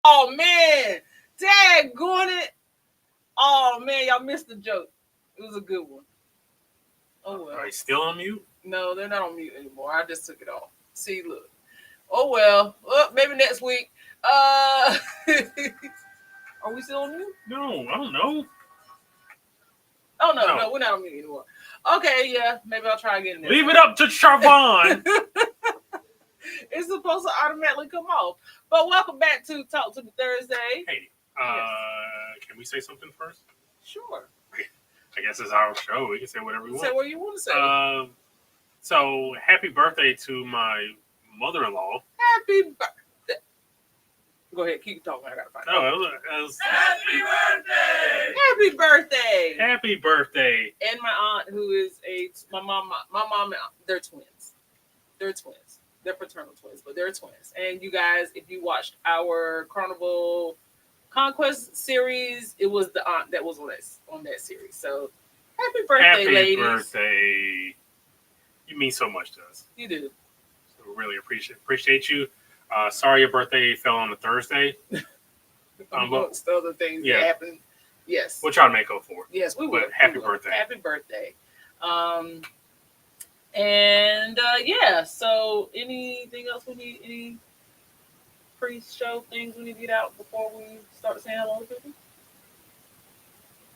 Oh man, daggone it! Oh man, y'all missed the joke. It was a good one. Oh well. Are you still on mute? No, they're not on mute anymore. I just took it off. See, look. Oh well. Well, maybe next week. Are we still on mute? No, I don't know. Oh no, No. no, we're not on mute anymore. Okay, yeah, maybe I'll try again. Leave it up to Charvon. It's supposed to automatically come off. But welcome back to Talk to Me Thursday. Hey, can we say something first? Sure. I guess it's our show. We can say whatever we want. Say what you want to say. So happy birthday to my mother-in-law. Happy birthday. Go ahead, keep talking. I gotta find No, it. it was Happy birthday! Happy birthday. happy birthday. And my aunt, who is my mom, they're twins. They're twins. They're fraternal twins, but they're twins. And you guys, if you watched our Carnival Conquest series, it was the aunt that was on that series. So happy birthday, Happy ladies. birthday. You mean so much to us. You do. So we really appreciate you. Sorry your birthday fell on a Thursday. Amongst other things yeah. that happened. Yes. We'll try to make up for it. Yes, we will. But happy We will. birthday. Happy birthday. And yeah, so anything else we need? Any pre-show things we need to get out before we start saying hello to people?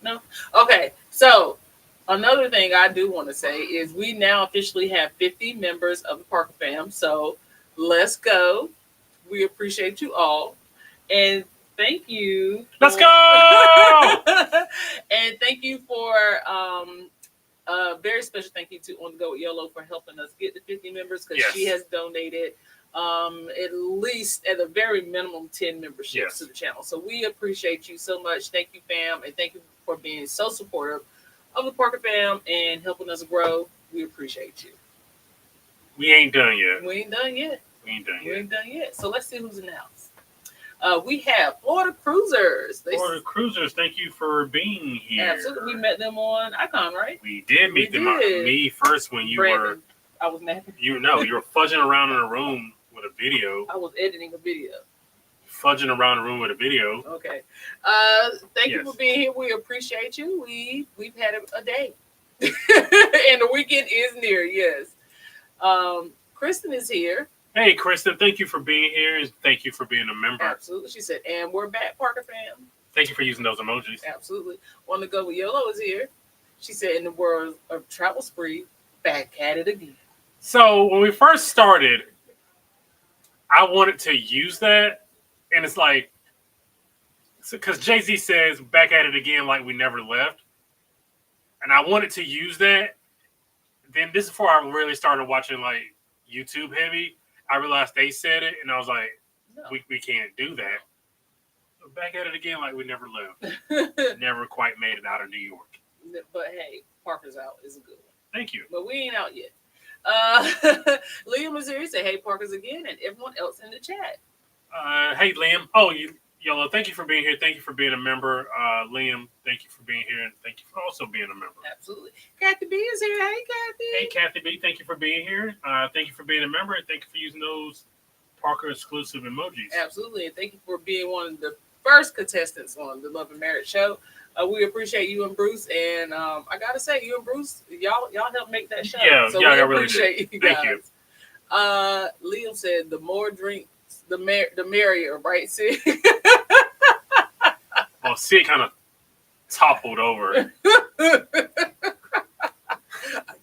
No? Okay, so another thing I do want to say is we now officially have 50 members of the Parker fam. So let's go. We appreciate you all. And thank you. Let's go! And thank you for a very special thank you to On the Go with Yolo for helping us get the 50 members because Yes. she has donated at least at a very minimum 10 memberships Yes. to the channel. So we appreciate you so much. Thank you, fam, and thank you for being so supportive of the Parker fam and helping us grow. We appreciate you. We ain't done yet. We ain't done yet. We ain't done We yet. ain't done yet. So let's see who's announced. We have Florida Cruisers. Florida Cruisers, thank you for being here. Absolutely. We met them on Icon, right? We did meet We them. did. Me first when you Brandon. I was napping. you were fudging around in a room with a video. I was editing a video. Fudging around a room with a video. Okay. Thank you Yes. for being here. We appreciate you. We've had a day. And the weekend is near, yes. Kristen is here. Hey, Kristen, thank you for being here. And thank you for being a member. Absolutely. She said, and we're back, Parker fam. Thank you for using those emojis. Absolutely. Want to go with YOLO is here. She said, in the world of travel spree, back at it again. So when we first started, I wanted to use that, and it's like, because Jay-Z says back at it again like we never left, and I wanted to use that. Then this is before I really started watching like YouTube heavy. I realized they said it, and I was like, No. we can't do that. So back at it again like we never left. Never quite made it out of New York. But hey, Parker's out is a good one. Thank you. But we ain't out yet. Liam was here. He said, hey, Parker's again, and everyone else in the chat. Hey, Liam. Oh, YOLO, thank you for being here. Thank you for being a member. Liam, thank you for being here, and thank you for also being a member. Absolutely. Kathy B is here. Hey, Kathy. Hey, Kathy B, thank you for being here. Thank you for being a member, and thank you for using those Parker exclusive emojis. Absolutely. And thank you for being one of the first contestants on the Love and Marriage show. We appreciate you and Bruce. And I got to say, you and Bruce, y'all helped make that show. Yeah, so yeah, we I really appreciate did. you Thank guys. you. Liam said, the more drinks, the merrier, right? See? Well, Sid kind of toppled over. I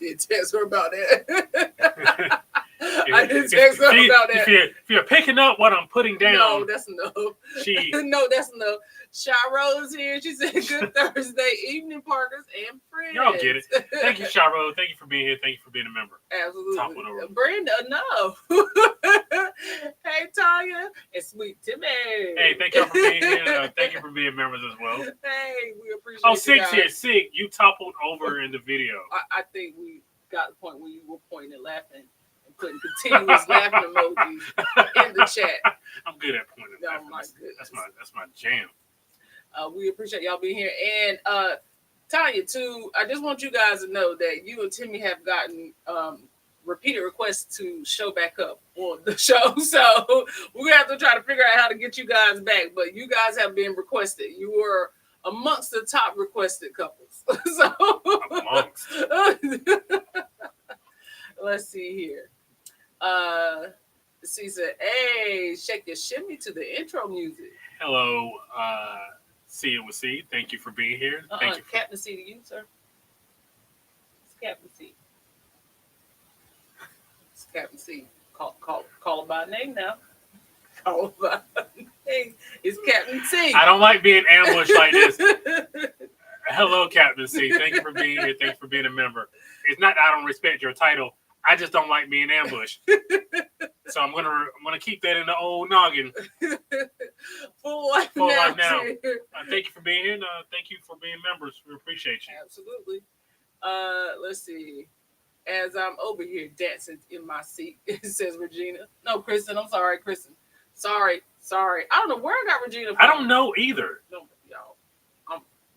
did text her about that. I did text her about that. If you're picking up what I'm putting down, No, that's enough. she No, that's enough. Shy Rose here. She said, good Thursday evening, Partners and friends. y'all get it. Thank you, Sharo. Thank you for being here. Thank you for being a member. Absolutely. Top one over. Brenda, no. Hey, Tanya and Sweet Timmy. Hey, thank y'all for being here. Thank you for being members as well. Hey, we appreciate Oh, you Sig's guys. here. Sig, you toppled over in the video. I think we got the point where you were pointing and laughing and putting continuous laughing emojis in the chat. I'm good at pointing. Oh, laughing. my goodness. That's my jam. We appreciate y'all being here. And Tanya, too, I just want you guys to know that you and Timmy have gotten repeated requests to show back up on the show. So we're gonna have to try to figure out how to get you guys back. But you guys have been requested. You were amongst the top requested couples. So Amongst. let's see here. She said, "Hey, shake your shimmy to the intro music." Hello, See It With C. Thank you for being here. Thank you. Captain C to you, sir. It's Captain C. It's Captain C. Call him by name now. Call him by name. It's Captain C. I don't like being ambushed like this. Hello, Captain C. Thank you for being here. Thank you for being a member. It's not that I don't respect your title. I just don't like being ambushed. So I'm gonna keep that in the old noggin. Full life now. Thank you for being here. Thank you for being members. We appreciate you. Absolutely. Let's see. As I'm over here dancing in my seat, it says Regina. No, Kristen. I'm sorry, Kristen. Sorry. I don't know where I got Regina from. I don't know either. No, y'all.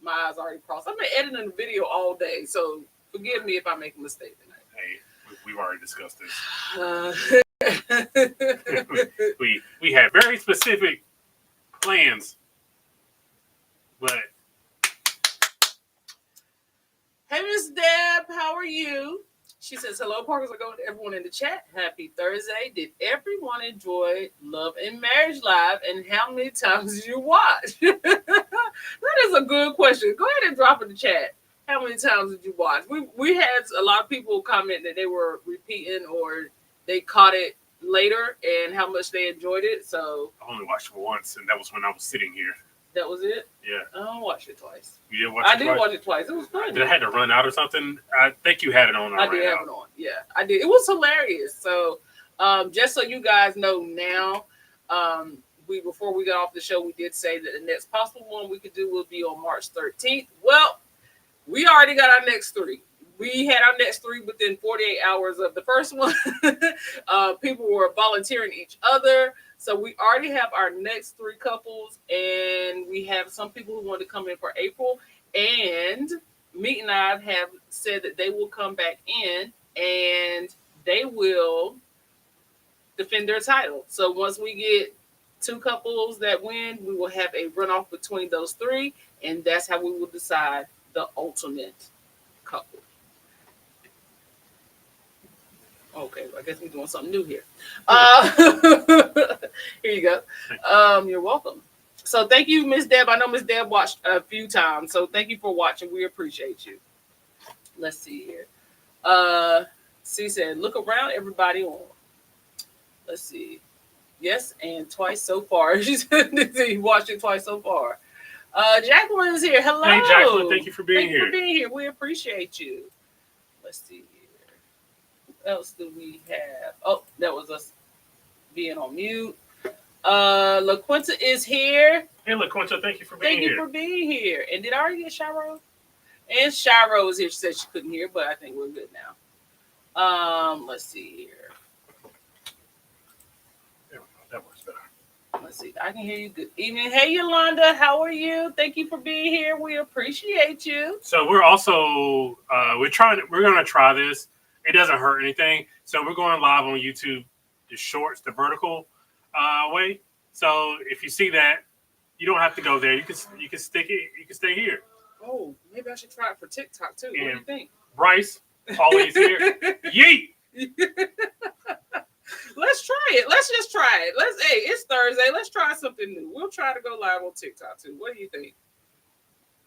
My eyes already crossed. I've been editing the video all day, so forgive me if I make a mistake tonight. Hey, we've already discussed this. We had very specific plans, but hey, Miss Deb, how are you? She says, hello, Parkers. I go to everyone in the chat. Happy Thursday. Did everyone enjoy Love and Marriage Live? And how many times did you watch? That is a good question. Go ahead and drop in the chat. How many times did you watch? We had a lot of people comment that they were repeating or they caught it later and how much they enjoyed it. So I only watched it once, and that was when I was sitting here. that was it. Yeah. I watched it twice. You did watch I it did twice? watch it twice. It was fun. Did I had to run out or something? I think you had it on. I did have it on. Yeah, I did. It was hilarious. So, just so you guys know now, before we got off the show, we did say that the next possible one we could do will be on March 13th. Well, we already got our next three. We had our next three within 48 hours of the first one. People were volunteering each other. So we already have our next three couples, and we have some people who want to come in for April. And Meet and I have said that they will come back in and they will defend their title. So once we get two couples that win, we will have a runoff between those three, and that's how we will decide the ultimate couple. Okay, I guess we're doing something new here. Here you go. You're welcome. So thank you, Miss Deb. I know Miss Deb watched a few times, so thank you for watching. We appreciate you. Let's see here. She said, look around, everybody on. Let's see. Yes, and twice so far. She said you watched it twice so far. Jacqueline is here. Hello. Hey, Jacqueline, thank you for being here. Thank you for being here. We appreciate you. Let's see here. What else do we have? Oh, that was us being on mute. LaQuinta is here. Hey, LaQuinta, thank you for being here. Thank you for being here. And did I already get Shiro? And Shiro is here. She said she couldn't hear, but I think we're good now. Let's see here. That works better. Let's see. I can hear you. Good evening. Hey, Yolanda. How are you? Thank you for being here. We appreciate you. So we're also we're gonna try this. It doesn't hurt anything. So we're going live on YouTube, the shorts, the vertical way. So if you see that, you don't have to go there. You can stick it. You can stay here. Oh, maybe I should try it for TikTok too. What do you think? Bryce, always here. Yeet. Let's try it. Let's just try it. Hey, it's Thursday. Let's try something new. We'll try to go live on TikTok too. What do you think?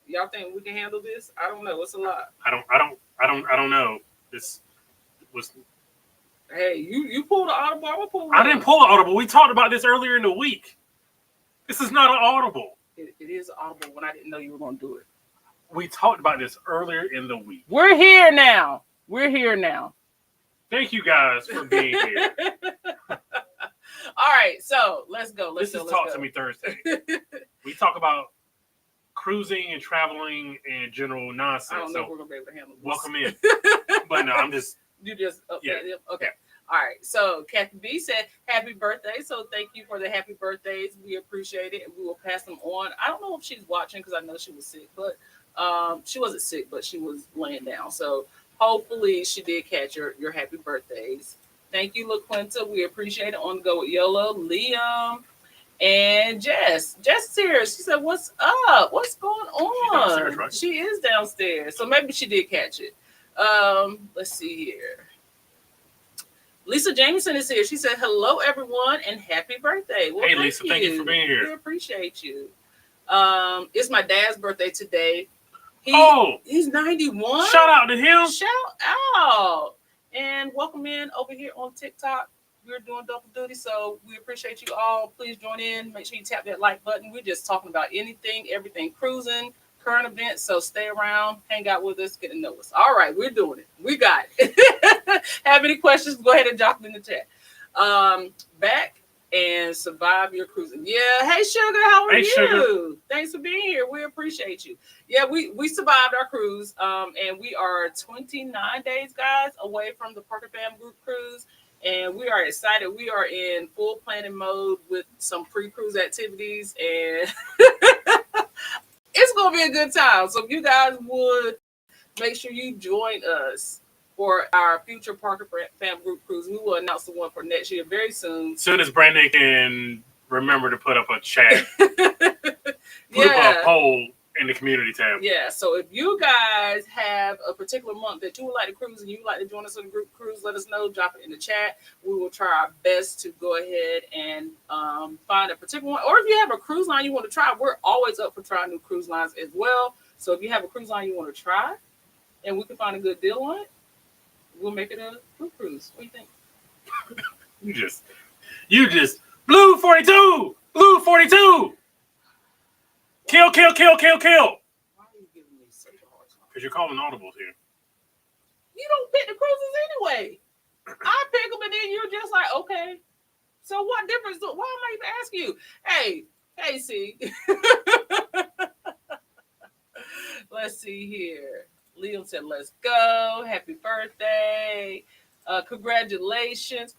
Y'all think we can handle this? I don't know. It's a lot. I don't know. This was. Hey, you pulled the audible. I'm gonna pull. I didn't pull the audible. We talked about this earlier in the week. This is not an audible. It is audible when I didn't know you were gonna do it. We talked about this earlier in the week. We're here now. Thank you guys for being here. All right, so let's go. This is Talk to Me Thursday. We talk about cruising and traveling and general nonsense. I don't know if we're gonna be able to handle this. Welcome in. But no, I'm just. You just yeah. Okay. All right. So Kathy B said happy birthday. So thank you for the happy birthdays. We appreciate it, and we will pass them on. I don't know if she's watching because I know she was sick, but she wasn't sick, but she was laying down. So hopefully she did catch your happy birthdays. Thank you, LaQuinta. We appreciate it. On the go with YOLO, Liam, and Jess. Jess is here. She said, "What's up? What's going on?" She's downstairs, right? She is downstairs, so maybe she did catch it. Let's see here. Lisa Jameson is here. She said, "Hello, everyone, and happy birthday." Well, Hey, Lisa, thank you for being here. We appreciate you. It's my dad's birthday today. He's 91. Shout out to him. Shout out. And welcome in over here on TikTok. We're doing double duty, so we appreciate you all. Please join in. Make sure you tap that like button. We're just talking about anything, everything cruising, current events. So stay around, hang out with us, get to know us. All right, we're doing it. We got it. Have any questions? Go ahead and drop them in the chat. Back and survive your cruising. Yeah. Hey, Sugar, how are you? Sugar. Thanks for being here. We appreciate you. Yeah, we survived our cruise, and we are 29 days, guys, away from the Parker Fam Group cruise. And we are excited. We are in full planning mode with some pre-cruise activities, and it's going to be a good time. So if you guys would make sure you join us for our future Parker Fam Group cruise. We will announce the one for next year very soon. Soon as Brandon can remember to put up a chat, put up a poll in the community tab. Yeah, so if you guys have a particular month that you would like to cruise and you would like to join us on the group cruise, let us know. Drop it in the chat. We will try our best to go ahead and find a particular one. Or if you have a cruise line you want to try, we're always up for trying new cruise lines as well. So if you have a cruise line you want to try and we can find a good deal on it, we'll make it a group cruise. What do you think? You just Blue 42! Blue 42! Kill! Why are you giving me such a hard time? Because you're calling audibles here. You don't pick the cruises anyway. I pick them and then you're just like, okay. So what difference? Why am I even asking you? Hey, see. Let's see here. Liam said, "Let's go. Happy birthday. Congratulations.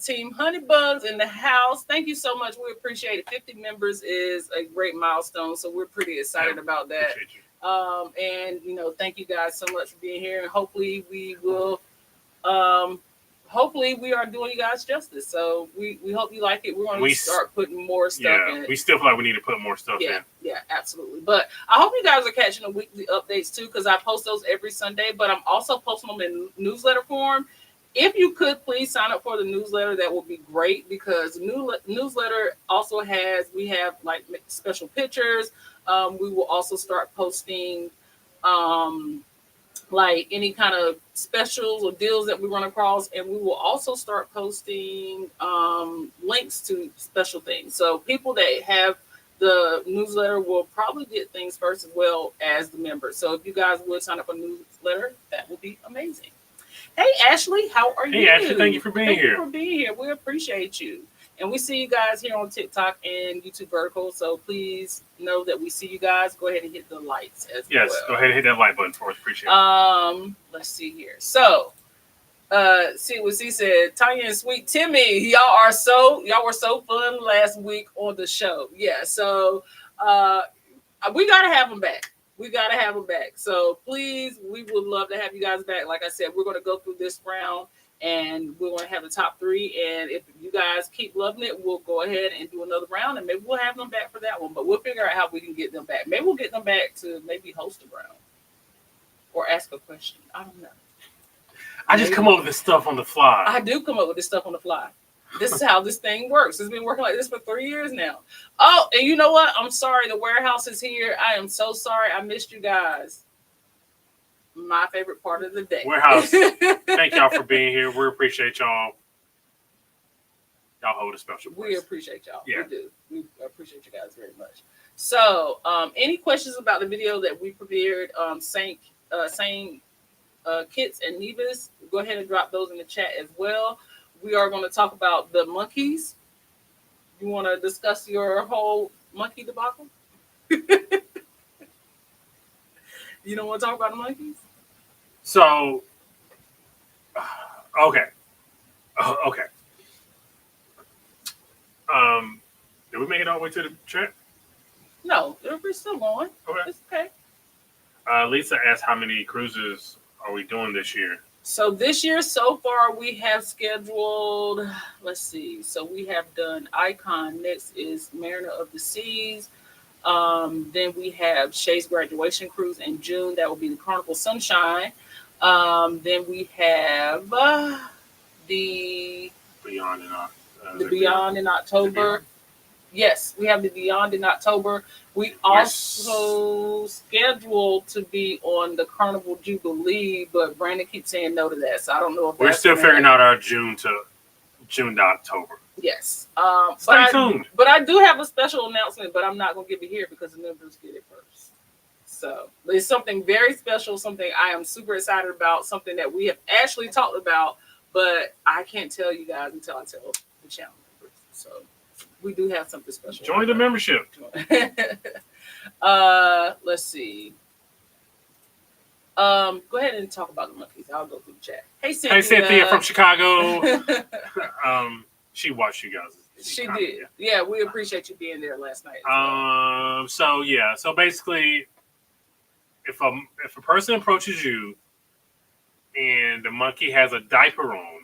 Team Honeybugs in the house. Thank you so much. We appreciate it. 50 members is a great milestone, so we're pretty excited about that. And thank you guys so much for being here. And hopefully we will. Hopefully we are doing you guys justice. So we hope you like it. We're going to start putting more stuff in it. We still feel like we need to put more stuff in. Yeah, absolutely. But I hope you guys are catching the weekly updates too, because I post those every Sunday. But I'm also posting them in newsletter form. If you could please sign up for the newsletter, that would be great, because the newsletter also we have like special pictures. We will also start posting like any kind of specials or deals that we run across, and we will also start posting links to special things. So people that have the newsletter will probably get things first as well as the members. So if you guys would sign up for a newsletter, that would be amazing. Hey, Ashley, how are you? Hey, Ashley, thank you for being here. We appreciate you. And we see you guys here on TikTok and YouTube Vertical. So please know that we see you guys. Go ahead and hit the lights as well. Yes, go ahead and hit that like button for us. Appreciate it. Let's see here. So, see what she said. Tanya and Sweet Timmy, y'all were so fun last week on the show. Yeah, so we gotta have them back. So please, we would love to have you guys back. Like I said, we're going to go through this round and we're going to have the top 3. And if you guys keep loving it, we'll go ahead and do another round, and maybe we'll have them back for that one. But we'll figure out how we can get them back. Maybe we'll get them back to maybe host a round or ask a question. I don't know. I just come up with this stuff on the fly. I do come up with this stuff on the fly. This is how this thing works. It's been working like this for 3 years now. Oh, and you know what? I'm sorry. The warehouse is here. I am so sorry. I missed you guys. My favorite part of the day. Warehouse. Thank y'all for being here. We appreciate y'all. Y'all hold a special place. We appreciate y'all. Yeah. We do. We appreciate you guys very much. So, any questions about the video that we prepared? Saint Kits and Nevis, go ahead and drop those in the chat as well. We are going to talk about the monkeys. You want to discuss your whole monkey debacle? You don't want to talk about the monkeys? So, okay. Did we make it all the way to the chat? No, we're still going. Okay. It's okay. Lisa asked how many cruises are we doing this year? So this year so far we have scheduled, let's see. So we have done Icon. Next is Mariner of the Seas. Then we have Shay's graduation cruise in June. That will be the Carnival Sunshine. Then we have the Beyond Beyond in October. Yes, we have the Beyond in October. We also scheduled to be on the Carnival Jubilee, but Brandon keeps saying no to that. So I don't know if we're still figuring out our June to October. Yes. Stay tuned. But I do have a special announcement, but I'm not going to give it here because the members get it first. So it's something very special, something I am super excited about, something that we have actually talked about, but I can't tell you guys until I tell the channel members. So we do have something special. Join the membership. Let's see. Go ahead and talk about the monkeys. I'll go through the chat. Hey, Cynthia from Chicago. She watched you guys. She did. Yeah, we appreciate you being there last night. So basically, if a person approaches you and the monkey has a diaper on,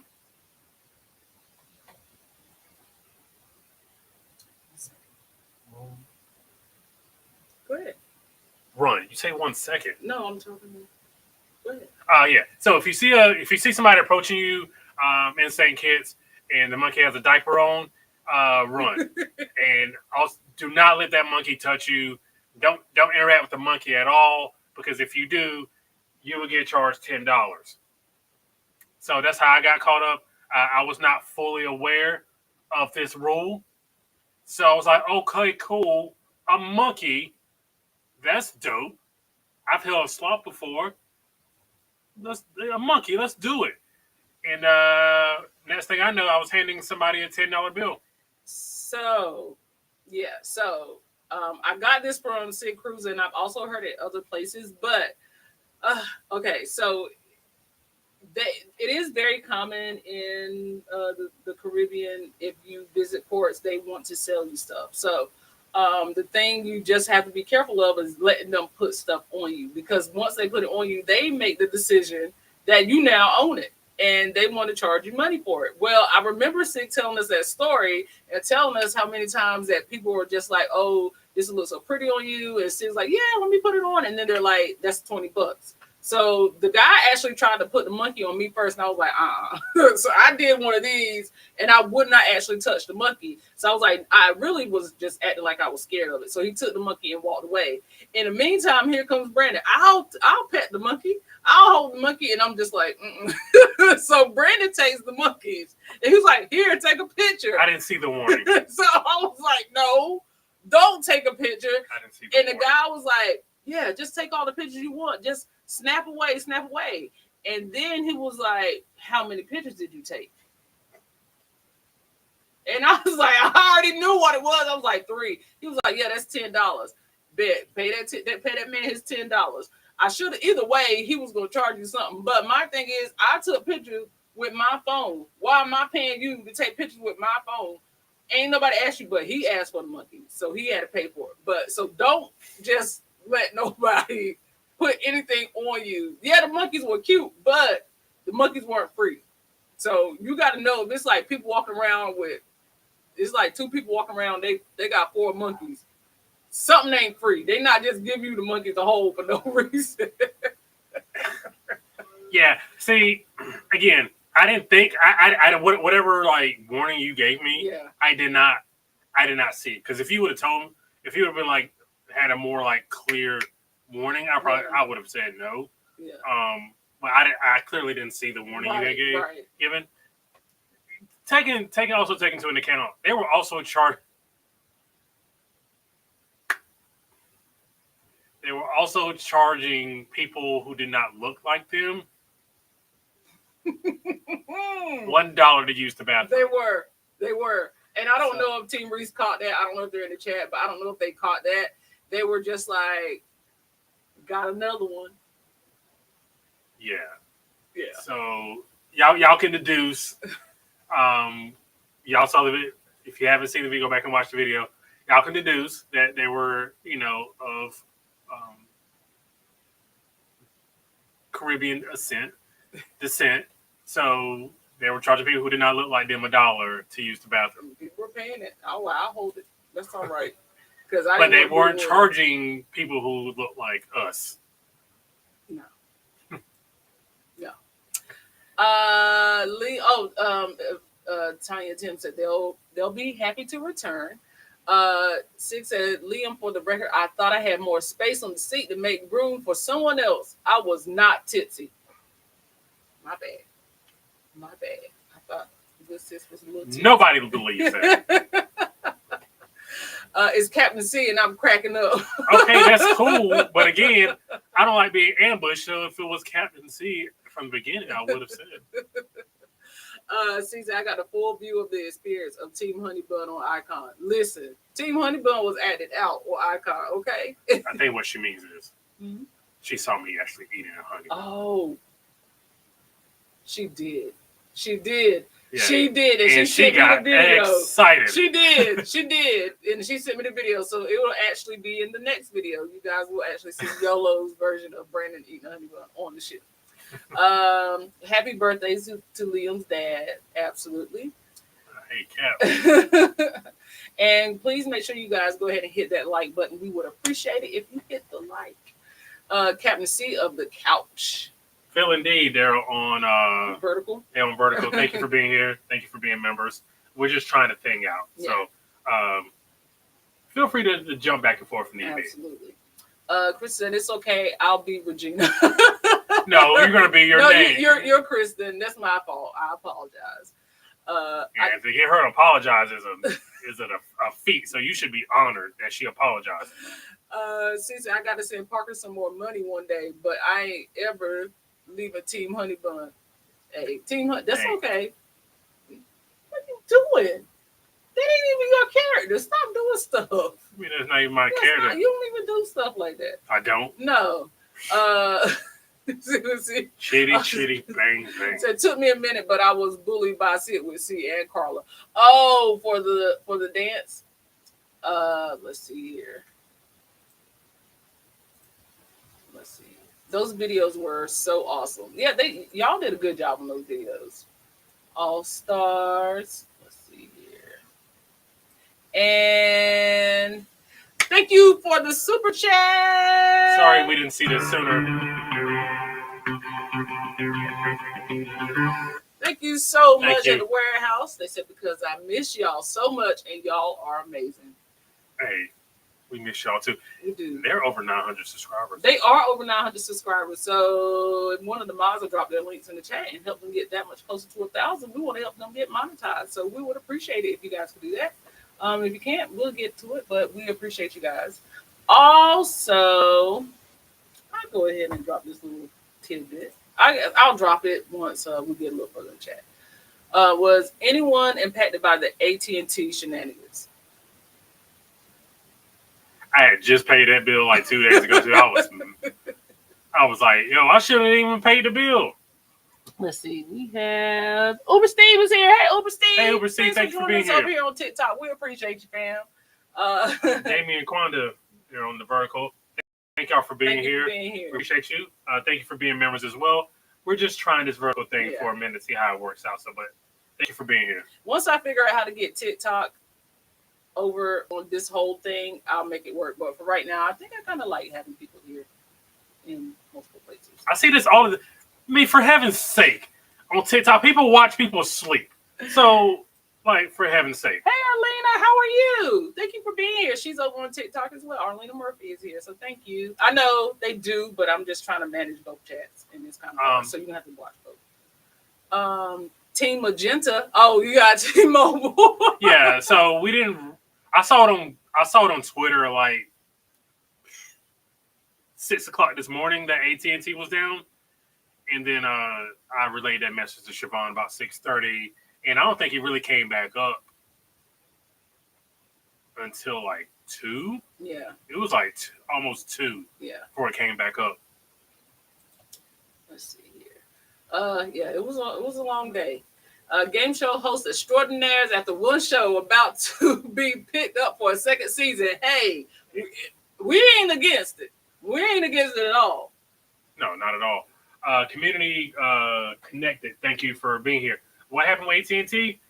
go ahead. Run. You say 1 second. No, I'm talking. Go ahead. Yeah. So if you see somebody approaching you in St. Kitts and the monkey has a diaper on, run. And also, do not let that monkey touch you. Don't interact with the monkey at all, because if you do, you will get charged $10. So that's how I got caught up. I was not fully aware of this rule. So I was like, okay, cool. A monkey. That's dope. I've held a sloth before. A monkey, let's do it. And next thing I know, I was handing somebody a $10 bill. So, yeah. So, I got this from Sid Cruz, and I've also heard it other places. But, okay. So, it is very common in the Caribbean. If you visit ports, they want to sell you stuff. So, the thing you just have to be careful of is letting them put stuff on you, because once they put it on you, they make the decision that you now own it and they want to charge you money for it. Well, I remember Sig telling us that story and telling us how many times that people were just like, oh, this looks so pretty on you. And Sig's like, yeah, let me put it on. And then they're like, that's $20. So the guy actually tried to put the monkey on me first, and I was like, So I did one of these, and I would not actually touch the monkey. So I was like, I really was just acting like I was scared of it. So he took the monkey and walked away. In the meantime, here comes Brandon. I'll pet the monkey. I'll hold the monkey, and I'm just like, So Brandon takes the monkeys, and he's like, here, take a picture. I didn't see the warning. So I was like, no, don't take a picture. I didn't see the warning. And the guy was like, yeah, just take all the pictures you want. Just snap away. And then he was like, how many pictures did you take? And I was like, I already knew what it was. I was like, 3. He was like, yeah, that's $10. Bet. Pay that man his $10. I should have, either way, he was going to charge you something. But my thing is, I took pictures with my phone. Why am I paying you to take pictures with my phone? Ain't nobody asked you, but he asked for the monkey. So he had to pay for it. But so don't just let nobody put anything on you. Yeah, the monkeys were cute, but the monkeys weren't free. So you got to know, if it's like people walking around with, it's like 2 people walking around, they got 4 monkeys. Something ain't free. They not just give you the monkeys a whole for no reason. Yeah. See, again, I didn't think I whatever like warning you gave me. Yeah. I did not see it, because if you would have told, if you would have been like had a more like clear warning, I would have said no. Yeah. But I clearly didn't see the warning you had given. Taking into account, they were also charged. They were also charging people who did not look like them $1 to use the bathroom. They were. And I don't know if Team Reese caught that. I don't know if they're in the chat, but I don't know if they caught that. They were just like, got another one. Yeah. Yeah. So y'all can deduce. Y'all saw the video. If you haven't seen the video, go back and watch the video. Y'all can deduce that they were, of Caribbean descent. So they were charging people who did not look like them $1 to use the bathroom. People were paying it. Oh, I'll hold it. That's all right. Because But they weren't charging people who looked like us. No. No. Tanya Tim said they'll be happy to return. Six said, Liam, for the record, I thought I had more space on the seat to make room for someone else. I was not tipsy. My bad. I thought good sis was a little tipsy. Nobody believes that. It's Captain C and I'm cracking up. Okay, that's cool. But again, I don't like being ambushed. So if it was Captain C from the beginning, I would have said. Caesar, I got a full view of the experience of Team Honey Bun on Icon. Listen, Team Honey Bun was acted out on Icon, okay? I think what she means is she saw me actually eating a honey bun. Oh, she did. Yeah. She did, and she sent got me the video. Excited. She did, and she sent me the video, so it will actually be in the next video. You guys will actually see YOLO's version of Brandon eating a honey bun on the ship. Happy birthday to Liam's dad, absolutely. Hey, Cap. And please make sure you guys go ahead and hit that like button. We would appreciate it if you hit the like. Captain C of the couch. Phil indeed, they're on Vertical. They're on Vertical. Thank you for being here. Thank you for being members. We're just trying to thing out. Yeah. So feel free to jump back and forth if need be. Absolutely. Chris said it's okay. I'll be Regina. No, you're gonna be your name. You're Kristen. That's my fault. I apologize. And to get her to apologize is a feat. So you should be honored that she apologized. Cece, I gotta send Parker some more money one day, but I ain't ever leaving Team Honey Bun. Hey, Team Honey, that's okay. What are you doing? That ain't even your character. Stop doing stuff. I mean, that's not even my character. You don't even do stuff like that. I don't. No. Chitty, bang, bang. So it took me a minute, but I was bullied by Sid with C and Carla. Oh, for the dance. Let's see here. Let's see. Those videos were so awesome. Yeah, y'all did a good job on those videos. All stars. Let's see here. And thank you for the super chat. Sorry we didn't see this sooner. Thank you so Thank much you. at the warehouse. They said because I miss y'all so much and y'all are amazing. Hey, we miss y'all too. We do. They're over 900 subscribers. They are over 900 subscribers. So if one of the mods will drop their links in the chat and help them get that much closer to 1,000, we want to help them get monetized. So we would appreciate it if you guys could do that. If you can't, we'll get to it, but we appreciate you guys. Also, I'll go ahead and drop this little tidbit. I'll drop it once we get a little further in the chat. Was anyone impacted by the AT&T shenanigans? I had just paid that bill like 2 days ago too. I was like, yo, I shouldn't even paid the bill. Let's see. We have Uber Steve is here. Hey, Uber Steve. Hey, Uber Steve, thanks for being here. Over here on TikTok. We appreciate you, fam. Jamie and Quanda, they're on the Vertical. Thank y'all for being here. Appreciate you. Thank you for being members as well. We're just trying this Vertical thing for a minute to see how it works out. So, but thank you for being here. Once I figure out how to get TikTok over on this whole thing, I'll make it work. But for right now, I think I kind of like having people here in multiple places. I see this all of the. I mean, for heaven's sake, on TikTok, people watch people sleep. So, like, for heaven's sake. Hey, Arlena, how are you? Thank you for being here. She's over on TikTok as well. Arlena Murphy is here, so thank you. I know they do, but I'm just trying to manage both chats in this kind of so you don't have to watch both. Team Magenta. Oh, you got T-Mobile. Yeah, so we didn't. I saw it on Twitter like 6:00 this morning that AT&T was down, and then I relayed that message to Siobhan about 6:30, and I don't think it really came back up until like 2. Yeah, it was like almost 2. Yeah, before it came back up. Let's see here. Yeah, it was a long day. Game show host extraordinaires after one show about to be picked up for a second season. Hey, we ain't against it. We ain't against it at all. No, not at all. Community Connected. Thank you for being here. What happened with AT&T?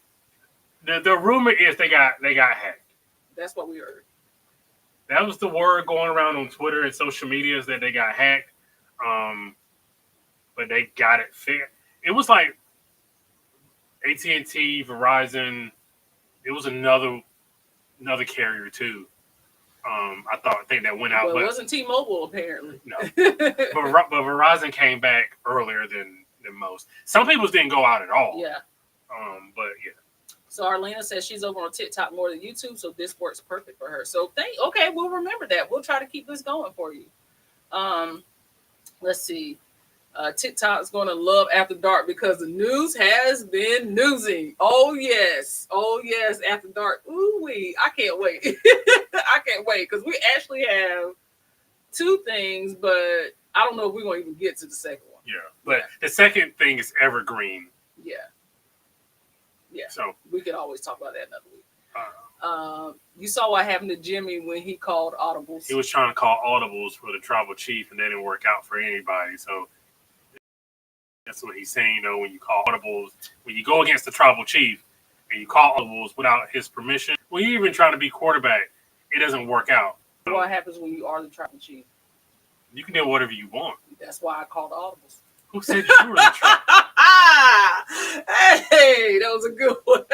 The rumor is they got hacked. That's what we heard. That was the word going around on Twitter and social media is that they got hacked. But they got it fixed. It was like AT&T, Verizon. It was another carrier too. I think that went out. Well, but it wasn't T-Mobile apparently. No, but Verizon came back earlier than most. Some people didn't go out at all. Yeah. But yeah. So Arlena says she's over on TikTok more than YouTube, so this works perfect for her. So okay, we'll remember that. We'll try to keep this going for you. Let's see. TikTok's going to love After Dark because the news has been newsing. Oh yes, After Dark. Ooh wee! I can't wait. I can't wait because we actually have two things, but I don't know if we're going to even get to the second one. Yeah, but the second thing is evergreen. Yeah. So we could always talk about that another week. You saw what happened to Jimmy when he called audibles. He was trying to call audibles for the tribal chief, and that didn't work out for anybody. So that's what he's saying. When you call audibles, when you go against the tribal chief and you call audibles without his permission, when you're even trying to be quarterback, it doesn't work out. What happens when you are the tribal chief? You can do whatever you want. That's why I called audibles. Who said you were the tribal? Hey, that was a good one.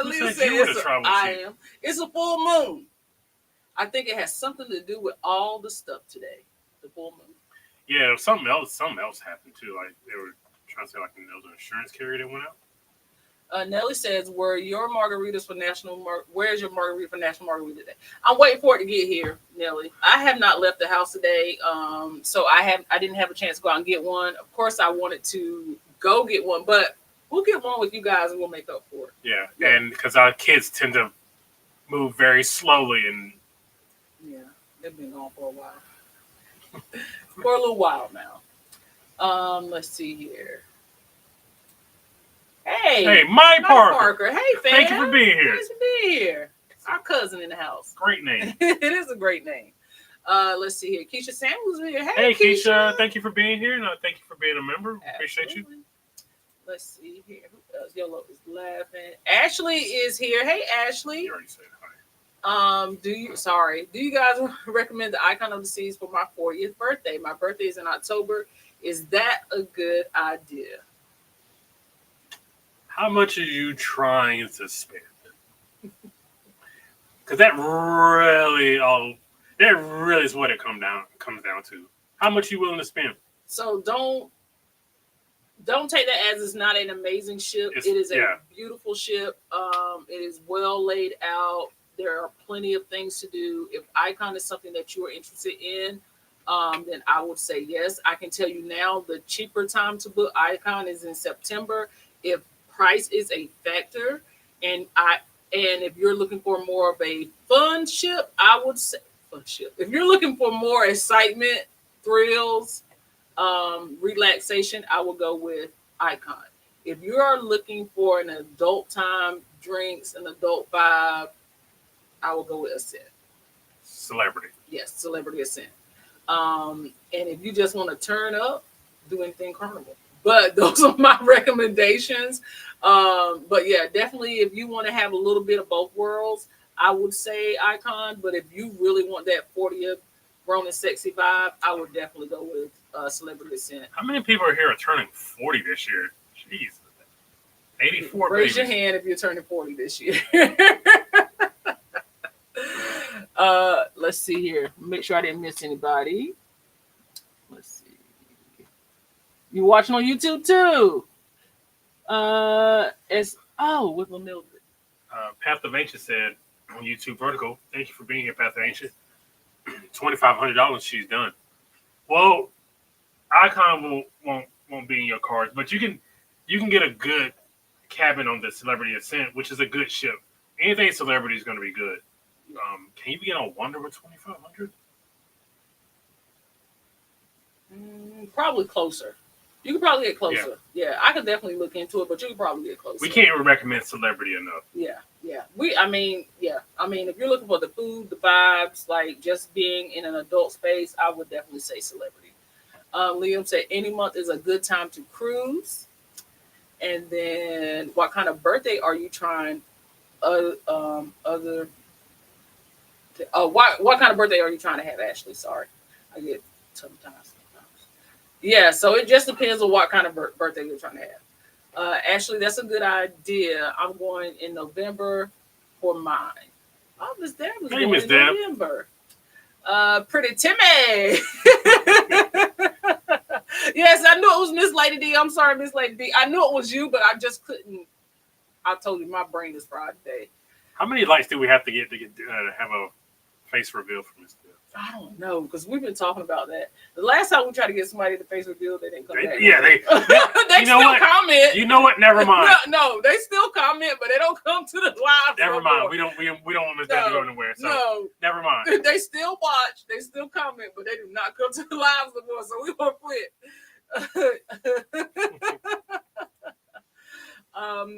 Lisa said I am. It's a full moon. I think it has something to do with all the stuff today. The full moon. Yeah, something else happened too. Like they were trying to say like there was an insurance carrier that went out. Nelly says, where's your margarita for National Margarita Day? I'm waiting for it to get here, Nelly. I have not left the house today, so I didn't have a chance to go out and get one. Of course, I wanted to go get one, but we'll get one with you guys and we'll make up for it. Yeah. And because our kids tend to move very slowly and they've been gone for a while. For a little while now. Let's see here. Hey, Mike Parker. Hey, fam. Thank you for being here. Nice to be here. Our cousin in the house. Great name. It is a great name. Let's see here. Keisha Samuels here. Hey, Keisha. Thank you for being here. And thank you for being a member. Appreciate you. Let's see here. Who else? Yolo is laughing. Ashley is here. Hey, Ashley. You already said hi. Do you guys recommend the Icon of the Seas for my 40th birthday? My birthday is in October. Is that a good idea? How much are you trying to spend? Because that really is what it comes down to. How much are you willing to spend? So don't take that as it's not an amazing ship. It is a beautiful ship. It is well laid out. There are plenty of things to do. If Icon is something that you are interested in, then I would say yes. I can tell you now the cheaper time to book Icon is in September. If price is a factor, and if you're looking for more of a fun ship, I would say fun ship. If you're looking for more excitement, thrills, relaxation, I will go with Icon. If you are looking for an adult time, drinks, an adult vibe, I will go with Ascent. Celebrity. Yes, Celebrity Ascent. And if you just want to turn up, do anything Carnival. But those are my recommendations. But yeah, definitely if you want to have a little bit of both worlds, I would say Icon. But if you really want that 40th grown and sexy vibe, I would definitely go with Celebrity Ascent. How many people are here turning 40 this year? Jeez. 84 Raise babies. your hand if you're turning 40 this year. Let's see here. Make sure I didn't miss anybody. Let's see. You watching on YouTube too? With Mildred. Path of Ancient said on YouTube vertical, thank you for being here, Path of Ancient. $2,500, she's done. Well, Icon won't be in your cards, but you can get a good cabin on the Celebrity Ascent, which is a good ship. Anything Celebrity is going to be good. Can you get on Wonder with $2,500? Probably closer. You could probably get closer. Yeah, I could definitely look into it, but you could probably get closer. We can't even recommend Celebrity enough. Yeah. Yeah. I mean, if you're looking for the food, the vibes, like just being in an adult space, I would definitely say celebrity. Liam said any month is a good time to cruise. And then, what kind of birthday are you trying? What kind of birthday are you trying to have, Ashley? Sorry, I get sometimes. Yeah, so it just depends on what kind of birthday you're trying to have. Ashley, that's a good idea. I'm going in November for mine. Oh, Miss Deb was Hey, going Miss in Deb. November. Pretty Timmy. Yes, I knew it was Miss Lady D. I'm sorry, Miss Lady D. I knew it was you, but I just couldn't. I told you my brain is fried today. How many likes do we have to get to have a face reveal from Miss Deb? I don't know, because we've been talking about that. The last time we tried to get somebody to face reveal, they didn't come back. Yeah, they they you know still what? comment. You know what? Never mind. No, they still comment, but they don't come to the live. Never no mind. more. We don't want Miss Deb to go nowhere. So No, never mind. they still watch, they still comment, but they do not come to the lives no more. So we won't quit.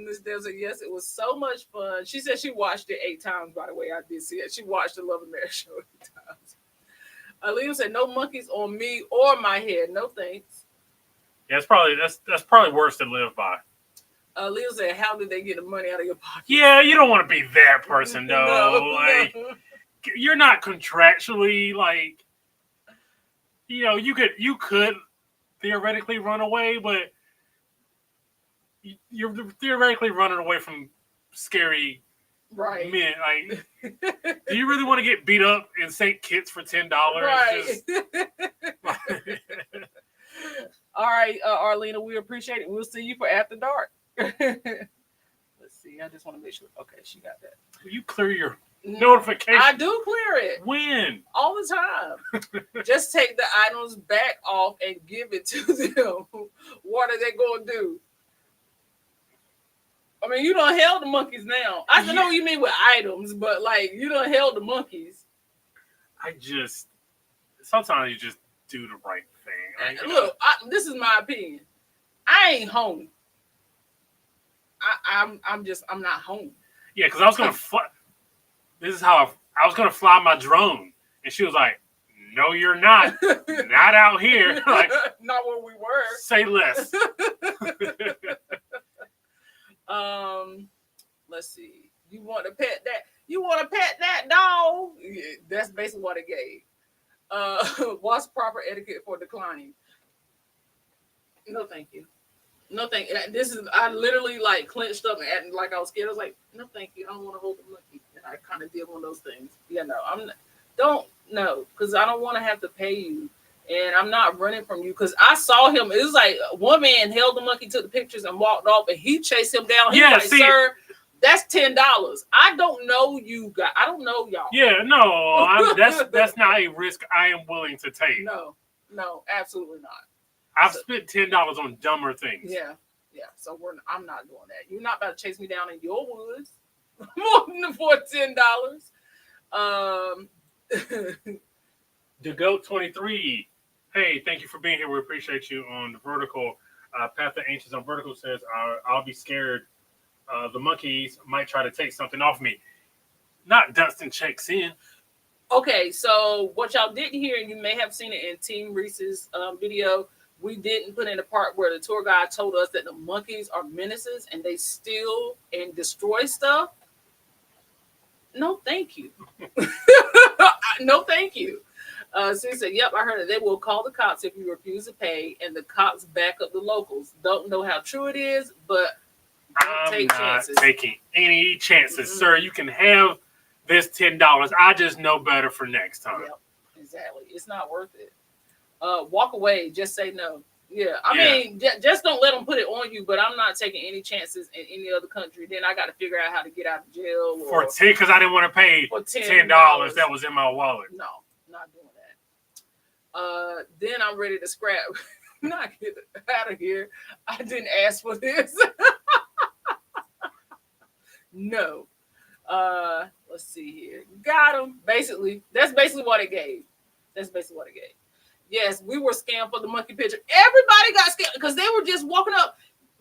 Miss Deb said, yes, it was so much fun. She said she watched it 8 times, by the way. I did see it. She watched the Love and Marriage show 8 times. Liam said, no monkeys on me or my head. No thanks. Yeah, that's probably worse to live by. Liam said, how did they get the money out of your pocket? Yeah, you don't want to be that person though. No, like no. you're not contractually like, you could theoretically run away, but you're theoretically running away from scary Right. men. Like, do you really want to get beat up in St. Kitts for $10? Right. All right, Arlena, we appreciate it. We'll see you for After Dark. Let's see. I just want to make sure. Okay, she got that. You clear your notification. I do clear it When? all the time. Just take the items back off and give it to them. What are they going to do? I mean, you done held the monkeys now. I know what you mean with items, but like you done held the monkeys. Sometimes you just do the right thing. Like, Look, this is my opinion. I ain't home. I'm not home. Yeah, because I was gonna fly. This is how I was gonna fly my drone, and she was like, "No, you're not. Not out here. Like, not where we were. Say less." Let's see. You want to pet that? You want to pet that dog? Yeah, that's basically what it gave. What's proper etiquette for declining? No, thank you. No, thank you. I literally like clenched up and acting like I was scared. I was like, no, thank you. I don't want to hold the monkey. And I kind of did one of those things. Yeah, no, because I don't want to have to pay you. And I'm not running from you because I saw him. It was like one man held the monkey, took the pictures, and walked off, and he chased him down. He was like, sir, that's $10. I don't know you guys. I don't know y'all. Yeah, no, that's not a risk I am willing to take. No, absolutely not. I've spent $10 on dumber things. Yeah. So I'm not doing that. You're not about to chase me down in your woods for $10. The Goat 23. Hey, thank you for being here. We appreciate you on the Vertical. Path of Ancients on Vertical says, I'll be scared. The monkeys might try to take something off me. Not Dunstan checks in. Okay, so what y'all didn't hear, and you may have seen it in Team Reese's video, we didn't put in the part where the tour guide told us that the monkeys are menaces and they steal and destroy stuff. No, thank you. No, thank you. So he said, yep, I heard it. They will call the cops if you refuse to pay, and the cops back up the locals. Don't know how true it is, but I'm not taking any chances, sir. You can have this $10. I just know better for next time. Yep, exactly. It's not worth it. Walk away. Just say no. Yeah, I mean, just don't let them put it on you. But I'm not taking any chances in any other country. Then I got to figure out how to get out of jail. Because I didn't want to pay $10 that was in my wallet. No, not doing that. Then I'm ready to scrap. Not get out of here. I didn't ask for this. No. Let's see here. Got him. That's basically what it gave. Yes, we were scammed for the monkey picture. Everybody got scammed because they were just walking up.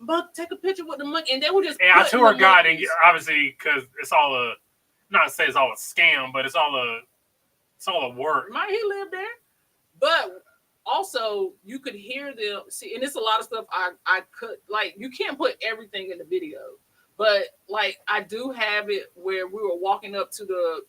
but take a picture with the monkey, and they were just. And I tour guide, and monkeys. obviously because it's all a, not to say it's all a scam, but it's all a work. Might he live there? But also, you could hear them. See, and it's a lot of stuff I could like. You can't put everything in the video, but like I do have it where we were walking up to the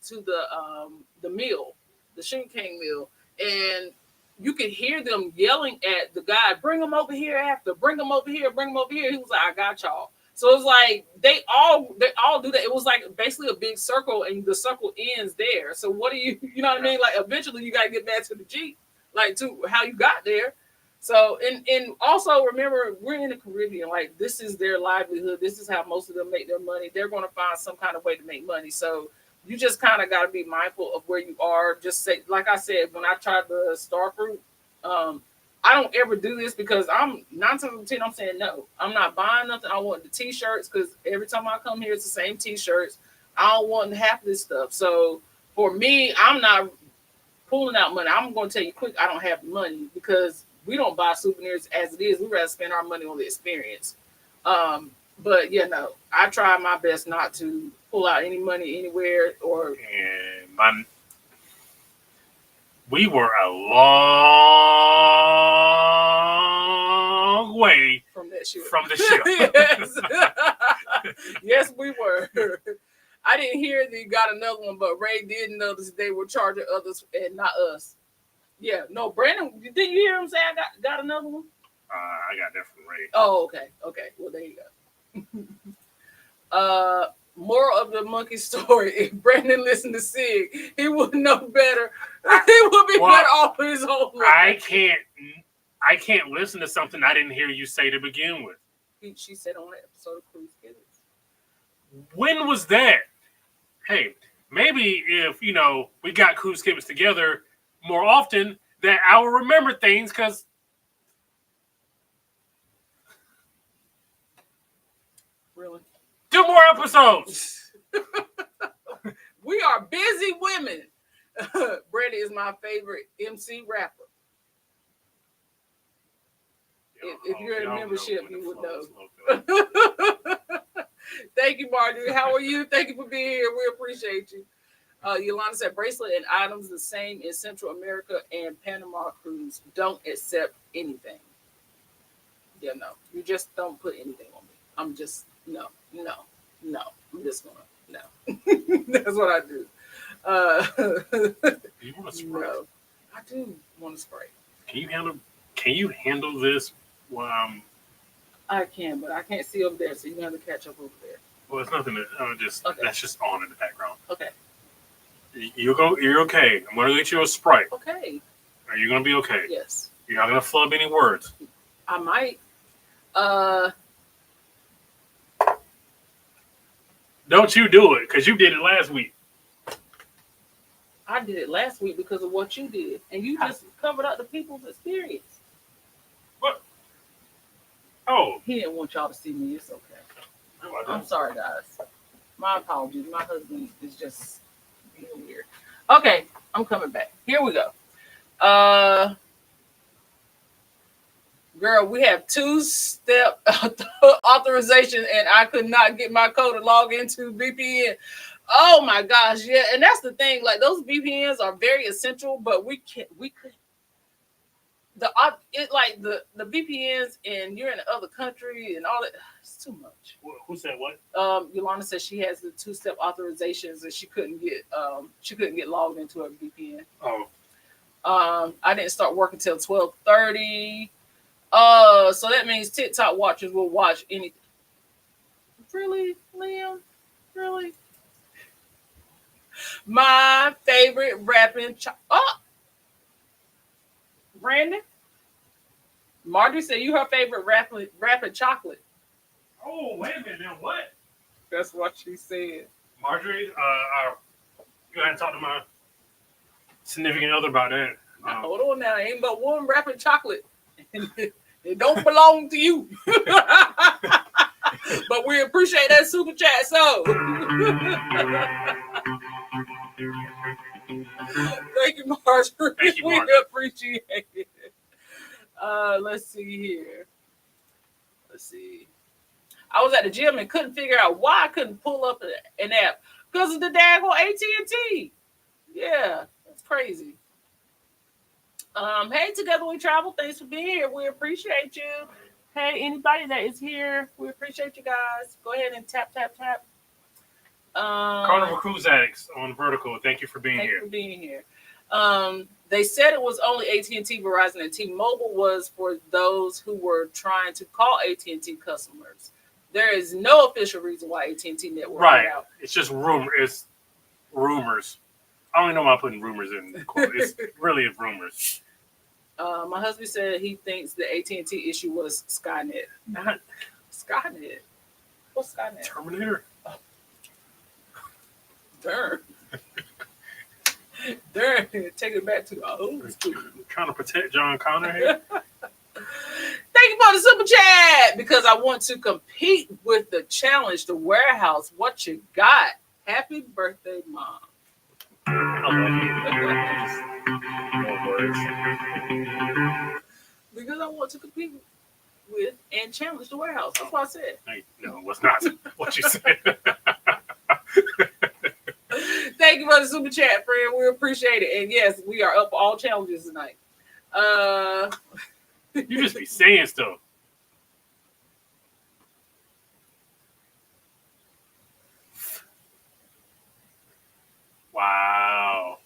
mill, the sugarcane mill, and you could hear them yelling at the guy, "Bring him over here after, bring him over here, bring him over here." He was like, "I got y'all." So it's like they all do that. It was like basically a big circle, and the circle ends there. So what do you know what I mean? Like eventually you gotta get back to the Jeep, like to how you got there. So and also remember we're in the Caribbean. Like this is their livelihood. This is how most of them make their money. They're gonna find some kind of way to make money. So you just kind of got to be mindful of where you are. Just say, like I said, when I tried the star fruit, I don't ever do this because I'm 9 times out of 10, I'm saying no. I'm not buying nothing. I want the t-shirts because every time I come here, it's the same t-shirts. I don't want half this stuff. So for me, I'm not pulling out money. I'm going to tell you quick, I don't have money because we don't buy souvenirs as it is. We rather spend our money on the experience. But yeah, no, I try my best not to pull out any money anywhere or. And we were a long way from that ship. From the ship. Yes. Yes, we were. I didn't hear that you got another one, but Ray did notice they were charging others and not us. Yeah, no, Brandon, did you hear him say I got another one? I got that from Ray. Oh, okay. Well, there you go. Moral of the monkey story: if Brandon listened to Sig, he would know better. He would be better off in his own life. I can't listen to something I didn't hear you say to begin with. She said on that episode of Cruise Kids. When was that? Hey, maybe if we got Cruise Kids together more often, that I will remember things because. Really? 2 more episodes. We are busy women. Brady is my favorite MC rapper. If you're in membership, you would know. Thank you, Marjorie. How are you? Thank you for being here. We appreciate you. Yolanda said bracelet and items the same in Central America and Panama cruise. Don't accept anything. Yeah, no. You just don't put anything on me. I'm just no. I'm just gonna no. That's what I do. You want to spray? No, I do want to spray. Can you handle this? I can, but I can't see over there, so you have to catch up over there. Well, it's nothing. Okay. That's just on in the background. Okay. You're okay. I'm gonna get you a Sprite. Okay. Are you gonna be okay? Yes. You're not gonna flub any words. I might. Don't you do it, because you did it last week. I did it last week because of what you did, and you just covered up the people's experience. What? Oh. He didn't want y'all to see me. It's okay. No, I'm sorry, guys. My apologies. My husband is just being weird. Okay, I'm coming back. Here we go. Girl, we have 2-step authorization, and I could not get my code to log into VPN. Oh my gosh, yeah, and that's the thing. Like those VPNs are very essential, but we could the VPNs, and you're in another country and all that. It's too much. Who said what? Yolanda says she has the 2-step authorizations and she couldn't get logged into her VPN. Oh. I didn't start working till 12:30. So that means TikTok watchers will watch anything. Really, Liam? Really? My favorite rapping Brandon? Marjorie said you her favorite rapping chocolate. Oh, wait a minute now. What? That's what she said. Marjorie, go ahead and talk to my significant other about that. Hold on now. Ain't but one rapping chocolate. It don't belong to you. But we appreciate that super chat. So thank you, Marjorie. Thank you, We Marjorie. appreciate it. Let's see here. Let's see. I was at the gym and couldn't figure out why I couldn't pull up an app because of the daggone AT&T. Yeah, that's crazy. Hey, Together We Travel, thanks for being here. We appreciate you. Hey, anybody that is here, we appreciate you guys. Go ahead and tap. Carnival Cruise Addicts on Vertical. Thank you for being Thank here. you for being here. They said it was only AT&T, Verizon, and T-Mobile was for those who were trying to call AT&T customers. There is no official reason why AT&T network Right. out. It's just rumor. It's rumors. I don't even know why I'm putting rumors in. It's really rumors. My husband said he thinks the AT&T issue was Skynet. Not Skynet. What's Skynet? Terminator. Darn. Take it back to the old school. Trying to protect John Connor here. Thank you for the super chat because I want to compete with the challenge, the warehouse. What you got? Happy birthday, Mom. I love you. Because I want to compete with and challenge the warehouse. That's what I said. No, what's not what you said. Thank you for the super chat, friend. We appreciate it. And yes, we are up all challenges tonight. You just be saying stuff. Wow.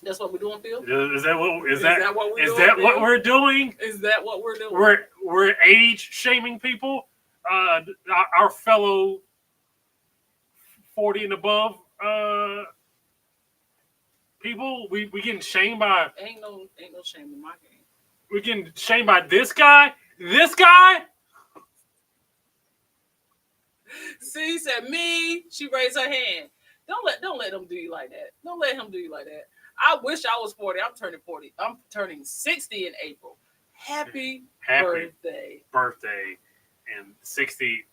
That's what we're doing, Phil? Is that what what we're doing? what we're doing? Is that what we're doing? We're age shaming people. Our fellow 40 and above people. We getting shamed by ain't no shame in my game. We're getting shamed by this guy. This guy. See, he said me. She raised her hand. Don't let them do you like that. Don't let him do you like that. I wish I was 40. I'm turning 40. I'm turning 60 in April. Happy birthday. And 60.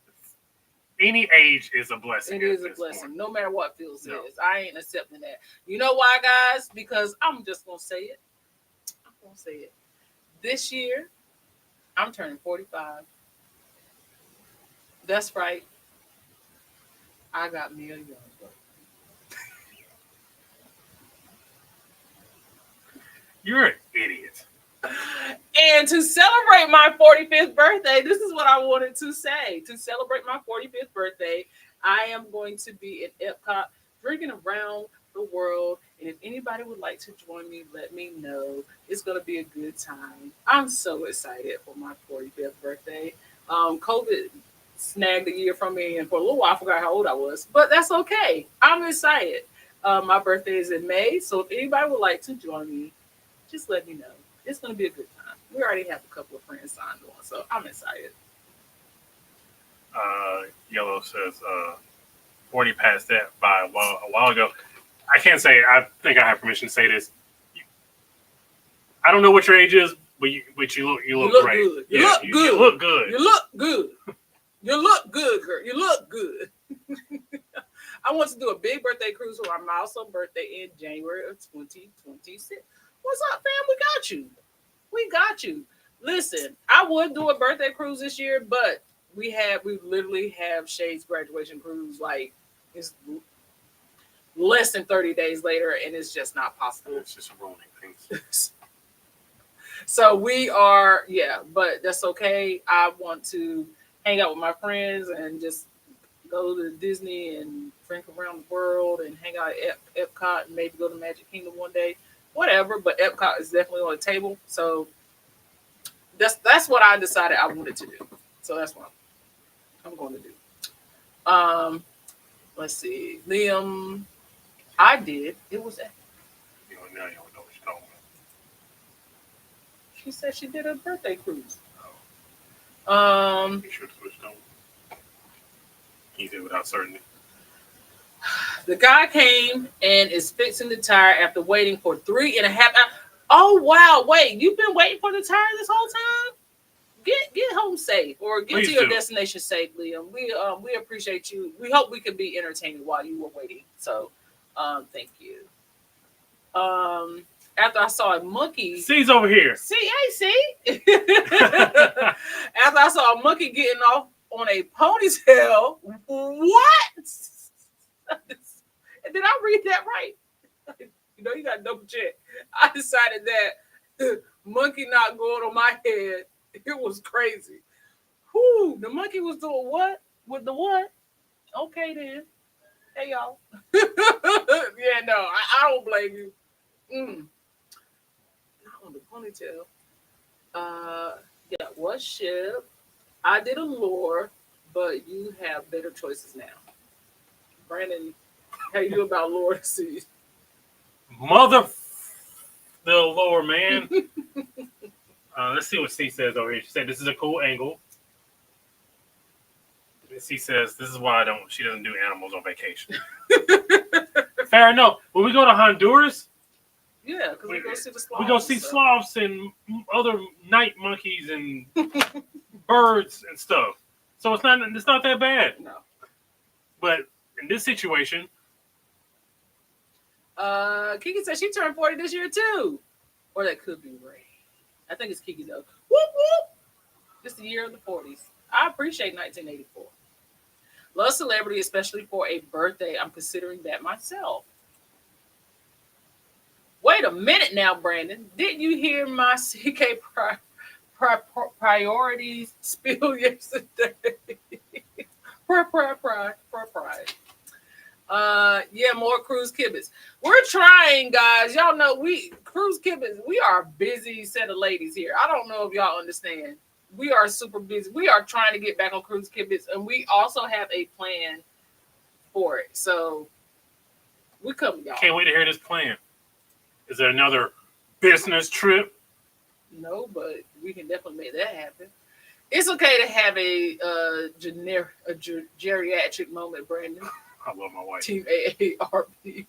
Any age is a blessing. It is a blessing, point. No matter what Phil says. No. I ain't accepting that. You know why, guys? Because I'm just gonna say it. I'm gonna say it. This year, I'm turning 45. That's right. I got me a young boy. You're an idiot. And to celebrate my 45th birthday, this is what I wanted to say. To celebrate my 45th birthday, I am going to be at Epcot drinking around the world. And if anybody would like to join me, let me know. It's going to be a good time. I'm so excited for my 45th birthday. COVID snagged a year from me, and for a little while I forgot how old I was. But that's okay. I'm excited. My birthday is in May, so if anybody would like to join me, just let me know. It's going to be a good time. We already have a couple of friends signed on, so I'm excited. Yellow says 40 passed that by a while ago. I can't say. I think I have permission to say this. I don't know what your age is, but you look great. Good. You look good. You look good. You look good. You look good, girl. You look good. I want to do a big birthday cruise for my milestone birthday in January of 2026. What's up, fam? We got you. We got you. Listen, I would do a birthday cruise this year, but we literally have Shay's graduation cruise. Like, it's less than 30 days later, and it's just not possible. It's just ruining things. So we are, but that's okay. I want to hang out with my friends and just go to Disney and drink around the world and hang out at Epcot and maybe go to Magic Kingdom one day. Whatever, but Epcot is definitely on the table. So that's what I decided I wanted to do. So that's what I'm going to do. Let's see. Liam, I did. It was that. You don't know what you're talking about. She said she did a birthday cruise. Be sure to switch on. He did without certainty. The guy came and is fixing the tire after waiting for 3.5 hours. Oh wow! Wait, you've been waiting for the tire this whole time? Get home safe or get to your destination safe, Liam. We appreciate you. We hope we can be entertaining while you were waiting. So, thank you. After I saw a monkey, C's over here. See. After I saw a monkey getting off on a ponytail. What? Did I read that right? You know, you got to double check. I decided that monkey not going on my head. It was crazy. Whoo, the monkey was doing what? With the what? Okay then. Hey y'all. Yeah, no, I don't blame you. Not on the ponytail. Yeah, what ship? I did a lore, but you have better choices now. Brandon, how you about lore to see? Mother, the lower man. Let's see what C says over here. She said this is a cool angle. C says this is why she doesn't do animals on vacation. Fair enough. When we go to Honduras, Yeah, because we go see the sloths. we go see sloths and other night monkeys and birds and stuff. So it's not that bad. No. But in this situation, Kiki said she turned 40 this year too. Or that could be Ray. I think it's Kiki though. Whoop whoop. It's the year of the 40s. I appreciate 1984. Love celebrity, especially for a birthday. I'm considering that myself. Wait a minute now, Brandon. Didn't you hear my CK priorities spill yesterday? Pride. Yeah, more cruise kibbits. We're trying, guys. Y'all know cruise kibbits. We are a busy set of ladies here. I don't know if y'all understand. We are super busy. We are trying to get back on cruise kibbits, and we also have a plan for it. So we come, y'all. can't wait to hear this plan. Is there another business trip? No, but we can definitely make that happen. It's okay to have a geriatric moment, Brandon. I love my wife. Team AARP.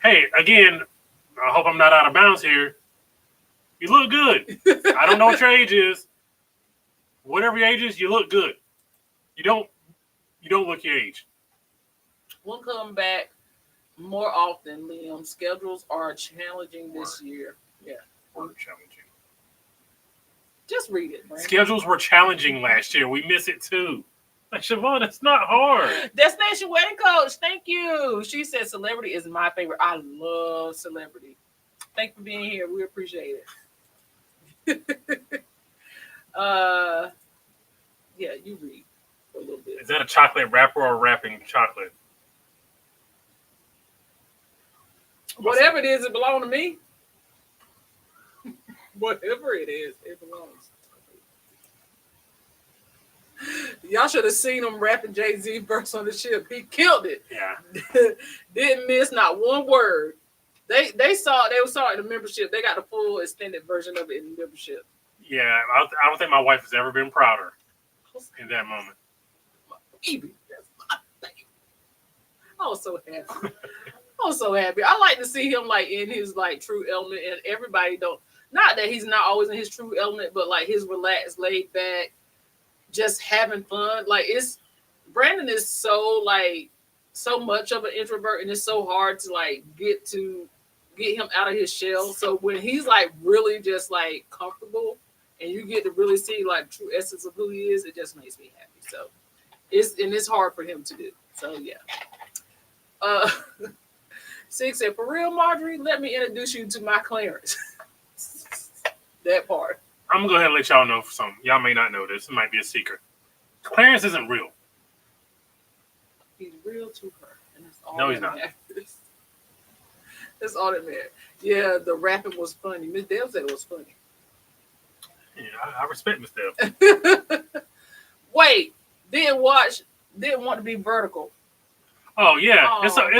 Hey, again, I hope I'm not out of bounds here. You look good. I don't know what your age is. Whatever your age is, you look good. You don't look your age. We'll come back more often, Liam. Schedules are challenging this year. Yeah. Were challenging. Just read it, Brandon. Schedules were challenging last year. We miss it too. Like, Siobhan, it's not hard. Destination Wedding Coach, thank you. She said celebrity is my favorite. I love celebrity. Thank you for being here. We appreciate it. Yeah, you read for a little bit. Is that a chocolate wrapper or wrapping chocolate? Whatever it is, it belongs to me. Whatever it is, it belongs. Y'all should have seen him rapping Jay-Z verse on the ship. He killed it. Yeah. Didn't miss not one word. They saw it in the membership. They got the full extended version of it in the membership. Yeah, I don't think my wife has ever been prouder in that moment. Evie, that's my thing. I was so happy. I was so happy. I like to see him like in his like true element, and everybody don't. Not that he's not always in his true element, but like his relaxed, laid back, just having fun. Like Brandon is so much of an introvert, and it's so hard to like get him out of his shell. So when he's like really just like comfortable, and you get to really see like true essence of who he is, it just makes me happy. So it's hard for him to do. So yeah. 6 said, for real, Marjorie, let me introduce you to my Clarence. That part. I'm gonna go ahead and let y'all know for something. Y'all may not know this. It might be a secret. Clarence isn't real. He's real to her. And that's all No, he's not. Matters. That's all that matters. Yeah, the rapping was funny. Miss Dale said it was funny. Yeah, I respect Miss Dale. Wait, didn't want to be vertical. Oh yeah, Oh, it's okay.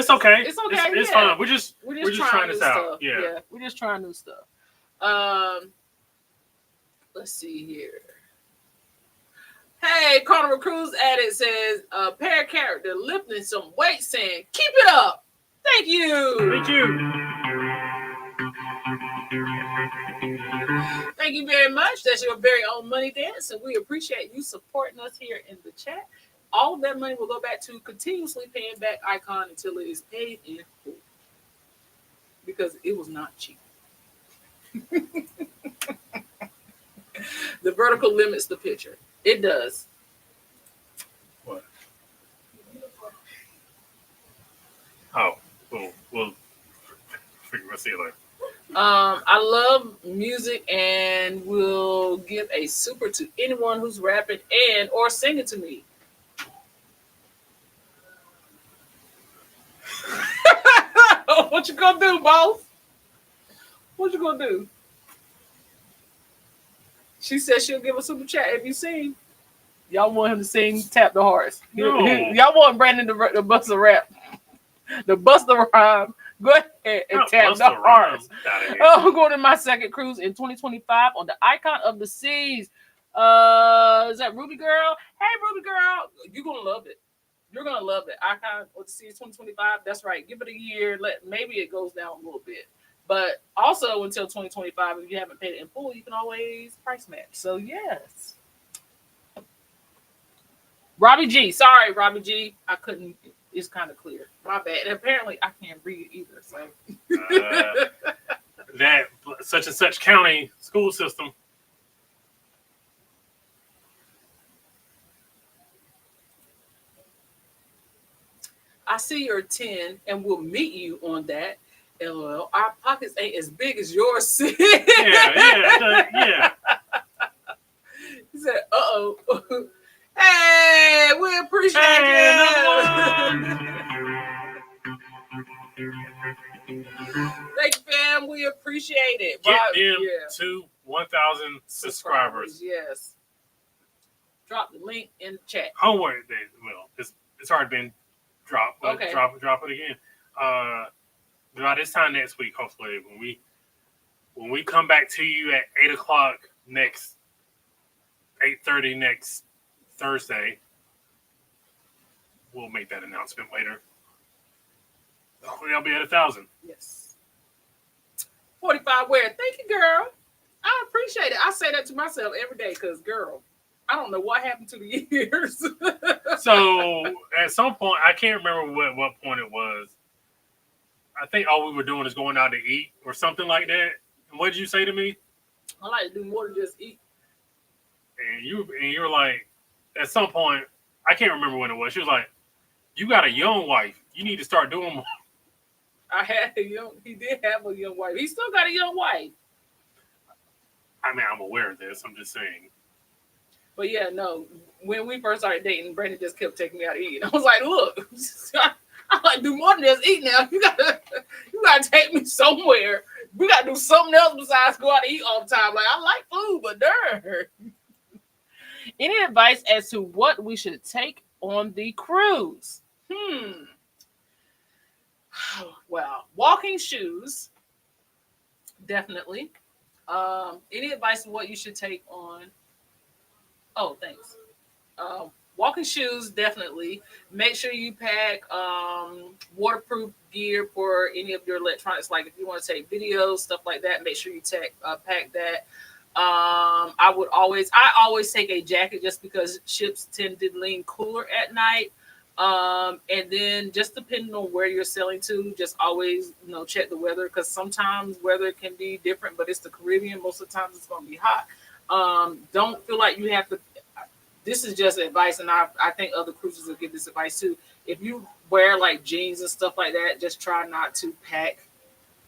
It's okay. It's yeah. fine. We're just trying this out. Yeah. We're just trying new stuff. Let's see here. Hey, Carnival Cruise Addict says, pair character lifting some weight, saying, keep it up. Thank you. Thank you. Thank you very much. That's your very own money dance, and we appreciate you supporting us here in the chat. All of that money will go back to continuously paying back Icon until it is paid in full, because it was not cheap. The vertical limits the picture. It does. Steeler. I love music and will give a super to anyone who's rapping and or singing to me. What you gonna do, boss? What you gonna do? She said she'll give a super chat if you sing. Y'all want him to sing Tap the Hearts. No. Y'all want Brandon to bust a rap. The bust the rhyme. Go ahead and Not tap Busta the hearts. Rhymes. Get outta here. Oh, I'm going to my second cruise in 2025 on the Icon of the Seas. Is that Ruby Girl? Hey, Ruby Girl. You're going to love it. You're going to love it. Icon of the Seas 2025. That's right. Give it a year. Maybe it goes down a little bit. But also until 2025, if you haven't paid it in full, you can always price match. So, yes. Robbie G. Sorry, Robbie G. I couldn't. It's kind of clear. My bad. And apparently, I can't read either. So That such and such county school system. I see your 10 and we'll meet you on that. LOL. Our pockets ain't as big as yours. Yeah. He said, uh-oh. Hey, we appreciate you. Thank you, fam. We appreciate it. Get them to 1,000 subscribers. Yes. Drop the link in the chat. Homework. Well, it's already been dropped, but Okay. drop it again. By this time next week, hopefully, when we come back to you at 8:00 next 8:30 next Thursday, we'll make that announcement later. Hopefully, I'll be at 1,000. Yes. 45 where? Thank you, girl. I appreciate it. I say that to myself every day because, girl, I don't know what happened to the years. So at some point, I can't remember what point it was. I think all we were doing is going out to eat or something like that. And what did you say to me? I like to do more than just eat. And you were like, at some point, I can't remember when it was. She was like, "You got a young wife. You need to start doing more." He did have a young wife. He still got a young wife. I mean, I'm aware of this. I'm just saying. But yeah, no. When we first started dating, Brandon just kept taking me out to eat. I was like, look, I like to do more than just eat now. You gotta take me somewhere. We gotta do something else besides go out to eat all the time. Like, I like food, but darn. Any advice as to what we should take on the cruise? Well, walking shoes, definitely. Any advice on what you should take on? Oh, thanks. Walking shoes, definitely. Make sure you pack waterproof gear for any of your electronics. Like if you want to take videos, stuff like that, make sure you pack that. I always take a jacket just because ships tend to lean cooler at night. And then just depending on where you're sailing to, just always, check the weather because sometimes weather can be different, but it's the Caribbean. Most of the times it's going to be hot. Don't feel like you have to. This is just advice, and I think other cruises will give this advice too. If you wear like jeans and stuff like that, just try not to pack.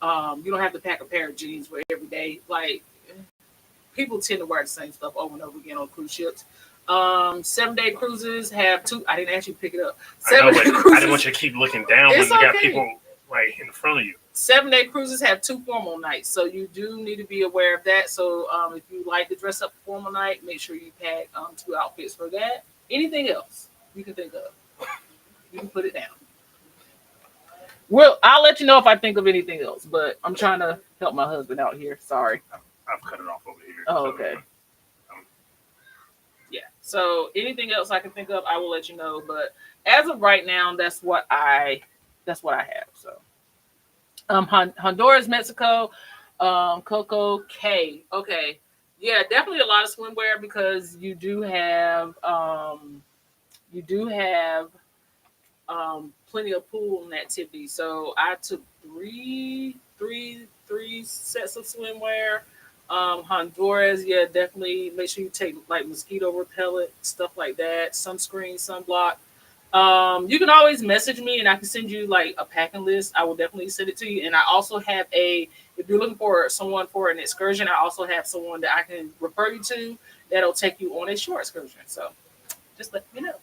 You don't have to pack a pair of jeans for every day. Like people tend to wear the same stuff over and over again on cruise ships. 7-day cruises have two. I didn't actually pick it up. I didn't want you to keep looking down when you got people right in front of you. 7-day cruises have 2 formal nights, so you do need to be aware of that. So if you like to dress up for formal night, make sure you pack 2 outfits for that. Anything else you can think of, you can put it down. Well, I'll let you know if I think of anything else, but I'm trying to help my husband out here. Sorry. I've cut it off over here. Oh, okay. Yeah. So anything else I can think of, I will let you know. But as of right now, that's what I have. So. Honduras, Mexico, Coco Cay. Okay. Yeah, definitely a lot of swimwear because you do have plenty of pool activity. So I took three sets of swimwear. Honduras, yeah, definitely make sure you take like mosquito repellent, stuff like that, sunscreen, sunblock. You can always message me and I can send you like a packing list. I will definitely send it to you. And I also have if you're looking for someone for an excursion, I also have someone that I can refer you to that'll take you on a short excursion. So just let me know.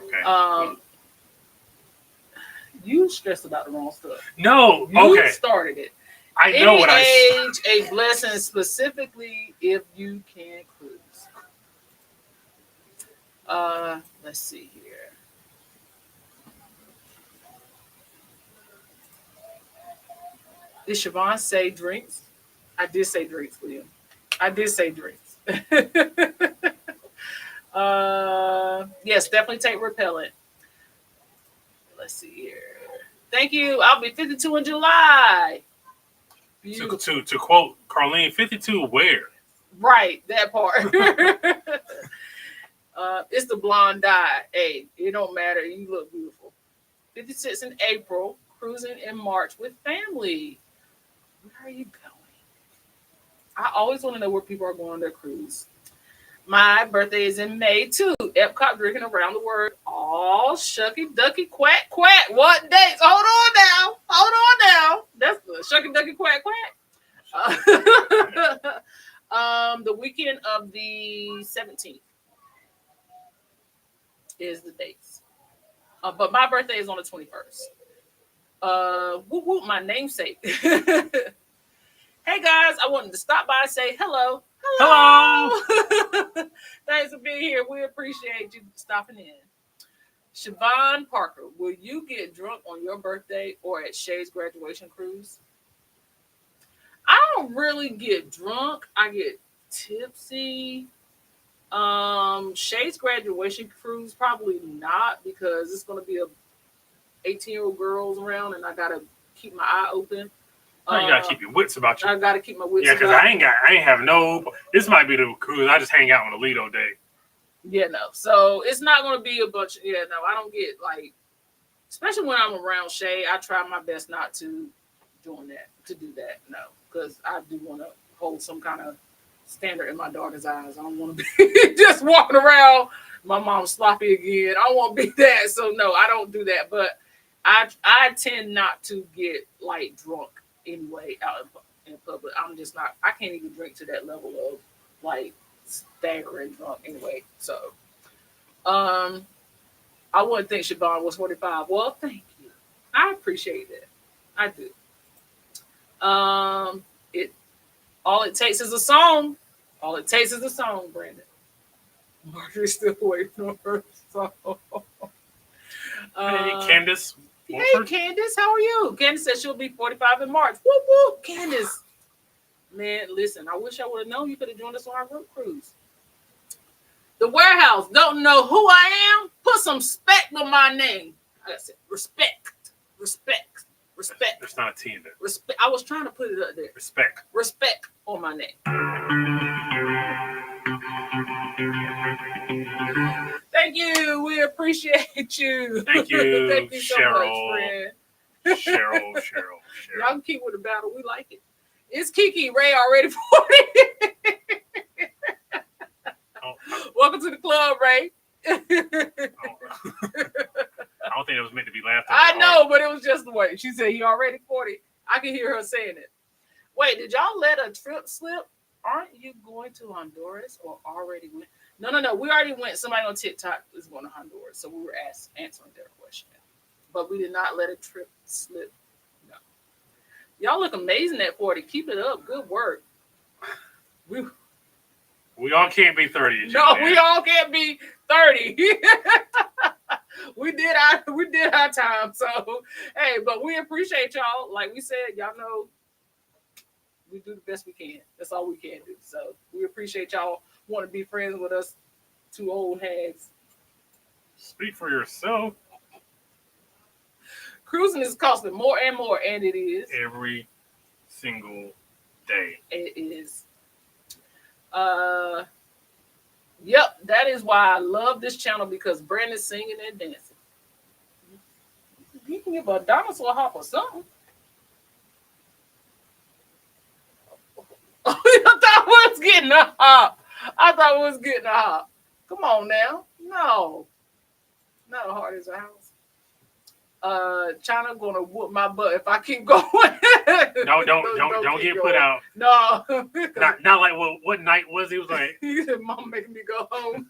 Okay. You stressed about the wrong stuff. No. You Okay. started it. I know what I. Age a blessing specifically if you can cruise. Let's see here. Did Siobhan say drinks? I did say drinks, William. I did say drinks. Yes, definitely take repellent. Let's see here. Thank you. I'll be 52 in July. Beautiful. To quote Carlene, 52 where? Right, that part. It's the blonde dye. Hey, it don't matter. You look beautiful. 56 in April, cruising in March with family. Where are you going? I always want to know where people are going on their cruise. My birthday is in May too. Epcot drinking around the world. Oh, shucky ducky quack quack. What dates? Hold on now. Hold on now. That's the shucky ducky quack quack. The weekend of the 17th is the dates. But my birthday is on the 21st. Whoop whoop, my namesake. Hey guys, I wanted to stop by and say hello. Hello. Thanks for being here. We appreciate you stopping in. Siobhan Parker, will you get drunk on your birthday or at Shay's graduation cruise? I don't really get drunk. I get tipsy. Shay's graduation cruise, probably not, because it's going to be a 18-year-old girls around and I got to keep my eye open. You gotta keep your wits about you. I gotta keep my wits. Yeah, because I ain't have no. This might be the cruise. I just hang out on the Lido day. Yeah, no. So it's not gonna be a bunch. Yeah, no. I don't get like, especially when I'm around Shay. I try my best not to do that. No, because I do want to hold some kind of standard in my daughter's eyes. I don't want to be just walking around. My mom's sloppy again. I don't want to be that. So no, I don't do that. But I tend not to get like drunk anyway out in public. I'm just not. I can't even drink to that level of like staggering drunk anyway. So I wouldn't think Siobhan was 45. Well, thank you. I appreciate that. I do. All it takes is a song. All it takes is a song, Brandon. Marjorie's still waiting on her song. Hey, Candace. Hey, Candace, how are you? Candace said she'll be 45 in March. Whoop, whoop, Candace. Man, listen, I wish I would have known you could have joined us on our group cruise. The Warehouse, don't know who I am? Put some respect on my name. I said respect. There's not a T in there. Respect. I was trying to put it up there. Respect on my name. Thank you. We appreciate you. Thank you, Thank you so Cheryl. much, friend. Cheryl. Y'all can keep with the battle. We like it. Is Kiki Ray already 40? Welcome to the club, Ray. I don't think it was meant to be laughed at. I know, but it was just the way. She said he already 40. I can hear her saying it. Wait, did y'all let a trip slip? Aren't you going to Honduras or already went? No. We already went. Somebody on TikTok is going to Honduras. So we were answering their question. But we did not let a trip slip. No. Y'all look amazing at 40. Keep it up. Good work. We all can't be 30. No, we all can't be 30. We did our time. So, hey, but we appreciate y'all. Like we said, y'all know we do the best we can. That's all we can do. So we appreciate y'all want to be friends with us, two old hags. Speak for yourself. Cruising is costing more and more, and it is. Every single day. It is. Yep, that is why I love this channel, because Brandon's singing and dancing. You can give a dinosaur hop or something. I thought we was getting a hop. Come on now. No. Not as hard as a house. China gonna whoop my butt if I keep going. No, don't keep get going. put out. No. Not like what night was he was like. He said, Mom making me go home.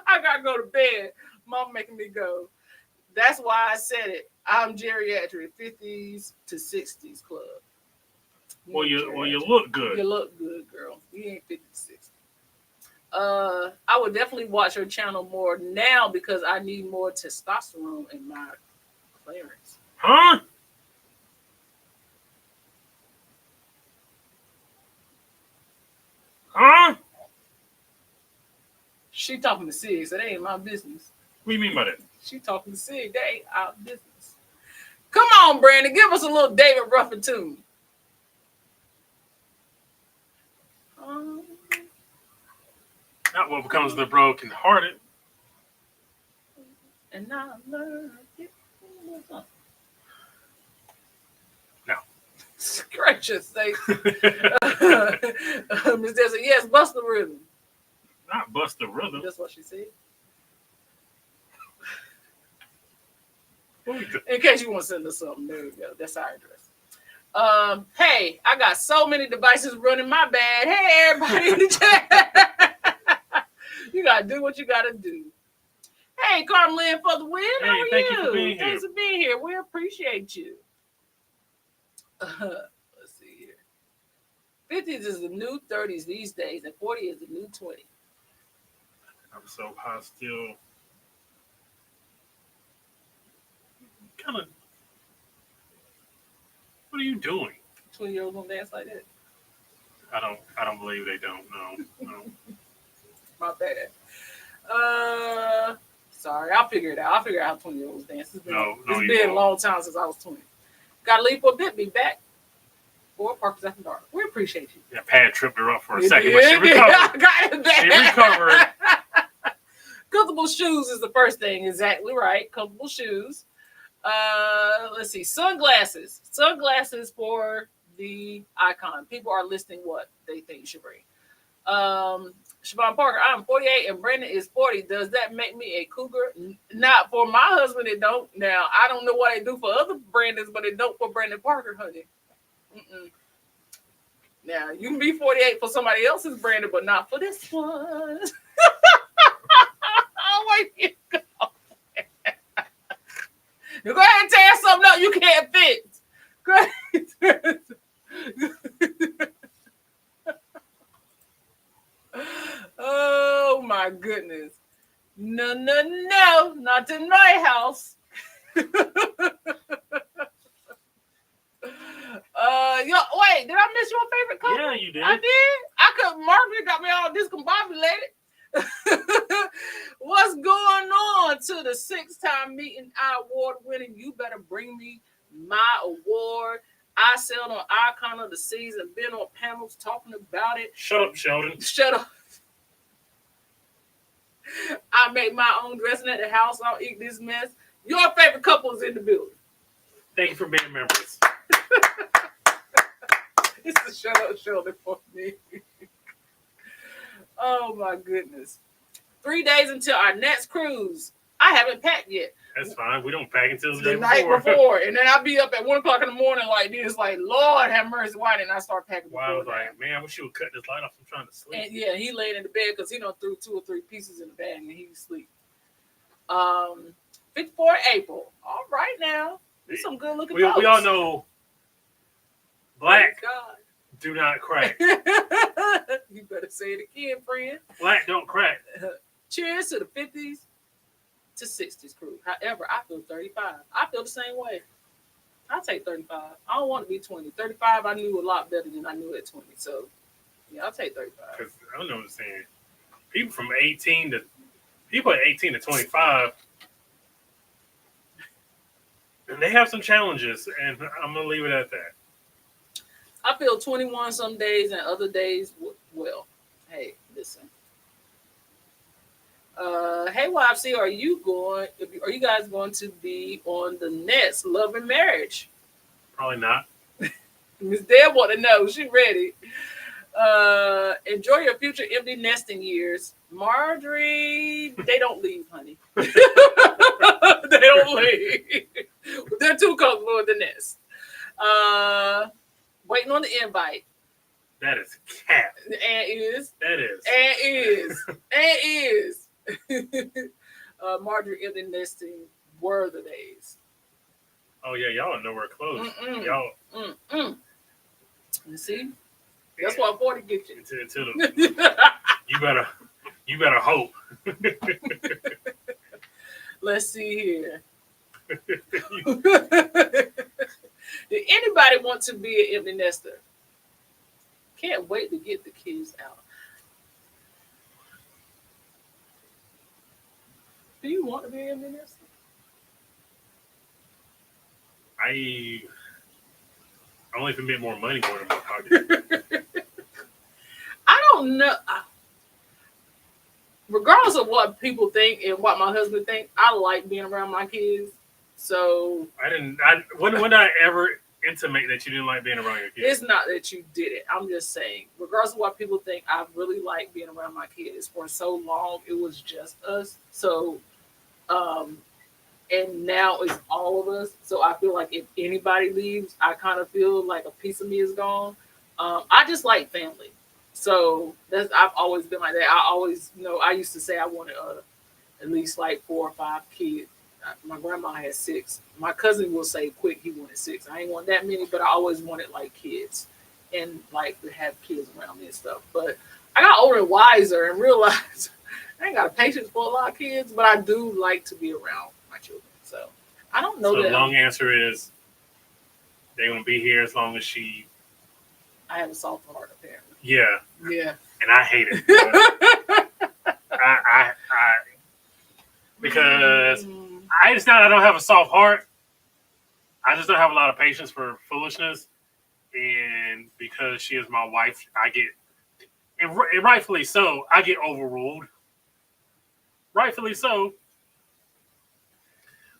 I gotta go to bed. Mom making me go. That's why I said it. I'm geriatric, 50s to 60s club. Well, you look good. You look good, girl. You ain't 50 to 60. I would definitely watch her channel more now because I need more testosterone in my clearance. Huh? Huh? She talking to Sig, so that ain't my business. What do you mean by that? She talking to Sig, that ain't our business. Come on, Brandon, give us a little David Ruffin tune. Not what becomes the broken hearted. And I learned it. No. Gracious sake. Miss Dale said, yes, bust the rhythm. Not bust the rhythm. That's what she said. What we do? In case you want to send us something, there you go. That's our address. Hey, I got so many devices running my bad. Hey, everybody in the chat. You got to do what you got to do. Hey, Carmelyn for the win. Hey, How are thank you? you for being Thanks here. for being here. We appreciate you. Let's see here. 50s is the new 30s these days, and 40 is the new 20. I'm so high still. Kind of. What are you doing? 20-year-olds don't dance like that. I don't believe they don't. No. My bad. Sorry, I'll figure it out. I'll figure out how 20-year-olds dance. It's been you a won't. long time since I was 20. Gotta leave for a bit, be back. For Parkers After Dark. We appreciate you. Yeah, Pad tripped her up for a It second, did, but she it did. recovered. I got it back. She recovered. Comfortable shoes is the first thing. Exactly right. Comfortable shoes. Let's see. Sunglasses. Sunglasses for the icon. People are listing what they think you should bring. Siobhan Parker, I'm 48 and Brandon is 40. Does that make me a cougar? Not for my husband, it don't. Now, I don't know what they do for other Brandons, but it don't for Brandon Parker, honey. Mm-mm. Now, you can be 48 for somebody else's Brandon, but not for this one. Oh, wait, you go. You go ahead and tear something up you can't fix. Go ahead. Oh my goodness. No, not in my house. Wait, did I miss your favorite couple? Yeah, you did. I did. I could. Marvin got me all discombobulated. What's going on to the 6-time meeting award winning? You better bring me my award. I sailed on Icon of the Season, been on panels talking about it. Shut up, Sheldon. Shut up. I make my own dressing at the house. I'll eat this mess. Your favorite couple is in the building. Thank you for being members. It's a shut up shoulder for me. Oh my goodness. 3 days until our next cruise. I haven't packed yet. That's fine. We don't pack until The night before. And then I'll be up at 1 o'clock in the morning like this, like, Lord have mercy. Why didn't I start packing before I was that? like, man, I wish you would cut this light off. I'm trying to sleep. And yeah, he laid in the bed because he done threw 2 or 3 pieces in the bag and he was asleep. 54 April. All right now. There's some good looking We all know black God. do not crack. You better say it again, friend. Black don't crack. Cheers to the 50s to 60s crew. However, I feel 35. I feel the same way. I'll take 35. I don't want to be 20. 35, I knew a lot better than I knew at 20. So, yeah, I'll take 35. Because I don't know what I'm saying. People at 18 to 25, and they have some challenges, and I'm going to leave it at that. I feel 21 some days and other days, well, hey, listen. Hey, YFC, are you guys going to be on the next Love and Marriage? Probably not. Miss Deb want to know. She ready. Enjoy your future empty nesting years. Marjorie, they don't leave, honey. They don't leave. They're too comfortable with the nest. Waiting on the invite. That is cat. And is. That is. And is. Marjorie empty nesting were the days. Oh yeah, y'all are nowhere close. Mm-mm. Y'all. You see? That's why 40 gets you. You better hope. Let's see here. Did anybody want to be an empty nester? Can't wait to get the kids out. Do you want to be an empty nester? I only if it meant more money going in my pocket. I don't know. Regardless of what people think and what my husband thinks, I like being around my kids. So When did I ever intimate that you didn't like being around your kids? it's not that you did it. I'm just saying, regardless of what people think, I really like being around my kids. For so long, it was just us. So, and now it's all of us. So I feel like if anybody leaves, I kind of feel like a piece of me is gone. I just like family. So I've always been like that. I always, I used to say I wanted at least like 4 or 5 kids. My grandma had 6. My cousin will say quick he wanted 6. I ain't want that many, but I always wanted like kids and like to have kids around me and stuff. But I got older and wiser and realized I ain't got a patience for a lot of kids, but I do like to be around my children. So I don't know So that. the long answer is they're gonna be here as long as she. I have a soft heart, apparently. Yeah, Yeah. and I hate it. I because it's not I don't have a soft heart. I just don't have a lot of patience for foolishness, and because she is my wife, I get and rightfully so. I get overruled. Rightfully so.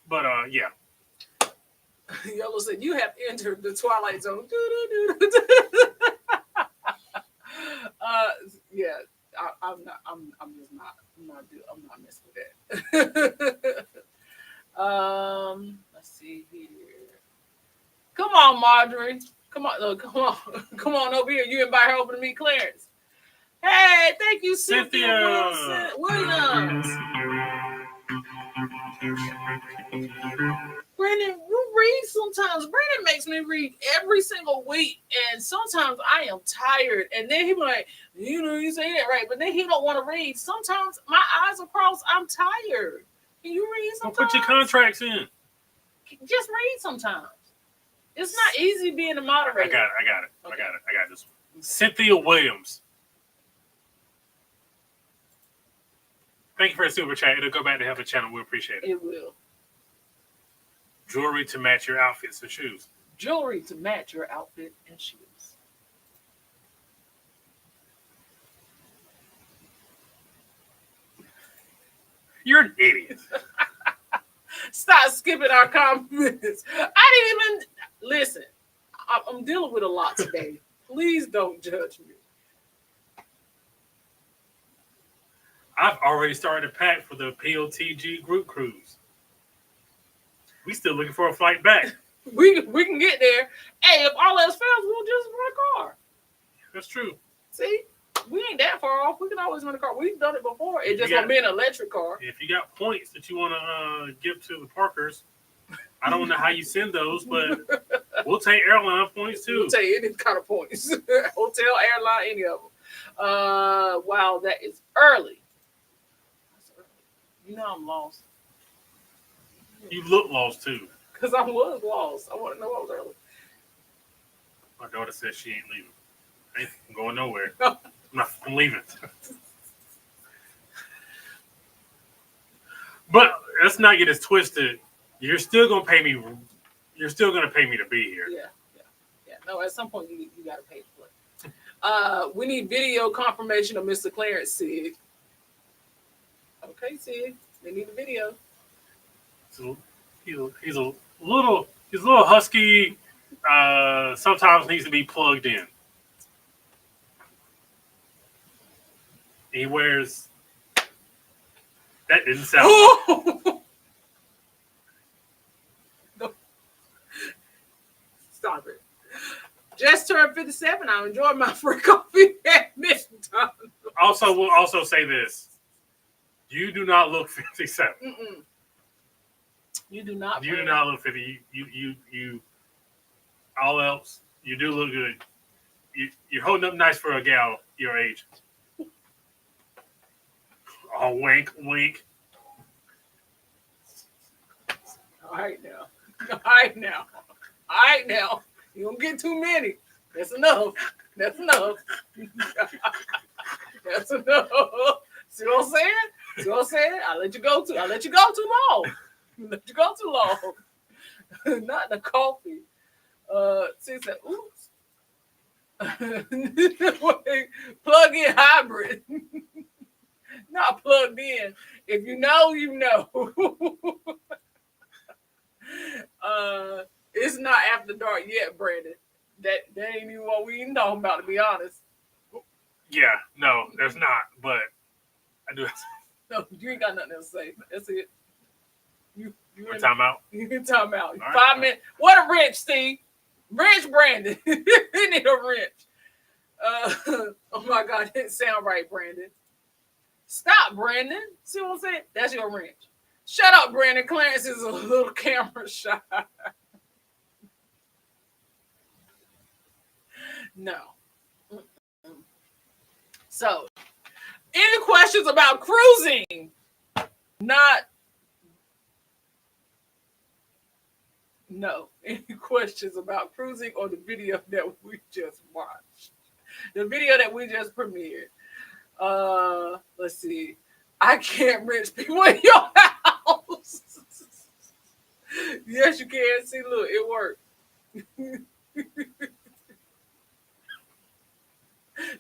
But yeah. Yellow said, "You have entered the twilight zone." Yeah, I'm not messing with that. Let's see here. Come on, Marjorie. Come on over here. You invite her over to meet Clarence. Hey, thank you, Cynthia Williams. Brandon, you read sometimes. Brandon makes me read every single week, and sometimes I am tired. And then he be like, you say that right, but then he don't want to read. Sometimes my eyes are crossed. I'm tired. Can you read sometimes? Well, put your contracts in. Just read sometimes. It's not easy being a moderator. I got it. Okay. I got this one. Cynthia Williams. Thank you for the super chat. It'll go back to help the channel. We appreciate it. It will. Jewelry to match your outfits and shoes. Jewelry to match your outfit and shoes. You're an idiot. Stop skipping our comments. I didn't even listen. I'm dealing with a lot today. Please don't judge me. I've already started to pack for the POTG group cruise. We still looking for a flight back. We can get there. Hey, if all else fails, we'll just rent a car. That's true. See, we ain't that far off. We can always rent a car. We've done it before. It just gonna be an electric car. If you got points that you want to give to the Parkers, I don't know how you send those, but we'll take airline points too. We'll take any kind of points. Hotel, airline, any of them. Wow, that is early. That's early. You know I'm lost. You look lost too. Because I was lost. I want to know I was early. My daughter says she ain't leaving. I ain't going nowhere. I'm leaving. But let's not get it twisted. You're still gonna pay me. You're still gonna pay me to be here. Yeah. No, at some point you got to pay to play. We need video confirmation of Mr. Clarence, Sid. Okay, Sid. They need a video. He's a little husky. Sometimes needs to be plugged in. He wears. That didn't sound. Oh! No. Stop it. Just turned 57. I'm enjoying my free coffee at McDonald's. Also, we'll also say this: you do not look 57. Mm-mm. You do not. You do not look 50. You. All else, you do look good. You're holding up nice for a gal your age. Oh, wink, wink. All right now. All right now. All right now. You don't get too many. That's enough. That's enough. That's enough. See what I'm saying? See what I'm saying? I let you go too long. Let you go too long. Not the coffee. She said, oops. Plug in hybrid. Not plugged in. If you know, you know. It's not after dark yet, Brandon. That ain't even what we even talking about, to be honest. Yeah, no, there's not. But I do. No, you ain't got nothing else to say. That's it. You One time out. You can time out. All right. 5 minutes. What a wrench, Steve. Wrench, Brandon. He need a wrench. Oh my God, it didn't sound right, Brandon. Stop, Brandon. See what I'm saying? That's your wrench. Shut up, Brandon. Clarence is a little camera shy. No. Mm-mm. So, any questions about cruising? No. Any questions about cruising or the video that we just watched? The video that we just premiered. Let's see. I can't rich people in your house. Yes, you can. See, look, it worked.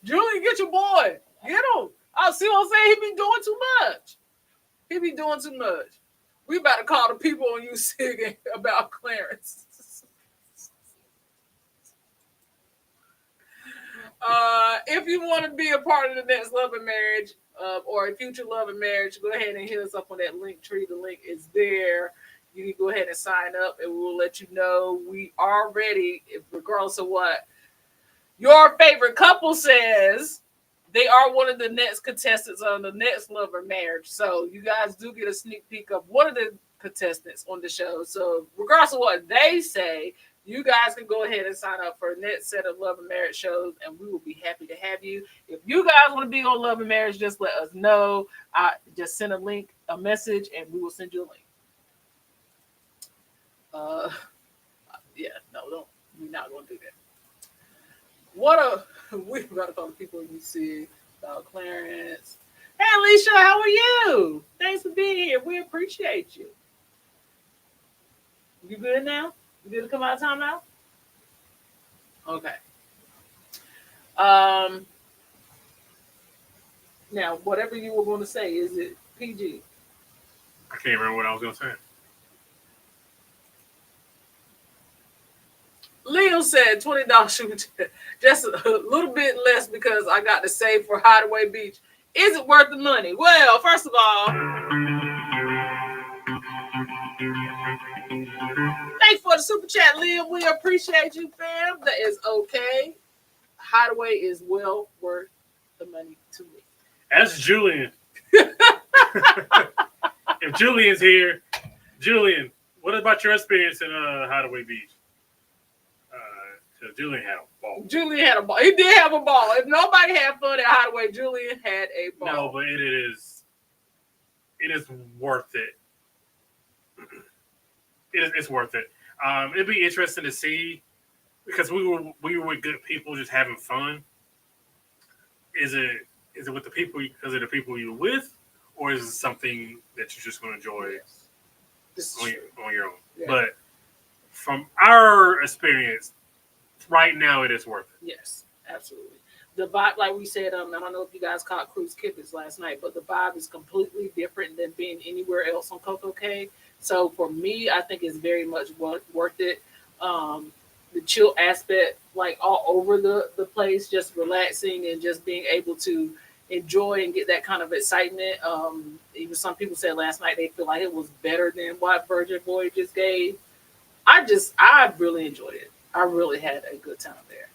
Julian, get your boy. Get him. I see what I'm saying. He be doing too much. He be doing too much. We about to call the people on you singing about Clarence. If you want to be a part of the next Love and Marriage or a future Love and Marriage, go ahead and hit us up on that link tree. The link is there. You can go ahead and sign up, and we will let you know we are ready, regardless of what your favorite couple says. They are one of the next contestants on the next Love or Marriage. So you guys do get a sneak peek of one of the contestants on the show. So regardless of what they say, you guys can go ahead and sign up for a next set of Love and Marriage shows, and we will be happy to have you. If you guys want to be on Love and Marriage, just let us know. Just send a message, and we will send you a link. Don't. We're not going to do that. We got a couple of people you see about Clarence. Hey, Alicia, how are you? Thanks for being here. We appreciate you. You good now? You good to come out of time now? Okay. Now, whatever you were going to say, is it PG? I can't remember what I was going to say. Leo said $20 just a little bit less because I got to save for Hideaway Beach. Is it worth the money? Well, first of all, thanks for the super chat, Leo. We appreciate you, fam. That is okay. Hideaway is well worth the money to me. That's Julian. If Julian's here, Julian, what about your experience in Hideaway Beach? Julian had a ball. Julian had a ball. He did have a ball. If nobody had fun at Hideaway, Julian had a ball. No, but it is worth it. It's worth it. It'd be interesting to see because we were with good people just having fun. Is it with the people? Is it the people you're with, or is it something that you're just going to enjoy on your own? Yeah. But from our experience. Right now, it is worth it. Yes, absolutely. The vibe, like we said, I don't know if you guys caught Cruise Kippers last night, but the vibe is completely different than being anywhere else on Coco Cay. So for me, I think it's very much worth it. The chill aspect, like all over the place, just relaxing and just being able to enjoy and get that kind of excitement. Even some people said last night they feel like it was better than what Virgin Voyages gave. I really enjoyed it. I really had a good time there.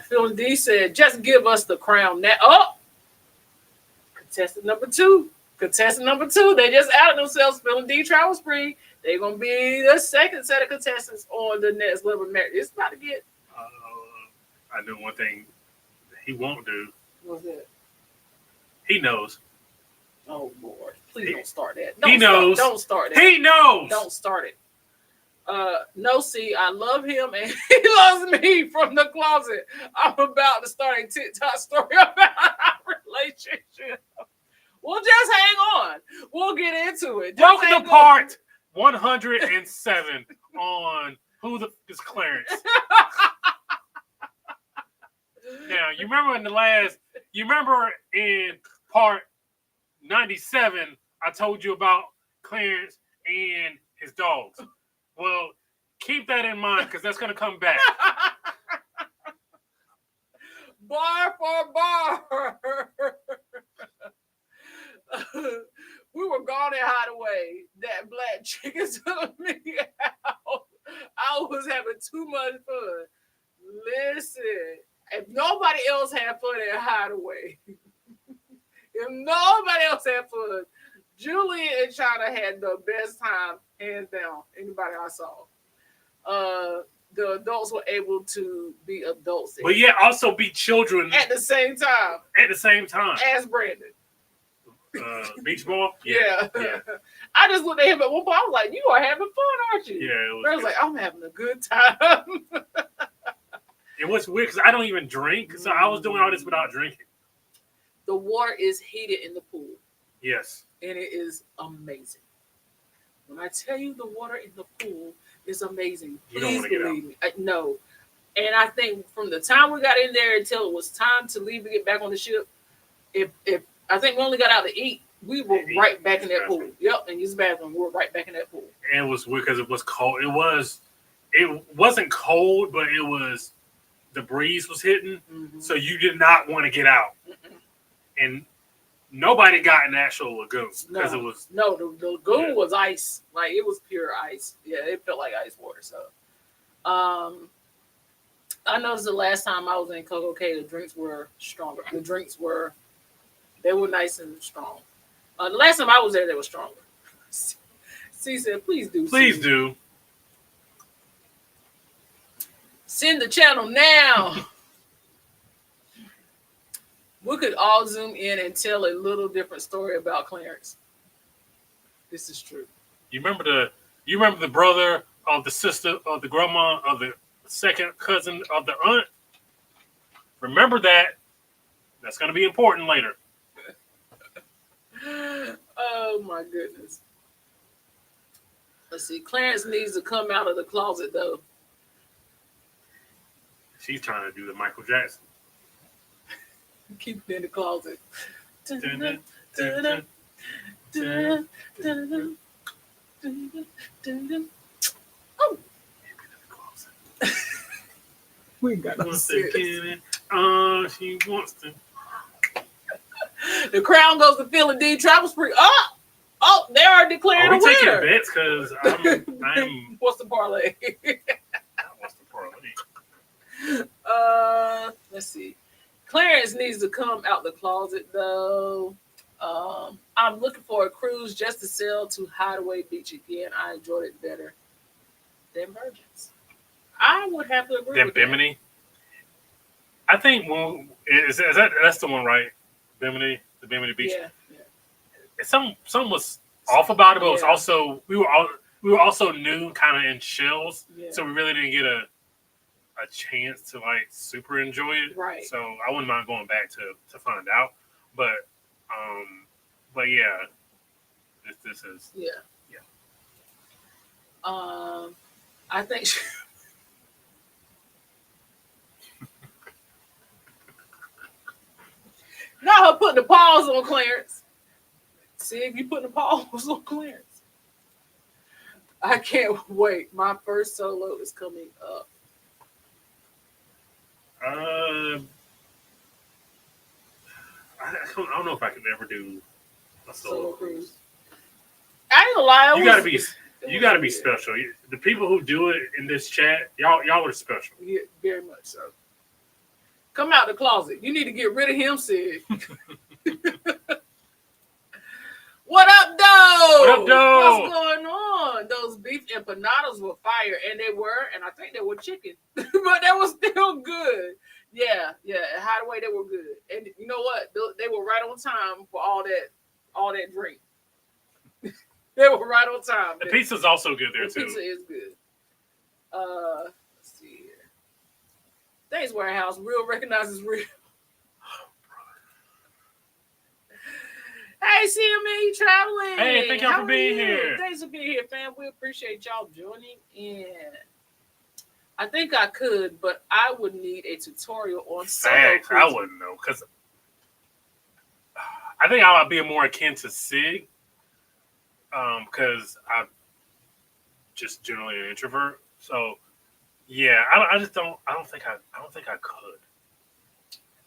Phil D said, just give us the crown now. Oh, contestant number two. Contestant number two. They just outed themselves. Phil D Travel Spree. They're going to be the second set of contestants on the Next Level Marriage. It's about to get. I know one thing he won't do. What's that? He knows. Oh, Lord. Please don't start that. He knows. Don't start that. He knows. Don't start it. No, see, I love him and he loves me from the closet. I'm about to start a TikTok story about our relationship. We'll just hang on. We'll get into it. Just Welcome hang to on. part 107 on Who the F is Clarence. Now, you remember in part 97, I told you about Clarence and his dogs. Well, keep that in mind because that's going to come back. Bar for bar. We were gone and hideaway. That black chicken took me out. I was having too much fun. Listen, if nobody else had fun at Hideaway, if nobody else had fun, Julie and China had the best time, hands down. Anybody I saw. The adults were able to be adults. But yeah, also be children at the same time. At the same time. As Brandon. Beach ball? Yeah. I just looked at him at one point. I was like, you are having fun, aren't you? Yeah. I was like, I'm having a good time. It was weird because I don't even drink. So I was doing all this without drinking. The water is heated in the pool. Yes. And it is amazing. When I tell you the water in the pool is amazing, please believe me. No. And I think from the time we got in there until it was time to leave and get back on the ship, if I think we only got out to eat, we were right back in that pool. Yep, and use the bathroom. We were right back in that pool. And it was weird because it was cold. It wasn't cold, but it was, the breeze was hitting. Mm-hmm. So you did not want to get out. Mm-mm. And nobody got in the actual lagoon because it was. No, the lagoon was ice. Like, it was pure ice. Yeah, it felt like ice water. So, I noticed the last time I was in Coco Cay, the drinks were stronger. They were nice and strong. The last time I was there, they were stronger. C said, please do. Please do. Send the channel now. We could all zoom in and tell a little different story about Clarence. This is true. You remember the brother of the sister of the grandma of the second cousin of the aunt? Remember that. That's going to be important later. Oh my goodness. Let's see. Clarence needs to come out of the closet though. She's trying to do the Michael Jackson. Keep it in the closet. Oh. We got no serious. She wants to. The crown goes to Phil and D Travel Spree. Oh, they are declaring a winner. Are we taking bets? Because I'm. What's the parlay? What's the parlay? Let's see. Clarence needs to come out the closet though. I'm looking for a cruise just to sail to Hideaway Beach again. I enjoyed it better than Virgins. I would have to agree with Bimini. I think that's the one, right? Bimini, the Bimini Beach. Yeah. Some was off about it, but it was also we were also new, kind of in shells, so we really didn't get a chance to like super enjoy it. Right. So I wouldn't mind going back to find out, but yeah, this is I think. Not her putting the pause on Clarence. See if you putting the pause on Clarence. I can't wait. My first solo is coming up. I don't know if I could ever do a solo cruise. I ain't gonna lie. You gotta be special. The people who do it in this chat, y'all are special. Yeah, very much so. Come out the closet. You need to get rid of him, Sid. What up, though? What up, though? What's going on? Those beef empanadas were fire, and I think they were chicken, but they were still good. Yeah. Hideaway, they were good, and you know what? They were right on time for all that drink. They were right on time. The pizza's also good there too. The pizza is good. Let's see here. Thanks, Warehouse. Real recognizes real. Hey, CME traveling. Hey, thank y'all for being here. Thanks for being here, fam. We appreciate y'all joining in. I think I could, but I would need a tutorial on solo Facts. I cruising. wouldn't know because I think I would be more akin to Sig because I'm just generally an introvert. So yeah, I just don't. I don't think I could.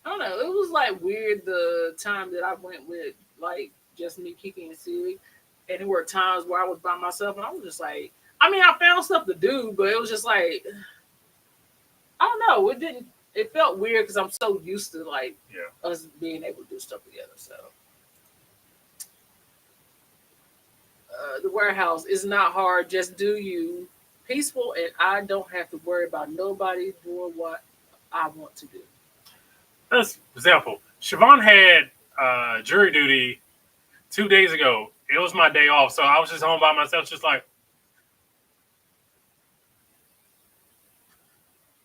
I don't know. It was like weird the time that I went with like just me, Kiki, and Sig. And there were times where I was by myself and I was just like, I mean, I found stuff to do, but it was just like, I don't know. It felt weird because I'm so used to like us being able to do stuff together. So the Warehouse is not hard. Just do you. Peaceful, and I don't have to worry about nobody doing what I want to do. That's example. Siobhan had jury duty 2 days ago. It was my day off, so I was just home by myself, just like,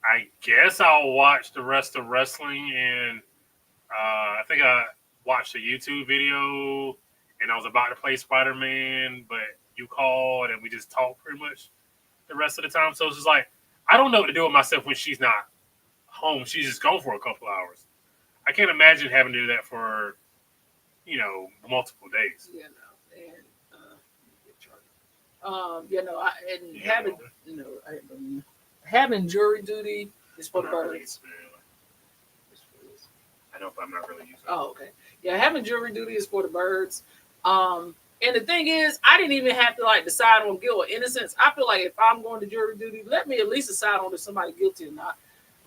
I guess I'll watch the rest of wrestling. And I think I watched a YouTube video, and I was about to play Spider-Man, but you called, and we just talked pretty much the rest of the time. So it's just like, I don't know what to do with myself when she's not home. She's just gone for a couple hours. I can't imagine having to do that for, multiple days. Having jury duty is for the birds. I know, but I'm not really using it. Oh, okay. Yeah, having jury duty is for the birds. And the thing is, I didn't even have to like decide on guilt or innocence. I feel like if I'm going to jury duty, let me at least decide on if somebody guilty or not.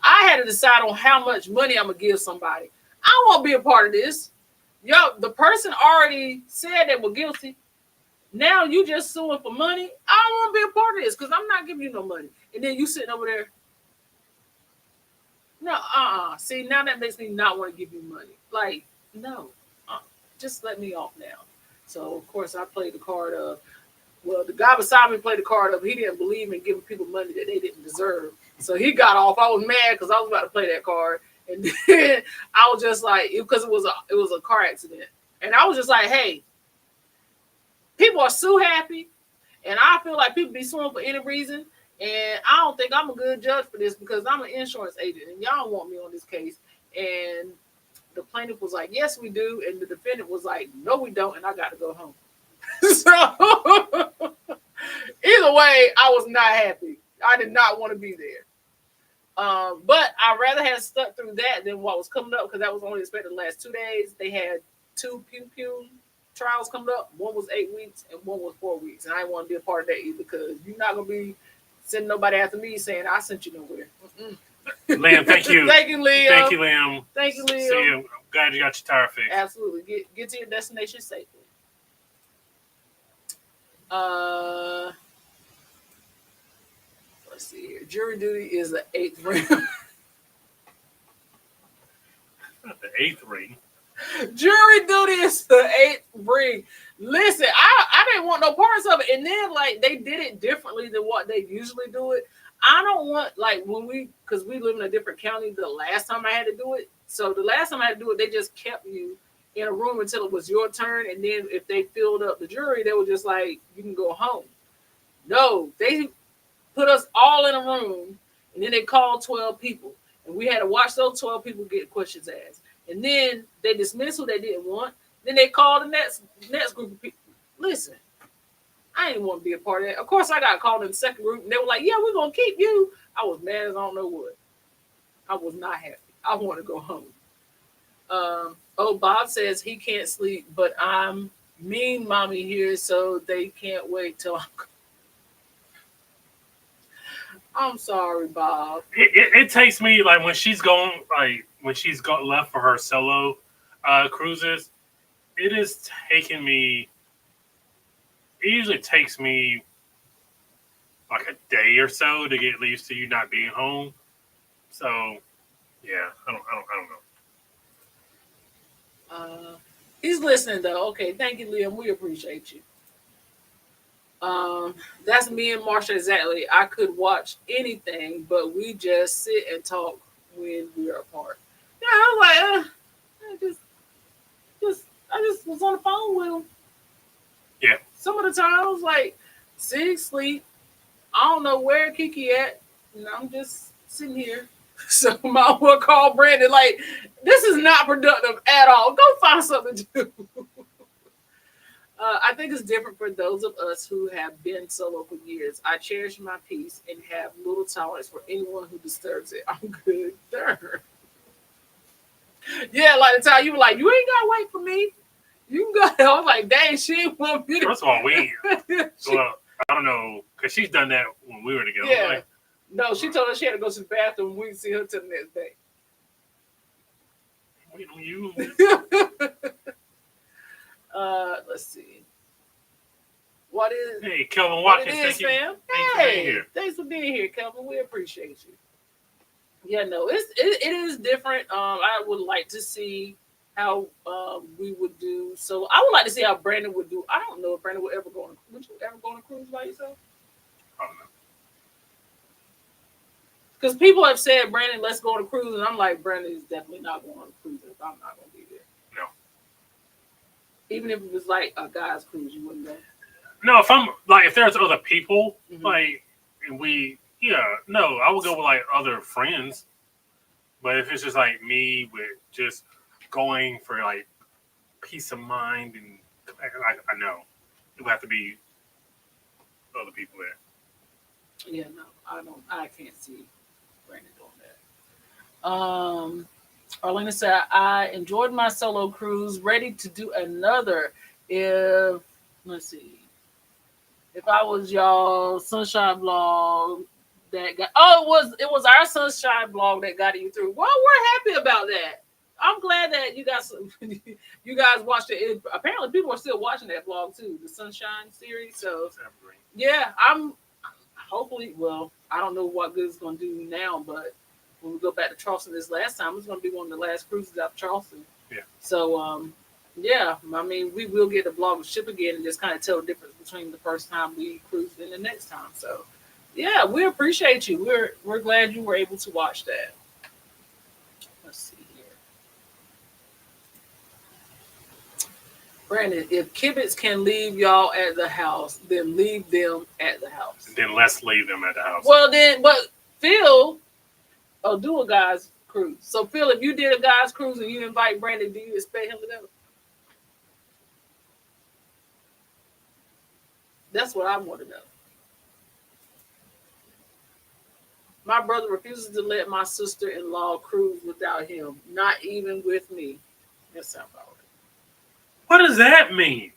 I had to decide on how much money I'm gonna give somebody. I won't be a part of this. The person already said they were guilty. Now you just suing for money. I don't want to be a part of this because I'm not giving you no money. And then you sitting over there. No, See, now that makes me not want to give you money. Like, no, just let me off now. So of course I played the card of, well, the guy beside me played the card of he didn't believe in giving people money that they didn't deserve. So he got off. I was mad because I was about to play that card. And then I was just like, because it was a car accident. And I was just like, hey, people are so happy. And I feel like people be suing for any reason. And I don't think I'm a good judge for this because I'm an insurance agent and y'all want me on this case. And the plaintiff was like, yes, we do. And the defendant was like, no, we don't. And I got to go home. So either way, I was not happy. I did not want to be there. But I rather have stuck through that than what was coming up because that was only expected to last 2 days. They had 2 pew trials coming up. One was 8 weeks and one was 4 weeks. And I didn't want to be a part of that either because you're not going to be sending nobody after me saying I sent you nowhere. Liam, thank you. Thank you, Liam. Thank you, Liam. Thank you, Liam. See you. I'm glad you got your tire fixed. Absolutely. Get to your destination safely. Let's see here. Jury duty is the 8th ring. The 8th ring. Jury duty is the 8th ring. Listen, I didn't want no parts of it. And then like they did it differently than what they usually do it. I don't want like because we live in a different county the last time I had to do it. So the last time I had to do it, they just kept you in a room until it was your turn. And then if they filled up the jury, they were just like, you can go home. No, they put us all in a room and then they called 12 people. And we had to watch those 12 people get questions asked. And then they dismissed who they didn't want. Then they called the next group of people. Listen, I didn't want to be a part of that. Of course, I got called in the second group, and they were like, yeah, we're going to keep you. I was mad as I don't know what. I was not happy. I want to go home. Oh, Bob says he can't sleep, but I'm mean mommy here, so they can't wait till I'm sorry, Bob. It takes me like when she's going left for her solo cruises. It is taking me. It usually takes me like a day or so to get used to you not being home. So yeah, I don't know. He's listening though. Okay, thank you, Liam. We appreciate you. That's me and Marsha exactly. I could watch anything, but we just sit and talk when we are apart. Yeah, I was like, I just was on the phone with him. Yeah. Some of the time I was like, sit, sleep. I don't know where Kiki at, and I'm just sitting here. So my will call Brandon like, this is not productive at all. Go find something to do. I think it's different for those of us who have been solo for years. I cherish my peace and have little tolerance for anyone who disturbs it. I'm good. There. Yeah, like the time you were like, you ain't gotta wait for me. You can go. I was like, dang, she didn't want me to. First of all, well, I don't know, because she's done that when we were together. Yeah. Like, No, she told us she had to go to the bathroom. We didn't see her till the next day. wait on you. Let's see. What is Hey, Kelvin what it Watkins, is, thank you. fam? Thanks for being Hey, here. thanks for being here, Kelvin. We appreciate you. Yeah, no, it is different. I would like to see how we would do. So I would like to see how Brandon would do. I don't know if Brandon would ever go on. Would you ever go on a cruise by yourself? I don't know. Because people have said, Brandon, let's go on a cruise, and I'm like, Brandon is definitely not going on a cruise if I'm not going to be there. No. Even if it was like a guy's cruise, you wouldn't go. No, if there's other people, Mhm. like, and no, I would go with like other friends. But if it's just like me with just going for like peace of mind and I know it would have to be other people there. Yeah, no, I can't see Brandon doing that. Arlena said, I enjoyed my solo cruise, ready to do another if I was y'all Sunshine Blog that got it was our Sunshine Blog that got you through. Well, we're happy about that. I'm glad that you guys watched it. Apparently people are still watching that blog too, the Sunshine series. So yeah, I'm hopefully, well, I don't know what good it's going to do now, but when we go back to Charleston this last time, it's going to be one of the last cruises out of Charleston. Yeah. So, yeah, I mean, we will get the blog ship again and just kind of tell the difference between the first time we cruised and the next time. So, yeah, we appreciate you. We're glad you were able to watch that. Let's see here. Brandon, if Kibitz can leave y'all at the house, then leave them at the house. Then let's leave them at the house. Well, then, but Phil, do a guy's cruise. So, Phil, if you did a guy's cruise and you invite Brandon, do you expect him to go? That's what I want to know. My brother refuses to let my sister-in-law cruise without him, not even with me. That sounds about right. What does that mean?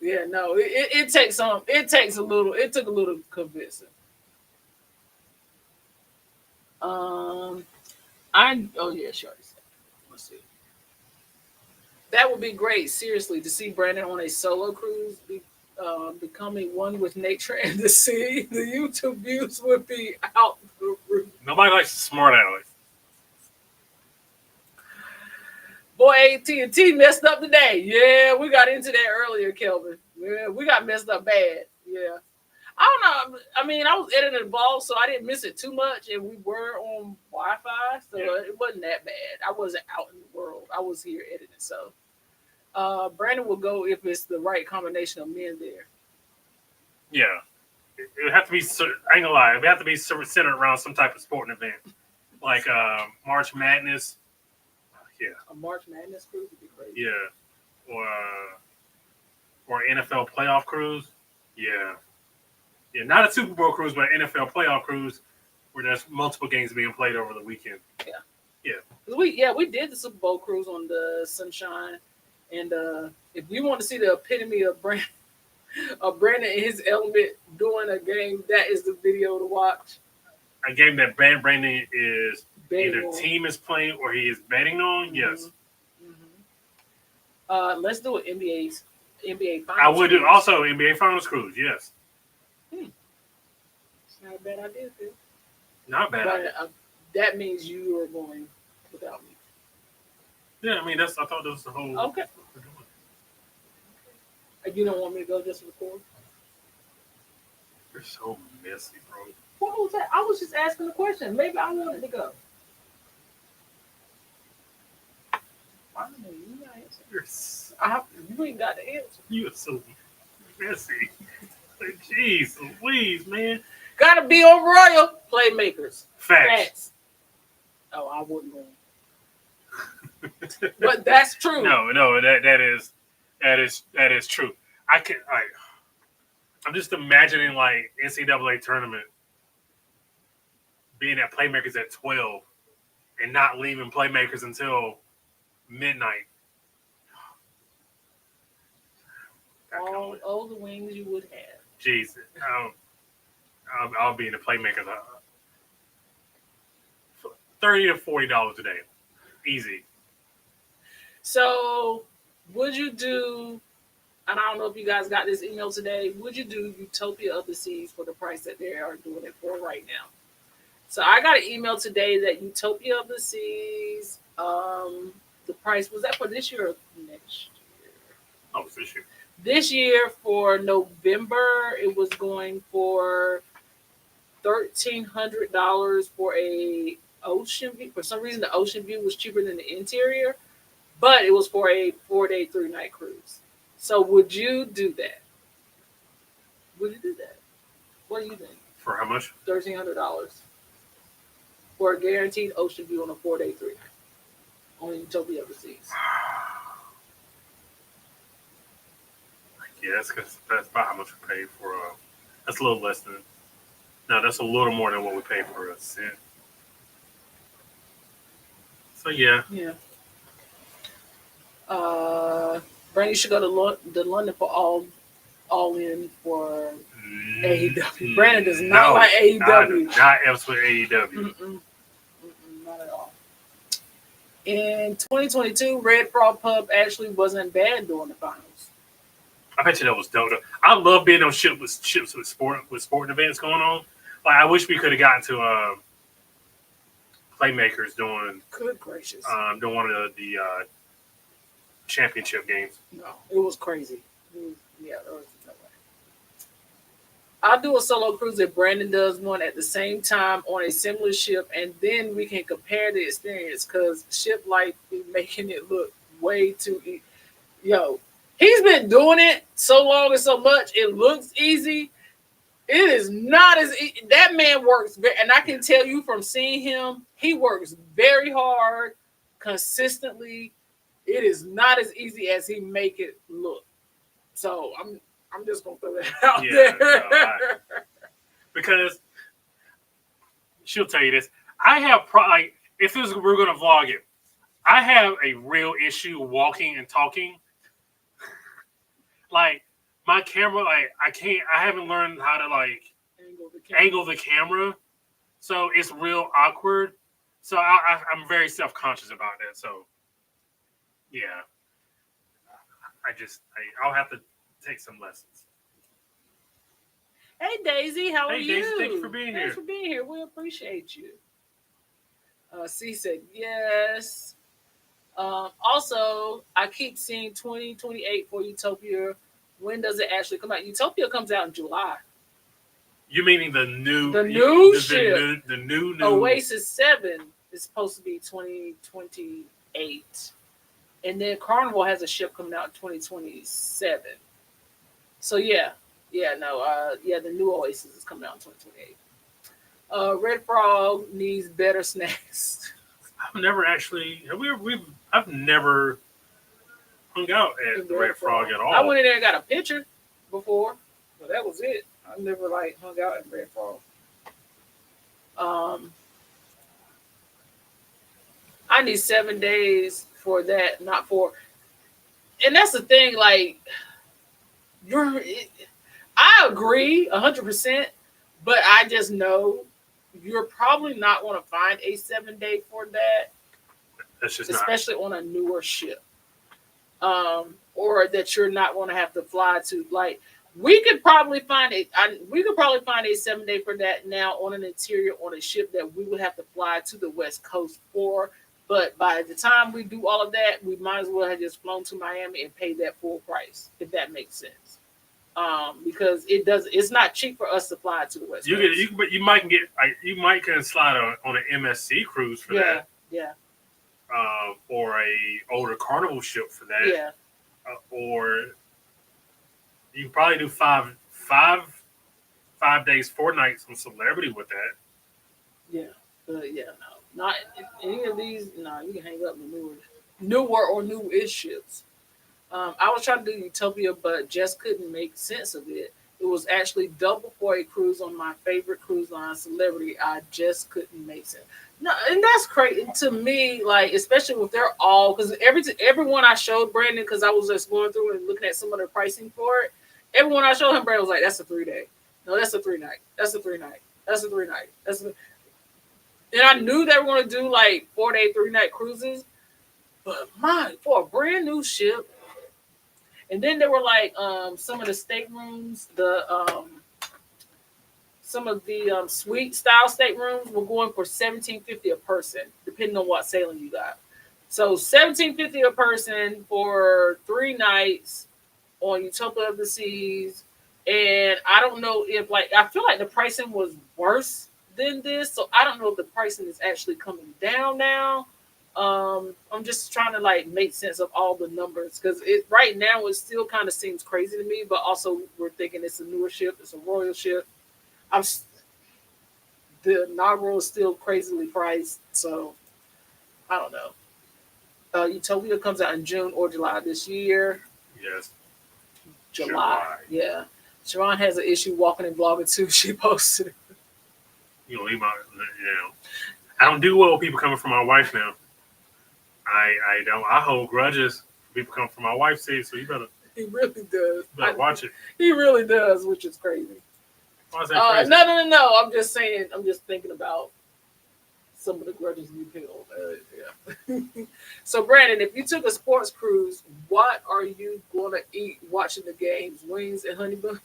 Yeah, no, it takes some. It took a little convincing. Oh yeah, sure. Let's see. That would be great, seriously, to see Brandon on a solo cruise, becoming one with nature and the sea. The YouTube views would be out the roof. Nobody likes the smart aleck. Boy, AT&T messed up today. Yeah, we got into that earlier, Kelvin. Yeah, we got messed up bad. Yeah. I don't know. I mean, I was editing the blog, so I didn't miss it too much, and we were on Wi-Fi, so it wasn't that bad. I wasn't out in the world. I was here editing, so. Brandon will go if it's the right combination of men there. Yeah. It would have to be, I ain't gonna lie, it would have to be centered around some type of sporting event. Like March Madness. Yeah. A March Madness cruise would be crazy. Yeah. Or NFL playoff cruise. Yeah. Yeah, not a Super Bowl cruise, but an NFL playoff cruise. where there's multiple games being played over the weekend. We did the Super Bowl cruise on the Sunshine, and if you want to see the epitome of Brandon in his element doing a game, that is the video to watch. A game that Brandon is either Betting on. team is playing or he is betting on. Mhm. Yes, Let's do an NBA Finals. I would do cruise. also NBA Finals cruise. Yes, It's not a bad idea, Phil. not bad. But that means you are going without me. Yeah, I mean I thought that was the whole. Okay. You don't want me to go just record? You're so messy, bro. What was that? I was just asking a question. Maybe I wanted to go. I don't know. You got answer. You ain't got the answer. You are so messy. Like, jeez Louise, man. Gotta be on Royal Playmakers. Facts. Oh, I wouldn't go. But that's true. No, that is true. I'm just imagining like NCAA tournament being at Playmakers at 12 and not leaving Playmakers until midnight. All the wings you would have. Jesus, I'll be in the Playmakers $30 to $40 a day, easy. So, would you do? And I don't know if you guys got this email today. Would you do Utopia of the Seas for the price that they are doing it for right now? So I got an email today that Utopia of the Seas, the price was that for this year or next year? Oh, it's this year. This year for November, it was going for $1,300 for a ocean view. For some reason, the ocean view was cheaper than the interior, but it was for a 4-day, 3-night cruise. So would you do that? Would you do that? What do you think? For how much? $1,300 for a guaranteed ocean view on a 4-day, 3-night on Utopia of the Seas. Yeah, that's about how much we paid for. That's a little less than. No, that's a little more than what we paid for a cent. So yeah. Yeah. Brandon, you should go to London for all in for AEW. Brandon does not like AEW. Not else with AEW. Not at all. In 2022, Red Frog Pub actually wasn't bad during the finals. I bet you that was dope. I love being on ships with sporting events going on. Like I wish we could have gotten to Playmakers doing. Good gracious! Doing one of the championship games. No, it was crazy. There was no way. I'll do a solo cruise if Brandon does one at the same time on a similar ship, and then we can compare the experience because ship life be making it look way too easy. Yo, he's been doing it so long and so much, it looks easy. It is not as easy. That man works, and I can tell you from seeing him, he works very hard, consistently. It is not as easy as he make it look. So I'm just gonna throw that out there. Because she'll tell you this. I have if we're gonna vlog it, I have a real issue walking and talking. Like my camera, like I haven't learned how to like angle the camera, so it's real awkward. So I'm very self-conscious about that. So yeah, I'll have to take some lessons. Hey Daisy, how are you? Daisy, thank you for being here. Thanks for being here. We appreciate you. C said yes. Also, I keep seeing 2028 for Utopia. When does it actually come out? Utopia comes out in July. You meaning the new ship? The new Oasis 7 is supposed to be 2028. And then Carnival has a ship coming out in 2027. So the new Oasis is coming out in 2028. Red Frog needs better snacks. I've never actually I've never hung out at the Red Frog at all. I went in there and got a picture before, but that was it. I never hung out at Red Frog. I need 7 days for that, not for. And that's the thing. Like, I agree 100%, but I just know you're probably not going to find a 7 day for that, That's just especially on a newer ship, or that you're not going to have to fly to. Like, we could probably find a 7 day for that now on an interior on a ship that we would have to fly to the West Coast for. But by the time we do all of that, we might as well have just flown to Miami and paid that full price, if that makes sense. Because it's not cheap for us to fly to the West Coast. But you might can slide on an MSC cruise for that. Yeah. Or a older Carnival ship for that. Yeah. Or you can probably do five days, 4 nights on Celebrity with that. Yeah. No. Not any of these. No, you can hang up the newer or new-ish ships. I was trying to do Utopia, but just couldn't make sense of it. It was actually double for a cruise on my favorite cruise line, Celebrity. I just couldn't make sense. No, and that's crazy to me. Like, especially if they're all, because everyone I showed Brandon, because I was just going through and looking at some of the pricing for it. Everyone I showed him, Brandon was like, "That's a 3 day. No, that's a 3 night. That's a 3 night. That's a 3 night. And I knew they were going to do like 4 day, 3 night cruises, but for a brand new ship. And then there were like some of the staterooms, some of the suite style staterooms were going for $1,750 a person, depending on what sailing you got. So $1,750 a person for 3 nights on Utopia of the Seas. And I don't know if I feel like the pricing was worse than this, so I don't know if the pricing is actually coming down now. I'm just trying to make sense of all the numbers, because right now it still kind of seems crazy to me, but also we're thinking it's a newer ship, it's a royal ship. The inaugural is still crazily priced, so I don't know. Utopia comes out in June or July this year. Yes. July. Yeah. Sharon has an issue walking and vlogging too. She posted it. I don't do well with people coming from my wife now. I don't. I hold grudges for people coming from my wife's seat, so you better. He really does. Watch it. He really does, which is crazy. Why is that crazy? No. I'm just saying. I'm just thinking about some of the grudges you feel. Yeah. So, Brandon, if you took a sports cruise, what are you going to eat watching the games? Wings and honey bun?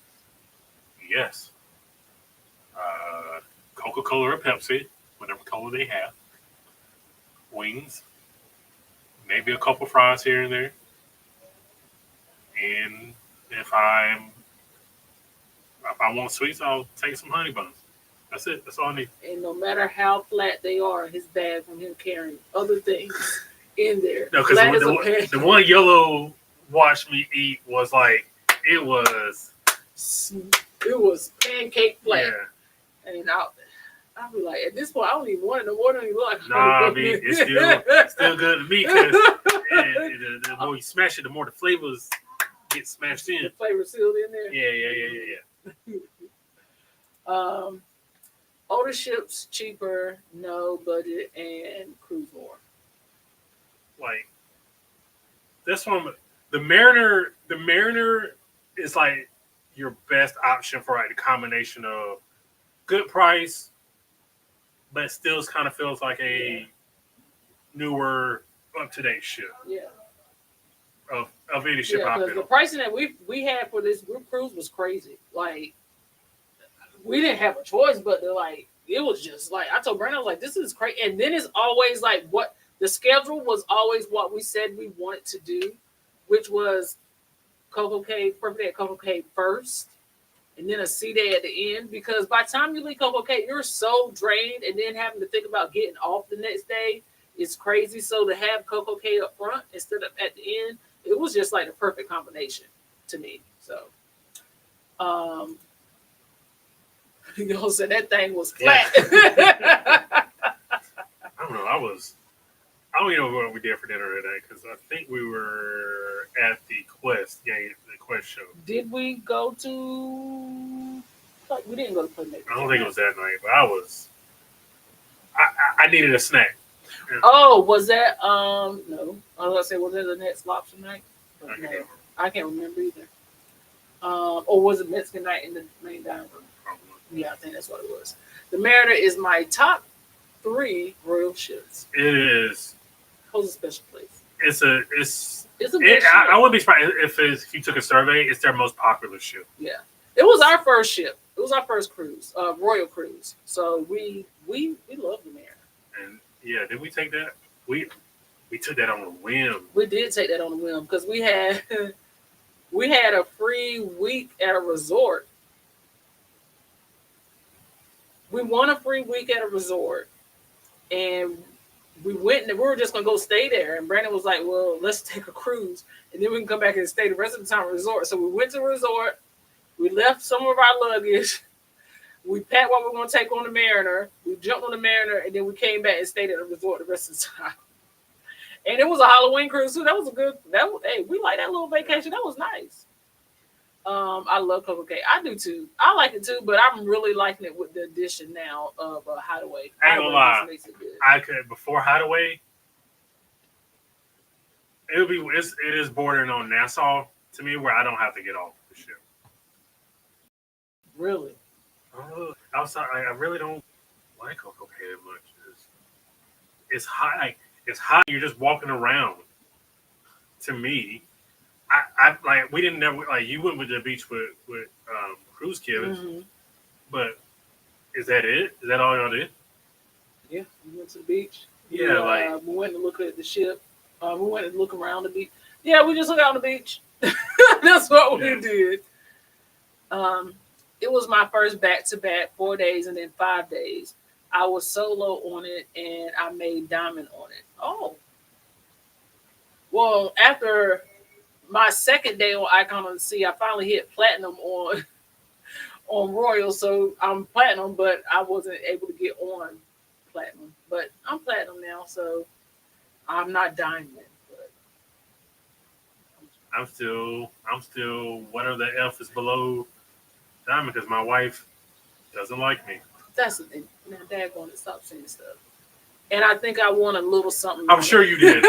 Yes. Coca-Cola or Pepsi, whatever color they have. Wings. Maybe a couple fries here and there. And if I want sweets, I'll take some honey buns. That's it. That's all I need. And no matter how flat they are, his bag from him carrying other things in there. No, because the one Yellow watched me eat was it was pancake flat. Yeah. And I'll be like, at this point, I don't even want it no more. It don't even look like Nah, it's still good to me, because the more you smash it, the more the flavors get smashed in. The flavor sealed in there. Yeah. Older ships, cheaper, no budget, and cruise more. This one, the Mariner is your best option for the combination of good price, but it still kind of feels like a newer, up-to-date ship. Yeah. Of any ship I've been on. The pricing that we had for this group cruise was crazy. We didn't have a choice, but it was just I told Brandon, I was like, this is crazy. And then it's always what the schedule was always what we said we wanted to do, which was Coco Cay, Perfect Day at Coco Cay first, and then a sea day at the end. Because by the time you leave Coco Cay, you're so drained, and then having to think about getting off the next day is crazy. So to have Coco Cay up front instead of at the end, it was just the perfect combination to me. So, so that thing was flat. I don't know. I don't even know what we did for dinner today, because I think we were at the Quest game, the Quest show. Did we go to? We didn't go to Play Maker. I don't think it was that night, but I was I needed a snack. Oh, was that no? I was gonna say, was that the next lobster night? But I no, can't I can't remember either. Or was it Mexican night in the main dining room? remember. Yeah, I think that's what it was. The Mariner is my top 3 royal ships. It is. Holds a special place. It's It's a good ship. I wouldn't be surprised if you took a survey. It's their most popular ship. Yeah, it was our first ship. It was our first cruise, royal cruise. So we love the Mariner. And yeah, did we take that? We took that on a whim. We did take that on a whim because we had we had a free week at a resort. We won a free week at a resort, and we went and we were just gonna go stay there. And Brandon was like, "Well, let's take a cruise, and then we can come back and stay the rest of the time at the resort." So we went to the resort. We left some of our luggage. We packed what we were gonna take on the Mariner. We jumped on the Mariner, and then we came back and stayed at the resort the rest of the time. And it was a Halloween cruise too. That was a good. Hey, we like that little vacation. That was nice. I love Coco Cay. I do too. I like it too, but I'm really liking it with the addition now of Hideaway. I ain't gonna lie. Just makes it good. I could before Hideaway. It is bordering on Nassau to me, where I don't have to get off the ship. Really? Outside, I really don't like Coco Cay that much. It's high. It's hot. You're just walking around. To me, I like we didn't never like you went with the beach with cruise kids, but is that it? Is that all y'all did? Yeah, we went to the beach. Yeah, we went to look at the ship. We went and look around the beach. Yeah, we just looked out on the beach. That's what we did. It was my first back-to-back 4 days and then 5 days. I was solo on it and I made diamond on it. Oh. Well, after my second day on Icon of the Sea, I finally hit platinum on Royal. So I'm platinum, but I wasn't able to get on platinum. But I'm platinum now, so I'm not diamond. But I'm still whatever the F is below diamond because my wife doesn't like me. that's the thing. Now, Dad going to stop saying stuff. And I think I want a little something. I'm sure you did.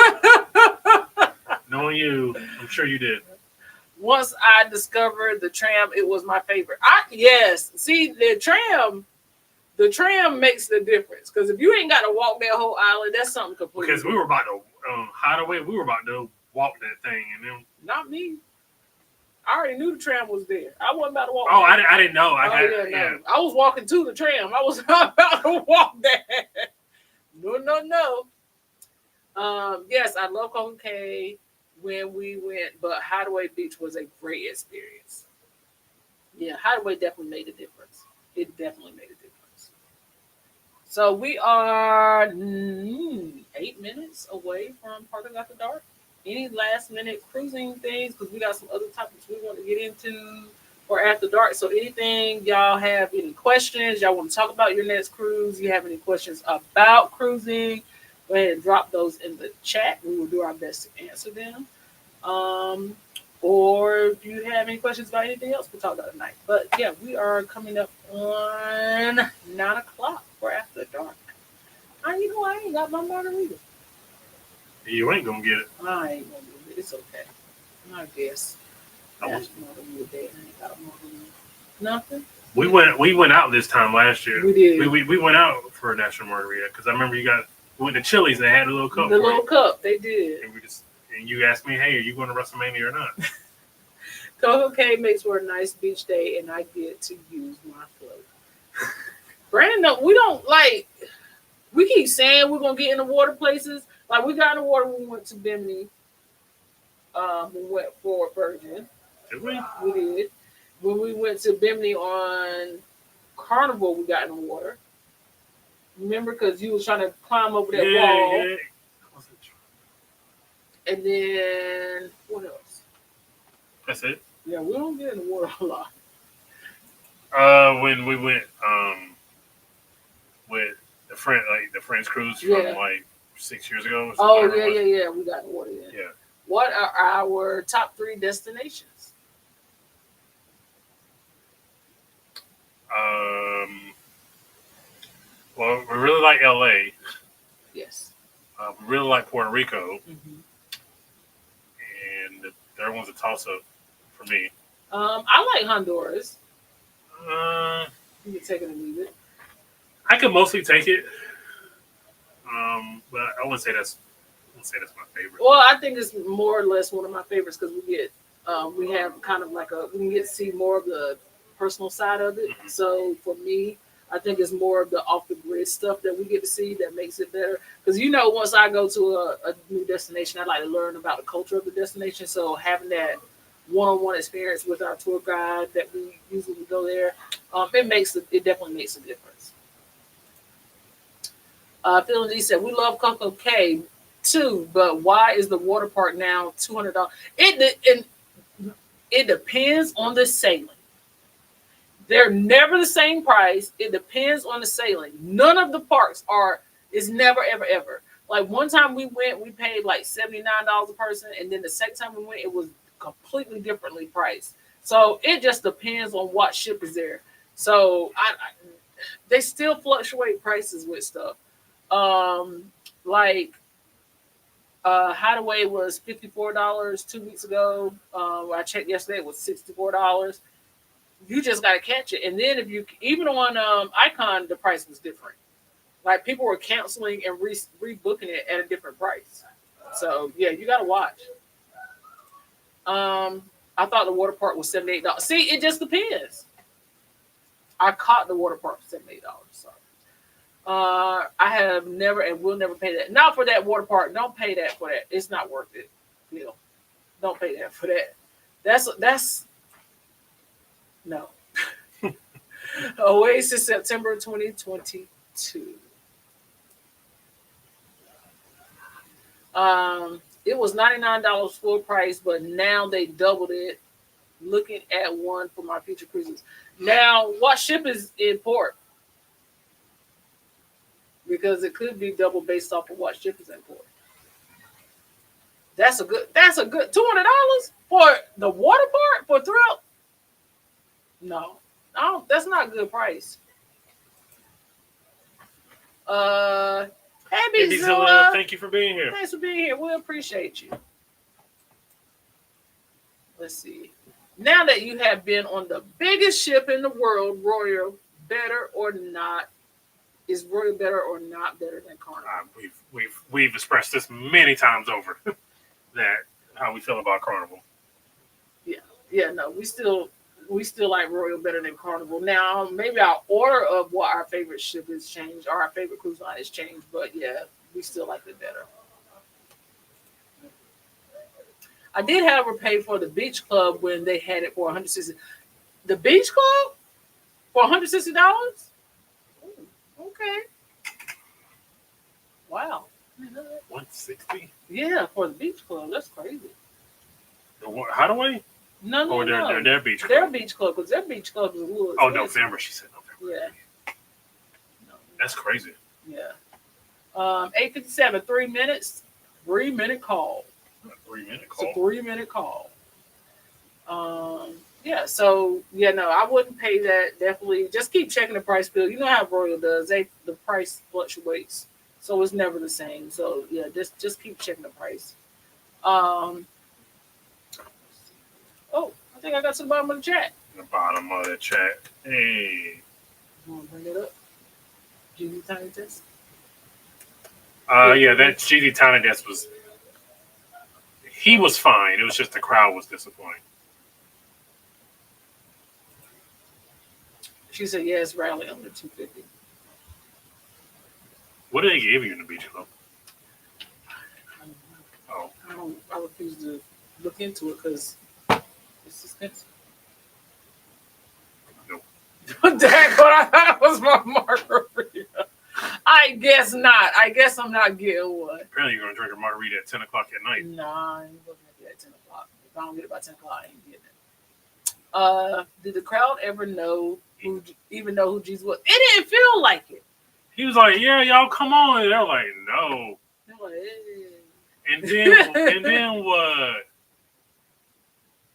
Knowing you, I'm sure you did. Once I discovered the tram, it was my favorite. Yes. See, the tram makes the difference. Because if you ain't got to walk that whole island, that's something completely Because we were about to Hideaway, we were about to walk that thing, and then not me. I already knew the tram was there. I wasn't about to walk. oh, that. I didn't know. No. I was walking to the tram. I was not about to walk that. No. Yes, I love Coco Cay when we went, but Hideaway Beach was a great experience. Yeah, Hideaway definitely made a difference. It definitely made a difference. So we are 8 minutes away from Parkers After Dark. Any last minute cruising things? Because we got some other topics we want to get into for After Dark. So anything, y'all have any questions? Y'all want to talk about your next cruise? You have any questions about cruising? Go ahead and drop those in the chat. We will do our best to answer them. Or if you have any questions about anything else, we'll talk about it tonight. But yeah, we are coming up on 9 o'clock for After Dark. I ain't got my margarita. You ain't gonna get it. I ain't gonna do it. It's okay. I guess. I That's margarita day. I ain't got a margarita. Nothing. We went out this time last year. We did. We went out for a National Margarita because I remember we went to Chili's and they had a little cup. The little cup, they did. And you asked me, hey, are you going to WrestleMania or not? Coco Cay makes for a nice beach day, and I get to use my float. Brandon, we don't like. We keep saying we're gonna get in the water places. Like we got in the water when we went to Bimini. We went for Virgin. Did we? We did. When we went to Bimini on Carnival, we got in the water. Remember, because you was trying to climb over that wall. Yeah. And then what else? That's it. Yeah, we don't get in the water a lot. When we went with the French cruise from like 6 years ago. Oh yeah. We got in the water. Yeah. What are our top 3 destinations? Well, we really like LA. Yes. Really like Puerto Rico, Mm-hmm. and the third one's a toss up for me. I like Honduras. Uh, You can take it or leave it. I could mostly take it, but I wouldn't say that's my favorite. Well, I think it's more or less one of my favorites because we have kind of like we can get to see more of the personal side of it. Mhm. So for me, I think it's more of the off the grid stuff that we get to see that makes it better. Because once I go to a new destination, I like to learn about the culture of the destination. So having that one-on-one experience with our tour guide that we usually go there, it definitely makes a difference. Phil G said we love Coco Cay too, but why is the water park now $200? It depends on the sailing. They're never the same price. It depends on the sailing. None of the parks is never ever ever. Like one time we went, we paid like $79 a person, and then the second time we went, it was completely differently priced. So it just depends on what ship is there. So they still fluctuate prices with stuff. Like Hideaway was $54 2 weeks ago. I checked yesterday; it was $64. You just got to catch it, and then if you even on Icon, the price was different. Like people were canceling and rebooking it at a different price. So yeah, you got to watch. I thought the water park was $78. See, it just depends. I caught the water park for $78. Sorry. I have never and will never pay that. Not for that water park. Don't pay that for that. It's not worth it. Don't pay that for that. That's no. Oasis September 2022. It was $99 full price, but now they doubled it. Looking at one for my future cruises. Now, what ship is in port? Because it could be double based off of what ship is in port. That's a good $200 for the water park for Thrill. No, that's not a good price. Hey Zilla, thank you for being here. thanks for being here. We appreciate you. Let's see. Now that you have been on the biggest ship in the world, Royal, better or not? Is Royal better or not better than Carnival? We've expressed this many times over that how we feel about Carnival. Yeah, no, we still like Royal better than Carnival. Now, maybe our order of what our favorite ship has changed, or our favorite cruise line has changed, but yeah, we still like it better. I did, however, pay for the Beach Club when they had it for $160. The Beach Club for $160? Okay. Wow. $160? Yeah, for the Beach Club, that's crazy. Hideaway? No. Or their beach club? Their Beach Club, because their Beach Club is a little Oh, expensive. November. She said November. Yeah. That's crazy. Yeah. 8:57, 3 minutes, 3-minute call. A 3-minute It's a call. 3-minute call. Yeah, so yeah, no, I wouldn't pay that. Definitely, just keep checking the price bill. You know how Royal does; the price fluctuates, so it's never the same. So yeah, just keep checking the price. Oh, I think I got to the bottom of the chat. The bottom of the chat. Hey. You want to bring it up? GD Tiny Test. Yeah, that GD Tiny Desk he was fine. It was just the crowd was disappointing. She said, "Yes, rally under 250." What did they give you in the beach club? Oh, I refuse to look into it because it's expensive. Nope. Dang, what I thought was my margarita. I guess not. I guess I'm not getting one. apparently you're gonna drink a margarita at 10 o'clock at night. Nah, I ain't looking at that at 10 o'clock. If I don't get it by 10 o'clock, I ain't getting it. Did the crowd ever know who Jesus was? It didn't feel like it. He was like, "Yeah, y'all come on." And they're like, "No." They're like, hey. And then what?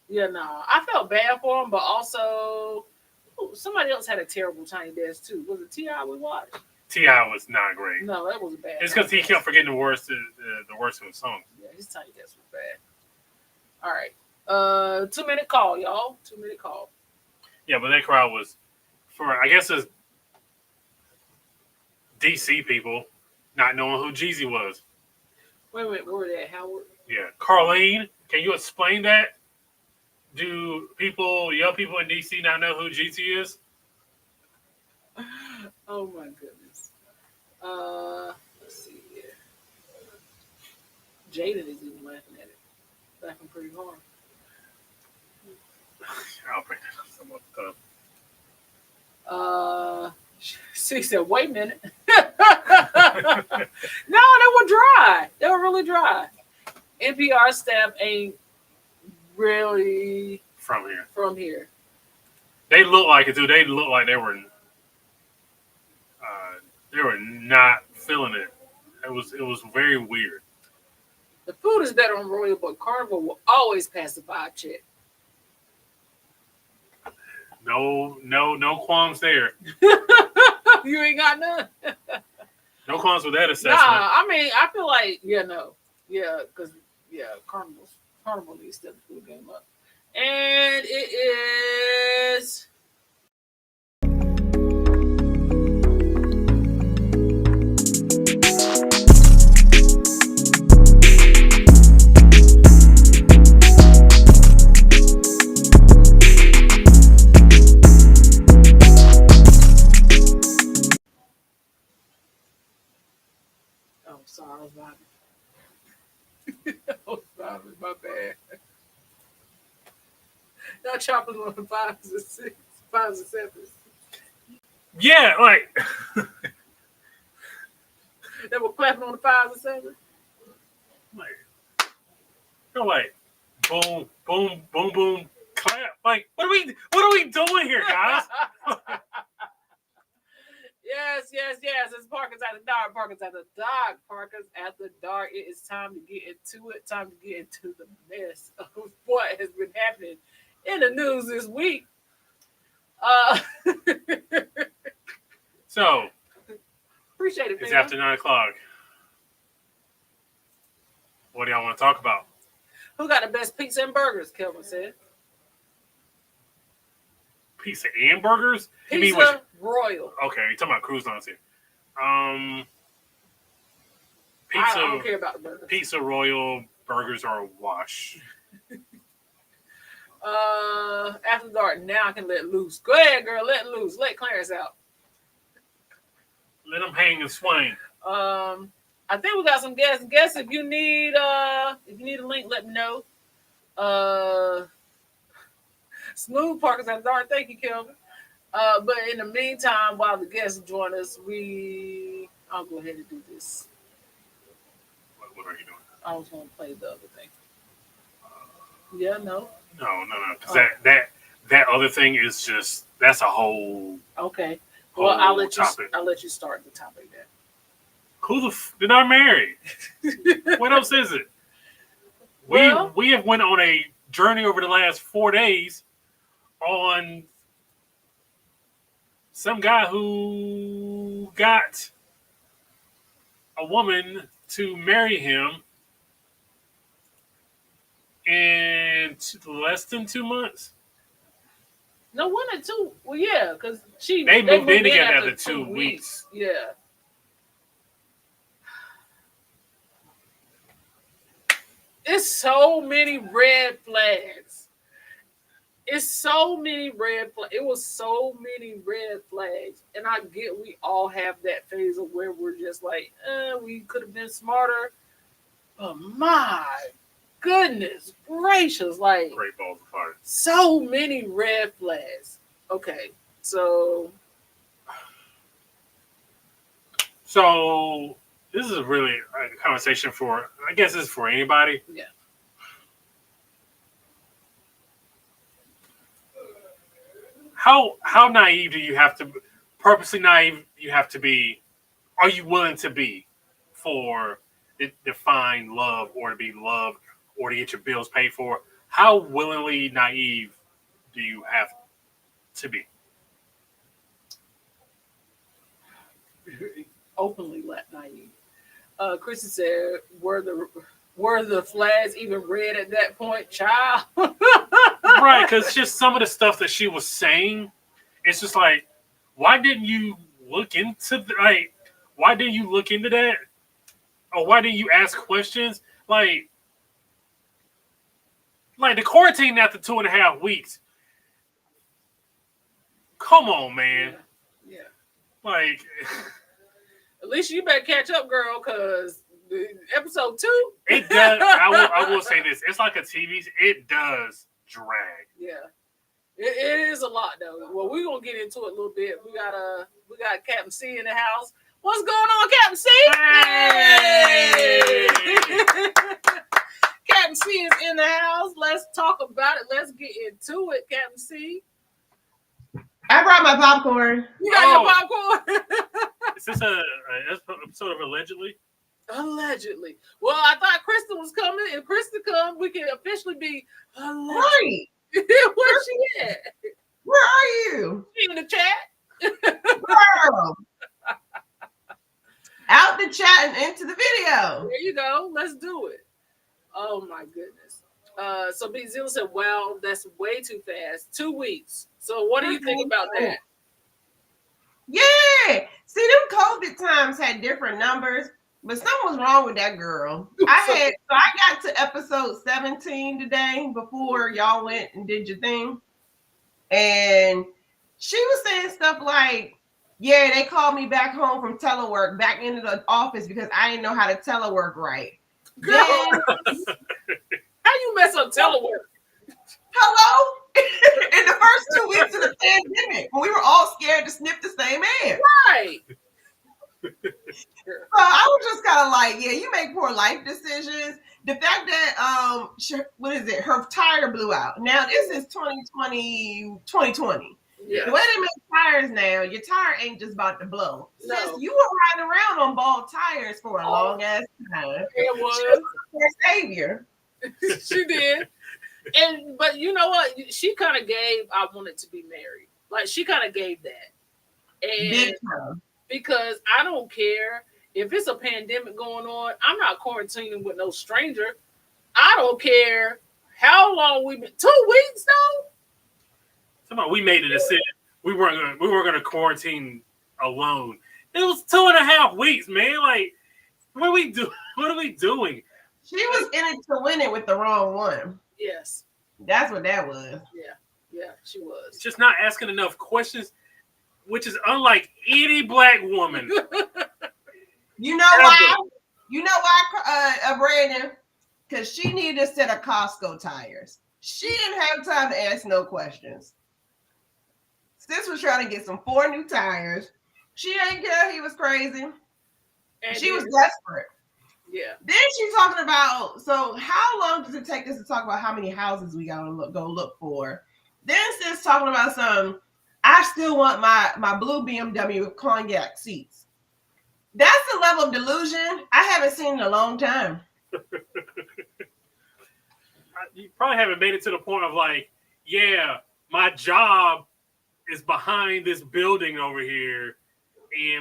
Yeah, nah. I felt bad for him, but also somebody else had a terrible Tiny Desk too. Was it T.I. we watched? T.I. was not great. No, that was bad. It's because he kept forgetting the words to the words of the song. Yeah, his Tiny Desk was bad. All right. 2-minute call, y'all. 2-minute call. Yeah, but that crowd was for, I guess, it's DC people not knowing who Jeezy was. Wait, where were they? Howard? Yeah. Carlene, can you explain that? Do young people in DC not know who Jeezy is? Oh my goodness. Let's see here. Jaden is even laughing at it. Laughing pretty hard. I'll bring that up some other time. She said, wait a minute. No, they were dry. They were really dry. NPR staff ain't really From here. from here. They look like it, too. They look like they were not feeling it. It was very weird. The food is better on Royal, but Carnival will always pass the vibe check. No qualms there. You ain't got none. No qualms with that assessment. Nah, I mean, I feel like, because Carnival needs to step the food game up. And it is. Oh, sorry, I was vibing. I was vibing, my bad. Y'all chopping on the 5s and 6s, 5s and 7s. Yeah, like They were clapping on the 5s and 7s. you're like boom, boom, boom, boom, clap. Like, what are we doing here, guys? Yes. It's Parkers at the Dark. Parkers at the Dark. Parkers at the Dark. It is time to get into it. Time to get into the mess of what has been happening in the news this week. So Appreciate it, it's fam. after 9:00. What do y'all want to talk about? Who got the best pizza and burgers? Kelvin said. Pizza and burgers? You mean Pizza Royal. okay, you're talking about cruise lines here. I don't care about the burgers. Pizza Royal burgers are a wash. After dark, now I can let loose. Go ahead, girl, let loose. Let Clarence out. Let them hang and swing. I think we got some guests. Guests, if you need a link, let me know. Smooth Parkers at the Dark. Thank you, Kelvin. But in the meantime, while the guests join us, I'll go ahead and do this. What are you doing? I was going to play the other thing. Yeah, no. No. Because that other thing is just, that's a whole Okay. Well, I'll let topic. you start the topic then. Who they're not married? What else is it? Well- we have went on a journey over the last 4 days on some guy who got a woman to marry him in less than 2 months. No, 1 or 2. Well, yeah, because They moved in together after 2 weeks. Yeah. It's so many red flags. It was so many red flags. And I get we all have that phase of where we're just like, we could have been smarter. But my goodness gracious, like Great balls of fire. so many red flags. Okay, so this is really a conversation for, I guess it's for anybody. Yeah. How naive do you have to, purposely naive you have to be, are you willing to be for to find love or to be loved or to get your bills paid for? How willingly naive do you have to be? Openly naive. Chrissy said, were the flags even red at that point, child? Right, because just some of the stuff that she was saying, it's just like, why didn't you look into why didn't you look into that? Or why didn't you ask questions? Like the quarantine after 2.5 weeks. Come on, man. Yeah. Like, At least you better catch up, girl, because episode 2. it does. I will say this. It's like a TV. It does drag. Yeah. It is a lot though. Well, we're gonna get into it a little bit. We got Captain C in the house. What's going on, Captain C? Hey! Captain C is in the house. Let's talk about it. Let's get into it, Captain C. I brought my popcorn. You got your popcorn? Is this an episode of Allegedly? Allegedly. Well, I thought Kristen was coming. If Kristen comes, we can officially be allegedly. Right. Where's she at? Where are you? She in the chat? Girl. Out the chat and into the video. There you go. Let's do it. Oh my goodness. So B Zilla said, wow, that's way too fast. 2 weeks. So what do you think about that? Yeah. See, them COVID times had different numbers, but something was wrong with that girl. I got to episode 17 today before y'all went and did your thing. And she was saying stuff like, yeah, they called me back home from telework, back into the office because I didn't know how to telework right. Girl, how you mess up telework? Hello? In the first 2 weeks of the pandemic, when we were all scared to sniff the same air. Right. So I was just kind of like, yeah, you make poor life decisions. The fact that what is it? Her tire blew out. Now this is 2020. Yeah. The way they make tires now, your tire ain't just about to blow. No. Since you were riding around on bald tires for a long ass time, It she was. was their savior. She did. But you know what? She kind of gave I wanted to be married. Like she kind of gave that. And Big time. because I don't care if it's a pandemic going on, I'm not quarantining with no stranger. I don't care how long we've been. 2 weeks though? Somehow we made a decision. We weren't gonna quarantine alone. It was 2.5 weeks, man. Like, what are we do? What are we doing? She was in it to win it with the wrong one. Yes. That's what that was. Yeah, she was. Just not asking enough questions, which is unlike any black woman. You know why? You know why, Brandon? Because she needed a set of Costco tires. She didn't have time to ask no questions. Sis was trying to get some 4 new tires. She didn't care. He was crazy. And She was desperate. Yeah. Then she's talking about, so how long does it take us to talk about how many houses we gotta go look for? Then sis talking about I still want my blue BMW with cognac seats. That's the level of delusion I haven't seen in a long time. You probably haven't made it to the point of like, yeah, my job is behind this building over here,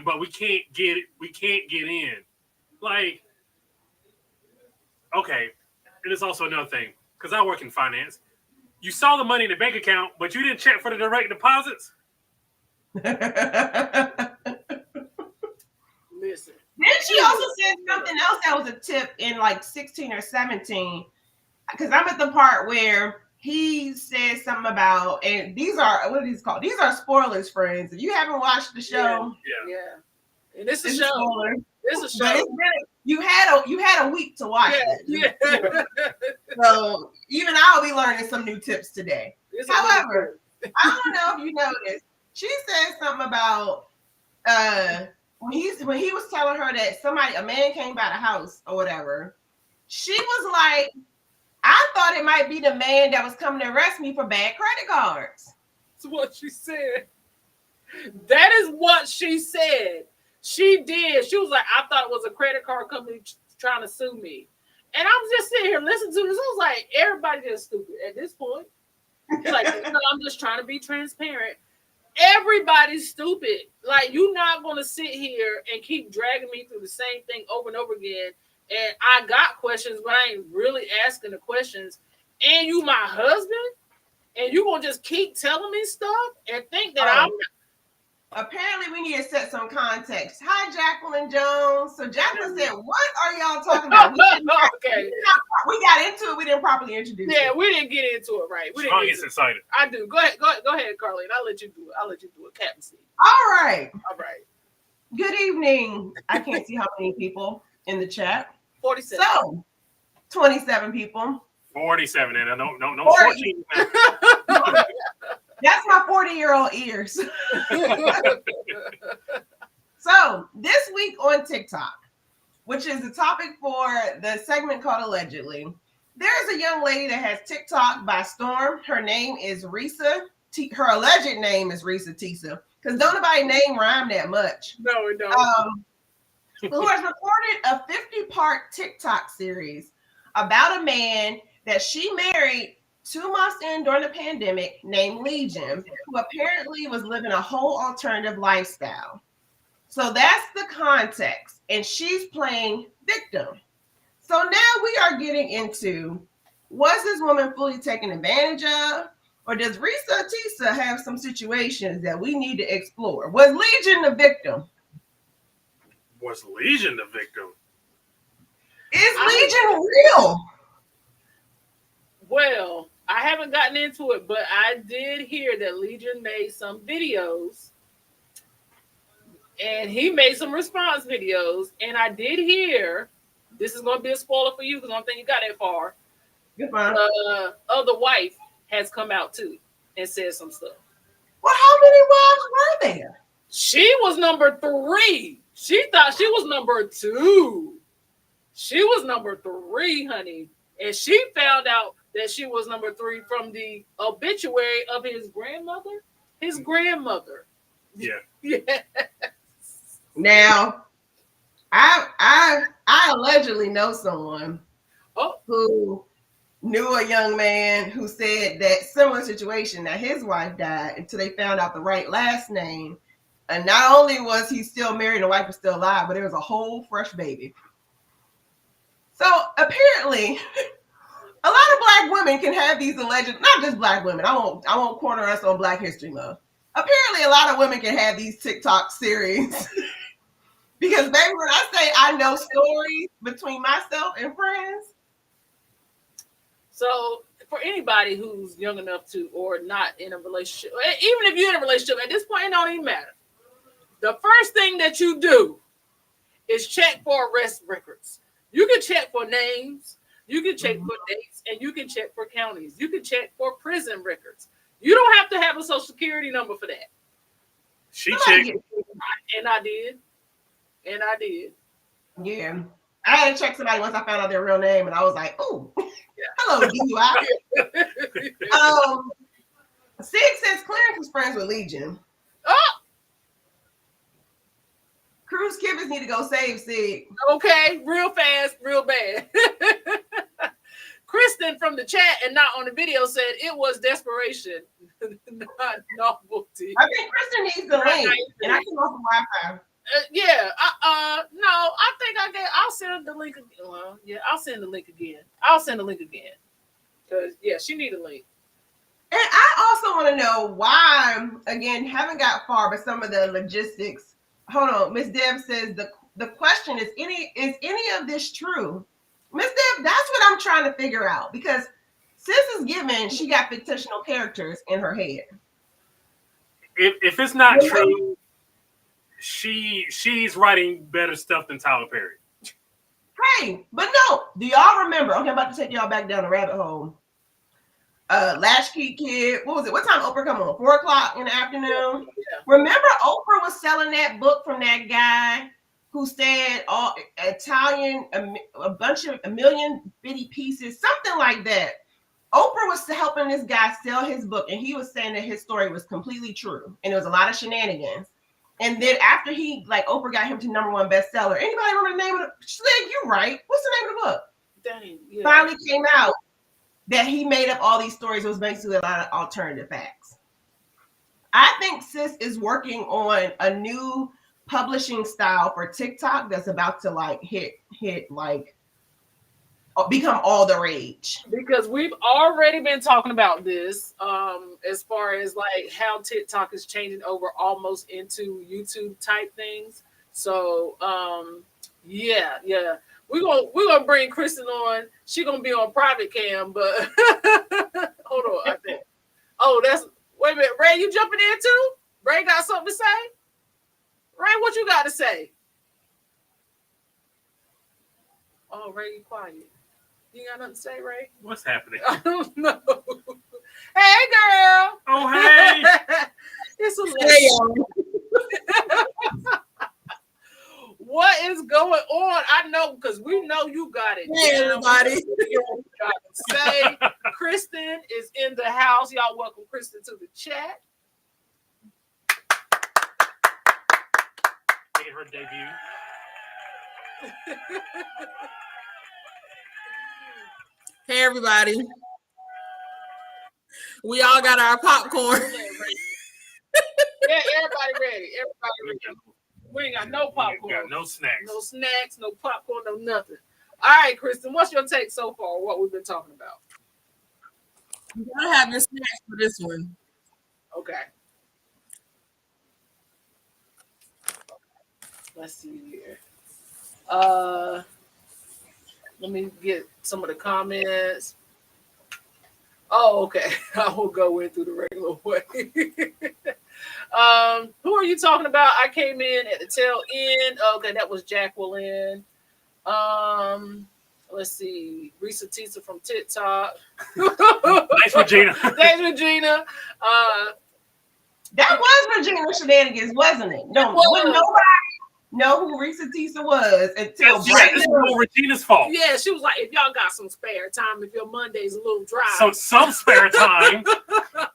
but we can't get in. Like, okay, and it's also another thing, because I work in finance. You saw the money in the bank account, but you didn't check for the direct deposits. Listen. Then she also said something else that was a tip in like 16 or 17. Because I'm at the part where he says something about, and these are, what are these called? These are spoilers, friends. If you haven't watched the show, Yeah. And it's a it's show. spoiler. It's a But show. it's really, you had a week to watch it. Yeah. So even I'll be learning some new tips today. It's a However, I don't know if you noticed, she said something about when he was telling her that a man came by the house or whatever. She was like, I thought it might be the man that was coming to arrest me for bad credit cards. That's what she said. That is what she said. She did. She was like, I thought it was a credit card company trying to sue me. And I'm just sitting here listening to this. I was like, everybody just stupid at this point. Like, I'm just trying to be transparent. everybody's stupid. Like, you're not gonna sit here and keep dragging me through the same thing over and over again. And I got questions, but I ain't really asking the questions. And you my husband, and you gonna just keep telling me stuff and think that I'm Apparently, we need to set some context. Hi, Jacqueline Jones. So Jacqueline said, "What are y'all talking about?" okay. We got into it. We didn't properly introduce. Yeah, it. we didn't get into it right. We Strong didn't. gets excited. I do. Go ahead, Carlene. I'll let you do it. Captain C. All right. All right. Good evening. I can't see how many people in the chat. 47. So, 27 people. 47, and no 40. 14. That's my 40-year-old ears. So, this week on TikTok, which is the topic for the segment called Allegedly, there's a young lady that has TikTok by storm. Her name is Risa. Her alleged name is Risa Tisa, because don't nobody name rhyme that much. No, it don't. Who has recorded a 50-part TikTok series about a man that she married 2 months in during the pandemic named Legion, who apparently was living a whole alternative lifestyle. So that's the context, and she's playing victim. So now we are getting into, was this woman fully taken advantage of, or does Risa Tisa have some situations that we need to explore? Was Legion the victim? Was Legion the victim? Is Legion real? Well, I haven't gotten into it, but I did hear that Legion made some videos, and he made some response videos, and I did hear, this is going to be a spoiler for you because I don't think you got that far. Goodbye. Other wife has come out too and said some stuff. Well, how many wives were there? She was number 3. She thought she was number 2. She was number 3, honey. And she found out that she was number 3 from the obituary of his grandmother. His grandmother. Yeah. Yeah. Now, I allegedly know someone who knew a young man who said that similar situation, that his wife died until they found out the right last name. And not only was he still married and the wife was still alive, but there was a whole fresh baby. So apparently, a lot of Black women can have these alleged, not just Black women. I won't corner us on Black History Month. Apparently, a lot of women can have these TikTok series. Because baby, when I say I know stories between myself and friends. So for anybody who's young enough to, or not in a relationship, even if you're in a relationship, at this point, it don't even matter. The first thing that you do is check for arrest records. You can check for names, you can check for dates, and you can check for counties. You can check for prison records. You don't have to have a social security number for that. She checked. And I did. Yeah. I had to check somebody once I found out their real name, and I was like, "Oh, hello, DUI." Sig says Clarence is friends with Legion. Oh, Cruz Kibbers need to go save Sig. okay, real fast, real bad. Kristen from the chat and not on the video said it was desperation, not novelty. I think Kristen needs the link, and I can offer Wi-Fi. No, I think I'll send the link again. Well, yeah, I'll send the link again. Because, yeah, she need a link. And I also want to know why, again, haven't got far, but some of the logistics. Hold on. Miss Deb says the question is any of this true? Miss Deb, that's what I'm trying to figure out, because Sis is given she got fictional characters in her head. If it's not true, she's writing better stuff than Tyler Perry. Hey, but no, do y'all remember? Okay, I'm about to take y'all back down the rabbit hole. Latchkey Kid. What was it? What time Oprah come on? 4:00 in the afternoon. Yeah. Remember Oprah was selling that book from that guy who said all Italian, a million bitty pieces, something like that. Oprah was helping this guy sell his book, and he was saying that his story was completely true, and there was a lot of shenanigans. And then after Oprah got him to #1 bestseller. Anybody remember the name of it? She's like, "You're right. What's the name of the book?" Dang, yeah. Finally came out that he made up all these stories. It was basically a lot of alternative facts. I think sis is working on a new publishing style for TikTok that's about to like hit like become all the rage. Because we've already been talking about this as far as like how TikTok is changing over almost into YouTube type things. So yeah we're gonna bring Kristen on. She's gonna be on private cam, but hold on. I think that's wait a minute. Ray, you jumping in too? Ray got something to say? Ray, what you got to say? Oh, Ray, you quiet. You got nothing to say, Ray? What's happening? I don't know. Hey, girl. Oh, hey. It's a Hey, y'all. What is going on? I know because we know you got it. Hey, down. everybody. You got to say, Kristen is in the house. Y'all welcome Kristen to the chat. Making her debut. Hey, everybody. We all got our popcorn. Yeah, everybody ready. Everybody ready. We ain't got no popcorn. Got no snacks. No snacks, no popcorn, no nothing. All right, Kristen, what's your take so far? What we've been talking about? You gotta have your snacks for this one. Okay. Let's see here. Let me get some of the comments. Oh, okay. I will go in through the regular way. Who are you talking about? I came in at the tail end. Okay, that was Jacqueline. Let's see. Risa Tisa from TikTok. Thanks, Regina. Thanks, Regina. That was Regina Shenanigans, wasn't it? No, wouldn't nobody know who Risa Tisa was until It's all Regina's fault. Yeah, she was like, if y'all got some spare time, if your Monday's a little dry. So some spare time.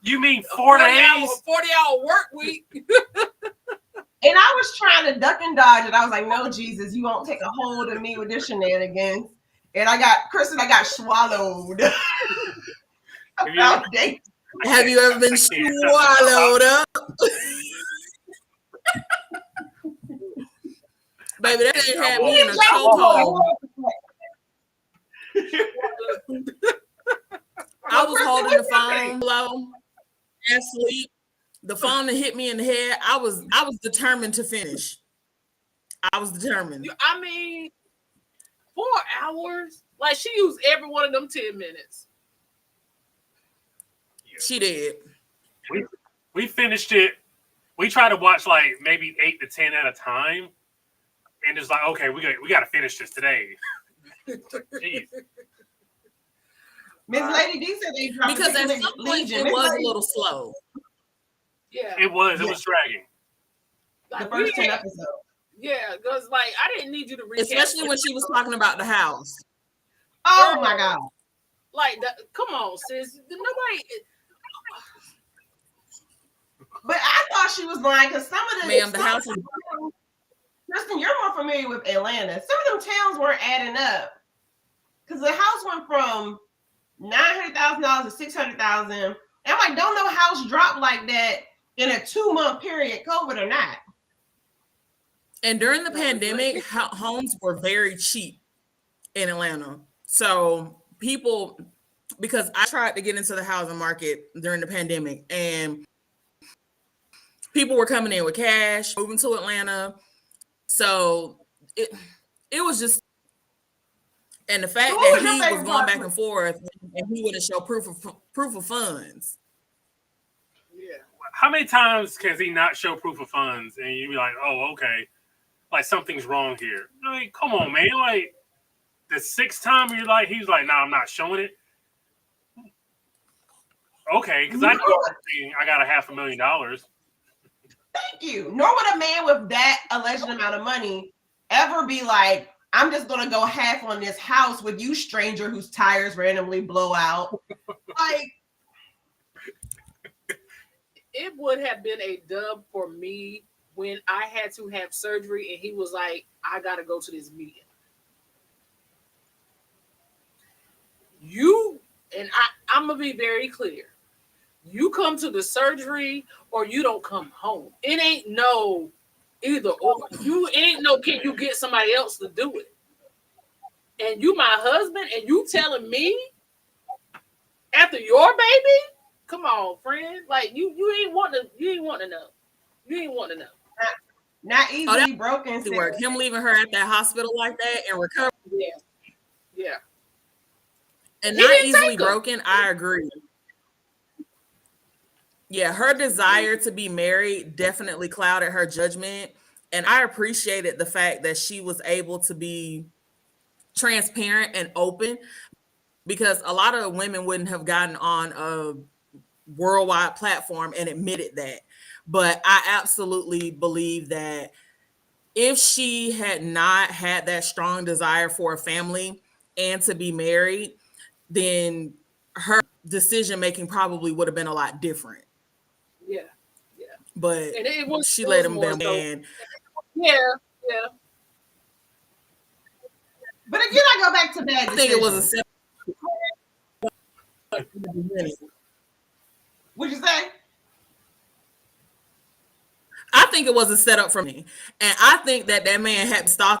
You mean 4 days? 40-hour work week. And I was trying to duck and dodge it. I was like, no, Jesus, you won't take a hold of me with this shenanigans. And I got swallowed. About days. Have you ever been swallowed up? Baby, that ain't had me in a chokehold. I was holding the phone low, asleep. The phone that hit me in the head. I was determined to finish. I was determined. I mean, 4 hours? Like, she used every one of them 10 minutes. She did. We finished it. We tried to watch like maybe 8 to 10 at a time. And it's like, okay, we got to finish this today. Jeez. Miss Lady D said they dropped Because at Legion. some point it was a little slow. Yeah. It was dragging. The Like, first 10 episodes. Yeah, because, like, I didn't need you to recap. Especially when she was talking about the house. Oh my God. Like, come on, sis. Nobody. But I thought she was lying because some of the Ma'am, the house is Kristen, you're more familiar with Atlanta. Some of them towns weren't adding up. Because the house went from $900,000 to $600,000. And I'm like, don't no house drop like that in a 2-month period, COVID or not. And during the pandemic, homes were very cheap in Atlanta. So people, because I tried to get into the housing market during the pandemic, and people were coming in with cash, moving to Atlanta. So it was just, and the fact that he was going back and forth, and he wouldn't show proof of funds. Yeah. How many times can he not show proof of funds and you be like, oh, okay, like something's wrong here? Like, come on, man. Like the 6th time you're like, he's like, nah, I'm not showing it. Okay, because I got $500,000. Thank you. Nor would a man with that alleged amount of money ever be like, I'm just going to go half on this house with you, stranger, whose tires randomly blow out. Like, It would have been a dub for me when I had to have surgery and he was like, I got to go to this meeting. I'm going to be very clear. You come to the surgery or you don't come home. It ain't no either or. You ain't no can you get somebody else to do it. And you my husband and you telling me after your baby? Come on, friend. Like you ain't want to know. You ain't want to know. Not easily broken. To work. Him leaving her at that hospital like that and recover. Yeah. And He not didn't easily take her. broken, I agree. Yeah, her desire to be married definitely clouded her judgment. And I appreciated the fact that she was able to be transparent and open, because a lot of women wouldn't have gotten on a worldwide platform and admitted that. But I absolutely believe that if she had not had that strong desire for a family and to be married, then her decision making probably would have been a lot different. Yeah. But And it was she it let was him more down. so- And Yeah. But again, I go back to bad I think it was a decisions. What'd you say? I think it was a setup for me. And I think that man had stalking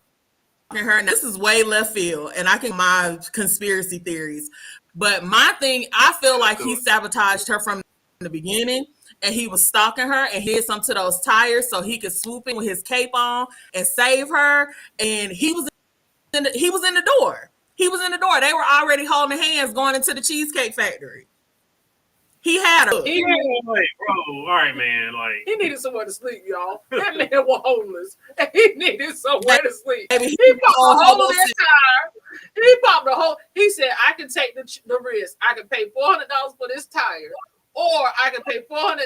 her. And this is way left field. And I can my conspiracy theories. But my thing, I feel like he sabotaged her from the beginning. And he was stalking her and hid some to those tires so he could swoop in with his cape on and save her. And he was in the door. He was in the door. They were already holding hands going into the Cheesecake Factory. He had her. He Like, bro, all right, man. Like, He needed somewhere to sleep, y'all. That man was homeless. He needed somewhere to sleep. Baby, He popped a hole in that tire. He popped a hole. He said, I can take the risk. I can pay $400 for this tire, or I can pay $400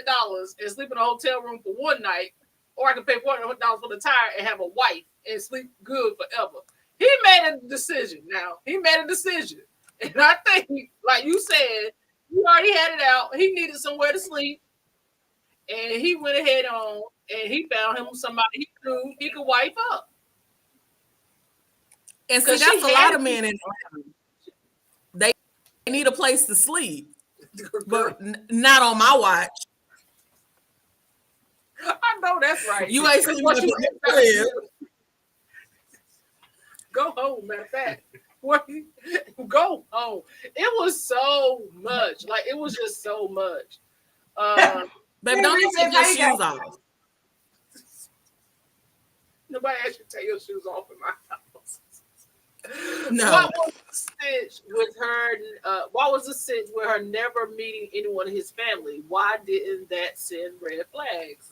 and sleep in a hotel room for one night, or I can pay $400 for the tire and have a wife and sleep good forever. He made a decision now. He made a decision. And I think, like you said, he already had it out. He needed somewhere to sleep. And he went ahead on and he found him somebody he knew he could wife up. And see, 'Cause that's she a lot had of men in they need a place to sleep, but not on my watch. I know that's right. You ain't seen What what you you live. Go home, matter of fact. Go home. It was so much. Like it was just so much. Baby, don't you take your shoes off. Nobody asked you to take your shoes off in my house. No. What was the stitch with her? What was the stitch with her never meeting anyone in his family? Why didn't that send red flags?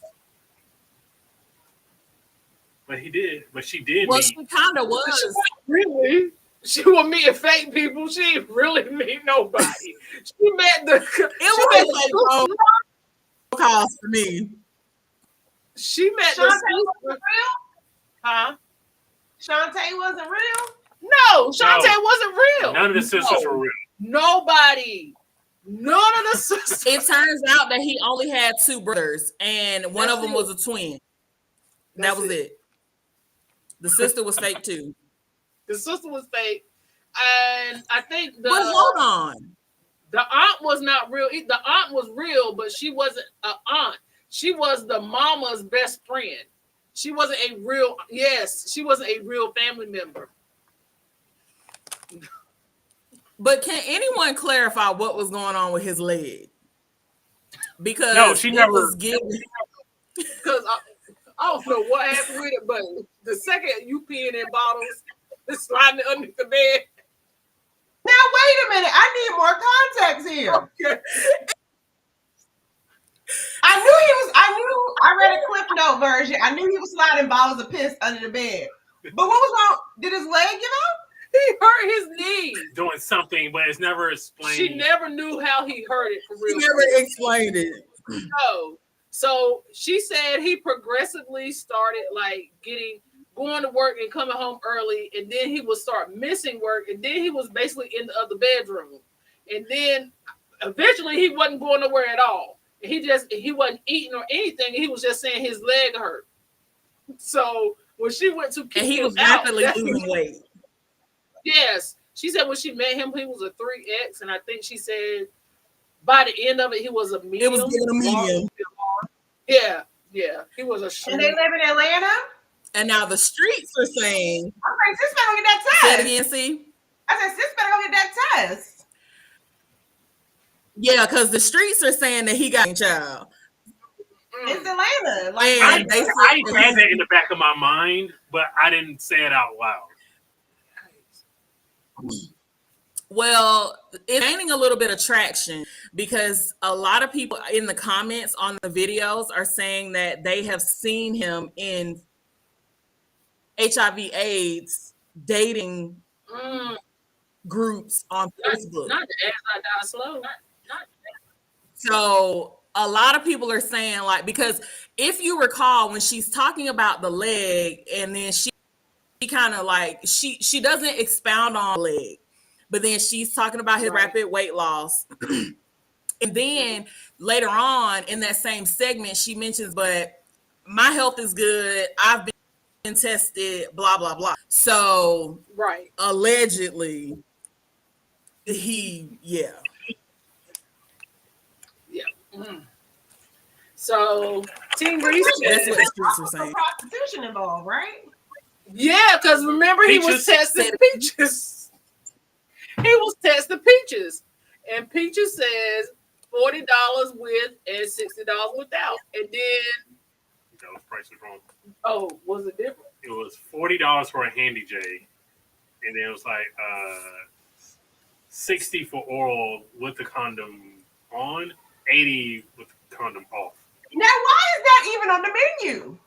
but he did. But she did Well, meet. she kind of was. Really? She was meeting fake people. She didn't really meet nobody. She met the. It was like calls for me. She met Shantae the. wasn't real? Huh? Shantae wasn't real? No, Shantae wasn't real. None of the sisters No. were real. Nobody. None of the sisters. It turns out that he only had two brothers, and one That's of them it. was a twin. That's That was it. The sister was fake too. The sister was fake. And I think But hold on. the aunt was not real. The aunt was real, but she wasn't an aunt. She was the mama's best friend. She wasn't a real, she wasn't a real family member. But can anyone clarify what was going on with his leg? Because No, she it never- was given. Because I don't know what happened with it, but the second you peeing in bottles, it's sliding underneath the bed. Now wait a minute. I need more context here. Okay. I read a Cliff Note version. I knew he was sliding bottles of piss under the bed. But what was wrong? Did his leg give out? He hurt his knee. Doing something, but it's never explained. She never knew how he hurt it for He real. never explained it. No. So she said he progressively started like going to work and coming home early, and then he would start missing work, and then he was basically in the other bedroom, and then eventually he wasn't going nowhere at all. He wasn't eating or anything. He was just saying his leg hurt. So when she went to kick And he him was out, rapidly losing weight. yes, she said when she met him, he was a 3X, and I think she said by the end of it, he was a medium. It was given a medium. Yeah, he was a. And they live in Atlanta. And now the streets are saying, I'm like, sis better go get that say it test. again, see? I said, sis better go get that test. Yeah, because the streets are saying that he got a child. It's Atlanta. Like, And they said I that had that in the back of my mind, but I didn't say it out loud. well, it's gaining a little bit of traction because a lot of people in the comments on the videos are saying that they have seen him in HIV/AIDS dating groups on Facebook. Not the ass I die slow. So a lot of people are saying, like, because if you recall when she's talking about the leg and then she kind of like she doesn't expound on the leg, but then she's talking about his rapid weight loss. And then later on in that same segment, she mentions, but my health is good. I've been tested, blah, blah, blah. So Right. allegedly, So Team Reese. That's what the streets were saying. prostitution involved, right? Yeah, because remember he was Peaches. testing Peaches. He was testing Peaches, and Peaches says $40 with and $60 without, and then Those prices wrong. was it different? It was $40 for a handy J, and then it was like $60 for oral with the condom on, $80 with the condom off. Now, why is that even on the menu?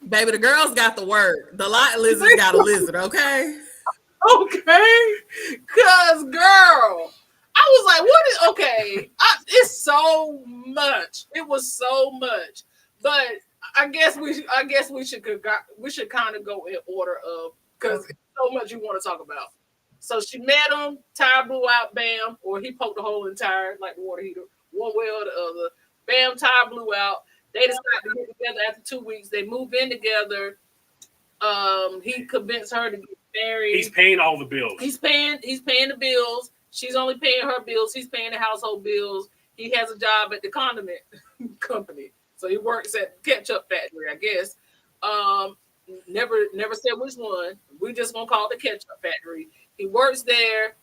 Baby, the girls got the word. The lot lizard got a lizard, okay? Okay, cause girl, I was like, "What is okay?" It's so much. It was so much, but I guess we should kind of go in order of because there's so much you want to talk about. So she met him, tire blew out, bam, or he poked a hole in the tire like the water heater, one way or the other. Bam, tire blew out. They decided to get together after 2 weeks. They move in together. He convinced her to get married. He's paying all the bills. He's paying the bills. She's only paying her bills. He's paying the household bills. He has a job at the condiment company. So he works at ketchup factory, I guess. Never said which one. We just gonna call it the ketchup factory. He works there.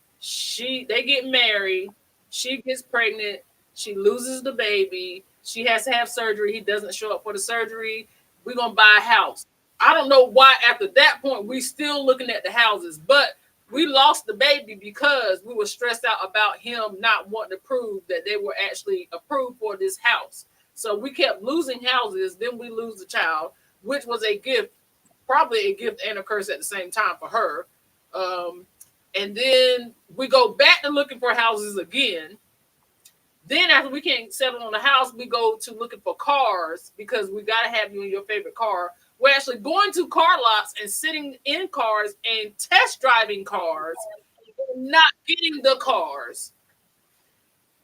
They get married. She gets pregnant. She loses the baby. She has to have surgery. He doesn't show up for the surgery. We're gonna buy a house. I don't know why after that point we still looking at the houses, but we lost the baby because we were stressed out about him not wanting to prove that they were actually approved for this house. So we kept losing houses. Then we lose the child, which was a gift, probably a gift and a curse at the same time for her. And then we go back to looking for houses again. Then after we can't settle on a house, we go to looking for cars because we got to have you in your favorite car. We're actually going to car lots and sitting in cars and test driving cars, not getting the cars.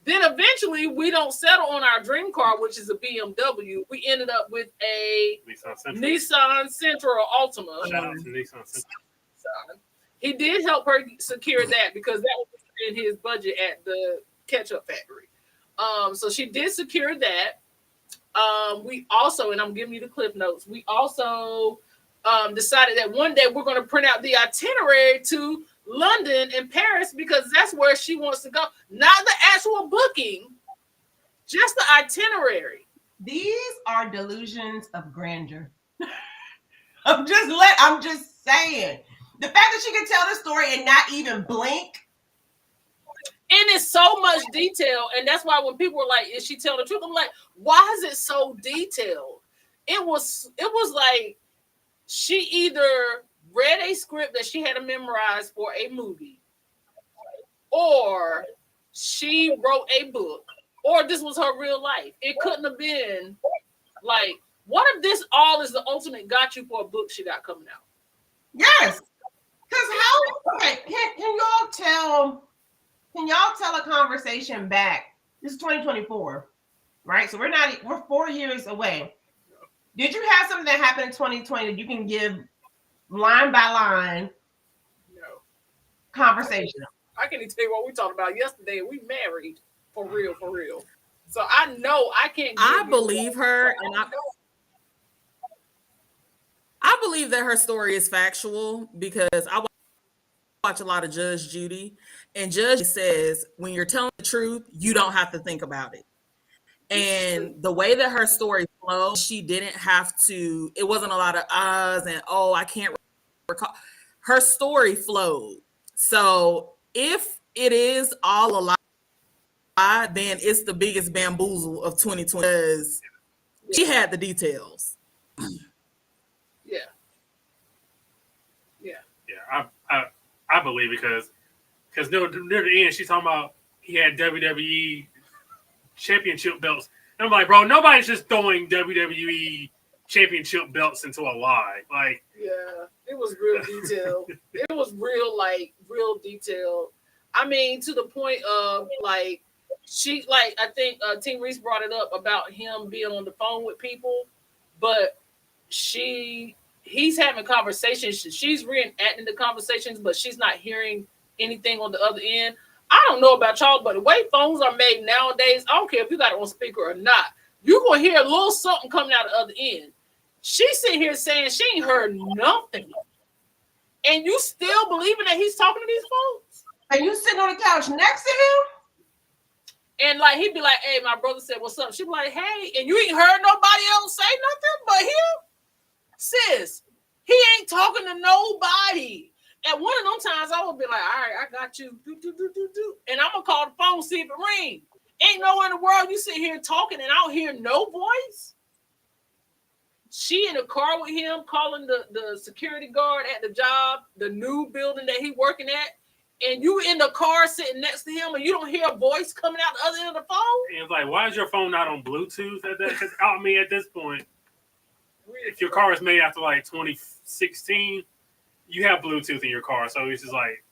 Then eventually we don't settle on our dream car, which is a BMW. We ended up with a Nissan Sentra or Altima. Shout out to Nissan Sentra. He did help her secure that because that was in his budget at the ketchup factory. So she did secure that. We also, and I'm giving you the clip notes, we also decided that one day we're going to print out the itinerary to London and Paris because that's where she wants to go. Not the actual booking, just the itinerary. These are delusions of grandeur. I'm just saying. The fact that she can tell the story and not even blink. And it's so much detail. And that's why when people were like, is she telling the truth? I'm like, why is it so detailed? It was like she either read a script that she had to memorize for a movie, or she wrote a book, or this was her real life. It couldn't have been like, what if this all is the ultimate got you for a book she got coming out? Yes. Because can y'all tell a conversation back? This is 2024, right? So we're 4 years away. Did you have something that happened in 2020 that you can give line by line conversational. I can't even tell you what we talked about yesterday. We married for real, for real. So I know I can't. I believe her, and I believe that her story is factual because I watch a lot of Judge Judy, and Judge says when you're telling the truth, you don't have to think about it. And the way that her story flowed, she didn't have to. It wasn't a lot of uhs and oh, I can't recall. Her story flowed. So if it is all a lie, then it's the biggest bamboozle of 2020 because she had the details. Yeah. I believe it because near the end she's talking about he had WWE championship belts. And I'm like, bro, nobody's just throwing WWE championship belts into a lie. Like, yeah, it was real detailed. It was real detailed. I mean, to the point of like I think Team Reese brought it up about him being on the phone with people, but he's having conversations. She's reenacting the conversations, but she's not hearing anything on the other end. I don't know about y'all, but the way phones are made nowadays, I don't care if you got it on speaker or not, you're going to hear a little something coming out the other end. She's sitting here saying she ain't heard nothing. And you still believing that he's talking to these folks? And you sitting on the couch next to him? And like, he'd be like, hey, my brother said, what's up? She'd be like, hey, and you ain't heard nobody else say nothing but him? Sis, he ain't talking to nobody. At one of them times, I would be like, all right, I got you. Do. And I'm going to call the phone, see if it rings. Ain't nowhere in the world you sit here talking and I don't hear no voice. She in the car with him calling the security guard at the job, the new building that he working at, and you in the car sitting next to him and you don't hear a voice coming out the other end of the phone? and it's like, why is your phone not on Bluetooth at that? Because I mean, at this point, if your car is made after like 2016, you have Bluetooth in your car, so it's just like,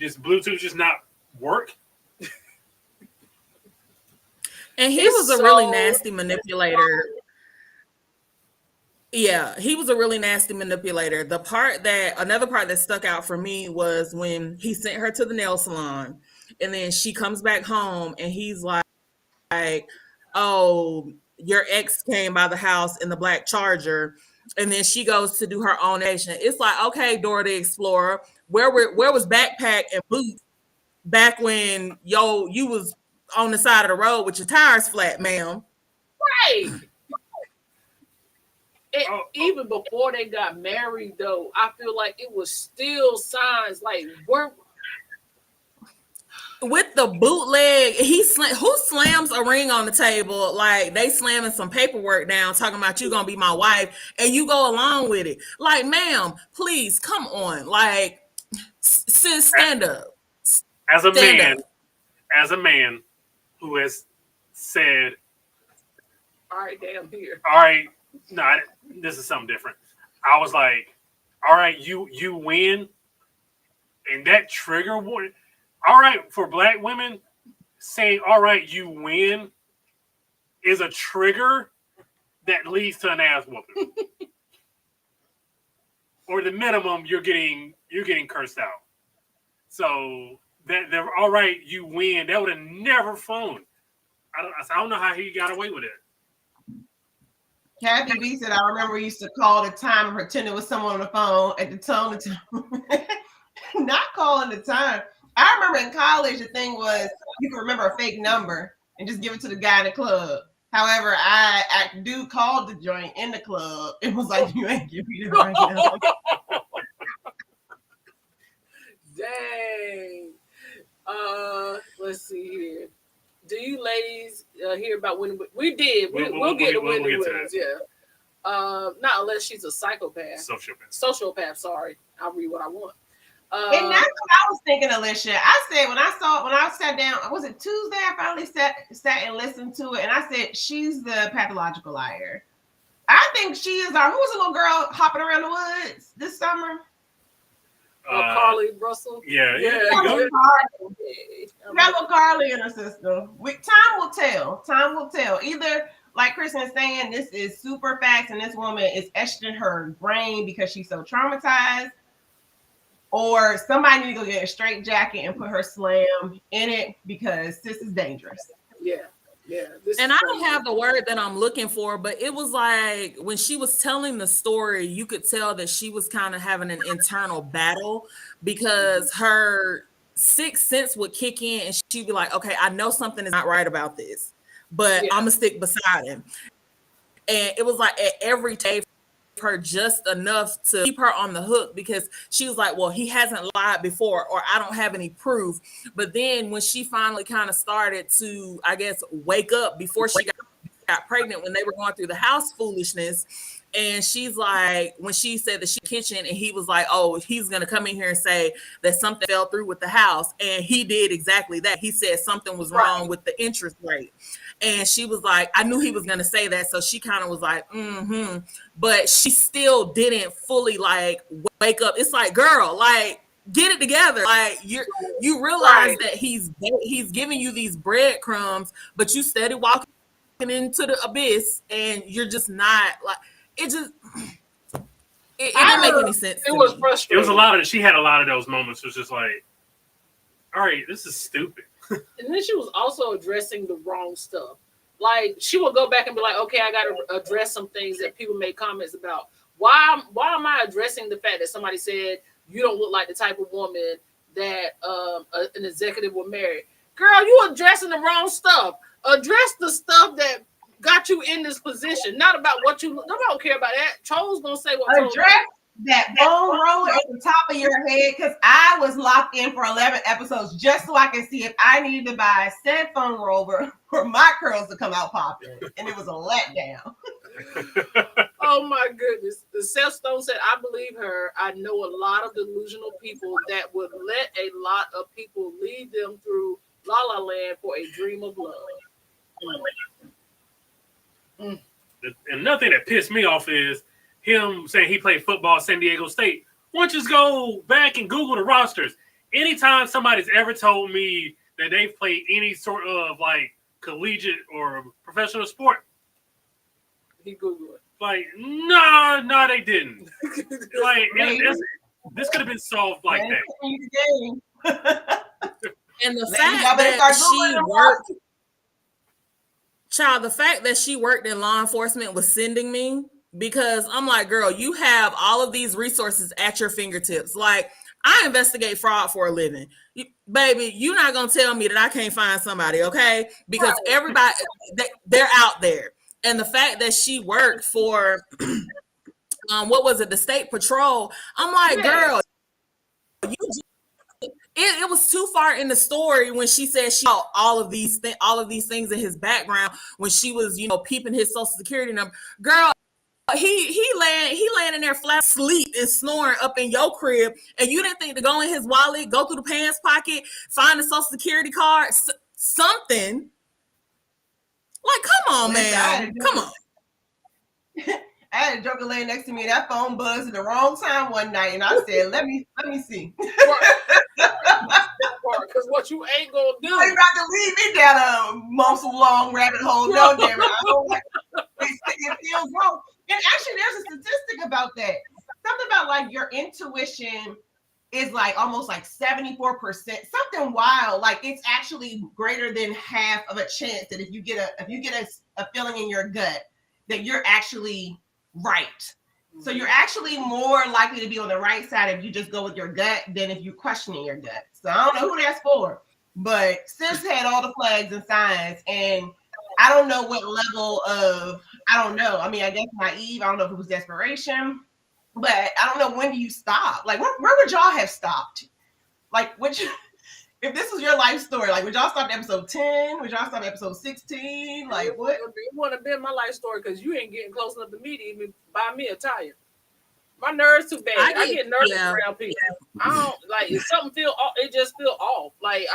Bluetooth just not work. And he was a really nasty manipulator. Yeah, he was a really nasty manipulator. Another part that stuck out for me was when he sent her to the nail salon, and then she comes back home, and he's like, oh, your ex came by the house in the black Charger, and then she goes to do her own action. It's like, okay, Dora the Explorer, where was backpack and boots back when you was on the side of the road with your tires flat, ma'am? Right. Even before they got married, though, I feel like it was still signs like with the bootleg. Who slams a ring on the table? Like they slamming some paperwork down, talking about you gonna be my wife, and you go along with it. Like, ma'am, please come on. Like, sis, stand up. As a man who has said, all right, damn here. all right, no, this is something different. I was like, all right, you win, and that trigger warning. All right, for black women, saying all right, you win is a trigger that leads to an ass whooping. Or the minimum, you're getting cursed out. So that they're all right, you win. That would have never flown. I don't know how he got away with it. Kathy B said, I remember we used to call the time and pretend it was someone on the phone at the tone of time. Not calling the time. I remember in college, the thing was you can remember a fake number and just give it to the guy in the club. However, I do called the joint in the club. It was like, you ain't giving me the right number. Dang. Let's see here. Do you ladies hear about when we did? We'll get to Wendy Williams. Yeah. Not unless she's a psychopath. Sociopath. Sorry, I'll read what I want. And that's what I was thinking, Alicia. I said when I sat down, was it Tuesday? I finally sat and listened to it, and I said she's the pathological liar. I think she is who was the little girl hopping around the woods this summer? Carly Russell. Yeah. That little Carly in her system. Time will tell. Time will tell. Either, like Kristen is saying, this is super facts, and this woman is etched in her brain because she's so traumatized. or somebody need to go get a straight jacket and put her slam in it because sis is dangerous. Yeah. And I don't have the word that I'm looking for, but it was like when she was telling the story, you could tell that she was kind of having an internal battle because her sixth sense would kick in and she'd be like, okay, I know something is not right about this, but I'm gonna stick beside him. And it was like at every day her just enough to keep her on the hook because she was like, well, he hasn't lied before, or I don't have any proof. But then when she finally kind of started to, I guess, wake up before she got pregnant, when they were going through the house foolishness, and she's like, when she said that she kitchen, and he was like, oh, he's gonna come in here and say that something fell through with the house, and he did exactly that. He said something was wrong with the interest rate. And she was like, I knew he was going to say that. So she kind of was like, but she still didn't fully like wake up. It's like, girl, like, get it together. Like you realize that he's giving you these breadcrumbs, but you steady walking into the abyss and you're just not like, it just, it didn't make any sense. It was frustrating. It was she had a lot of those moments. It was just like, all right, this is stupid. And then she was also addressing the wrong stuff. Like she would go back and be like, okay, I got to address some things that people made comments about. Why am I addressing the fact that somebody said you don't look like the type of woman that an executive will marry? Girl, you addressing the wrong stuff. Address the stuff that got you in this position, not about what you. Nobody don't care about that. Trolls gonna say what. Address that bone roller at the top of your head, because I was locked in for 11 episodes just so I can see if I needed to buy a said phone roller for my curls to come out popping, and it was a letdown. Oh my goodness. The Seth Stone said, I believe her. I know a lot of delusional people that would let a lot of people lead them through La La Land for a dream of love. And another thing that pissed me off is him saying he played football at San Diego State. Why don't you just go back and Google the rosters? Anytime somebody's ever told me that they've played any sort of like collegiate or professional sport, He Googled it. like, no, they didn't. Like, this could have been solved like that. And the fact that she worked, child, the fact that she worked in law enforcement was sending me, because I'm like, girl, you have all of these resources at your fingertips. Like, I investigate fraud for a living. Baby, you're not going to tell me that I can't find somebody, okay? Because everybody, they're out there. And the fact that she worked for, what was it, the state patrol, I'm like, girl, it was too far in the story when she said she saw all of these things in his background when she was, peeping his social security number. Girl, he laying in there flat asleep and snoring up in your crib, and you didn't think to go in his wallet, go through the pants pocket, find the social security card, something. Like, come on, man. Come on. I had a joker laying next to me, and that phone buzzed at the wrong time one night, and I said, let me see. Because what you ain't gonna do. You're about to lead me down a muscle-long rabbit hole. No, damn it. I don't like it feels wrong. And actually, there's a statistic about that. Something about like your intuition is like almost like 74%. Something wild. Like it's actually greater than half of a chance that if you get a feeling in your gut that you're actually right. So you're actually more likely to be on the right side if you just go with your gut than if you're questioning your gut. So I don't know who that's for, but sis had all the flags and signs, and I don't know what level of, I don't know. I mean, I guess naive. I don't know if it was desperation, but I don't know, when do you stop? Like, where would y'all have stopped? Like, if this was your life story, like, would y'all stop at episode 10? Would y'all stop at episode 16? Like, what? It wouldn't have been my life story because you ain't getting close enough to me to even buy me a tire. My nerves too bad. I get nervous around people. I don't like if something feel off, it just feel off. Like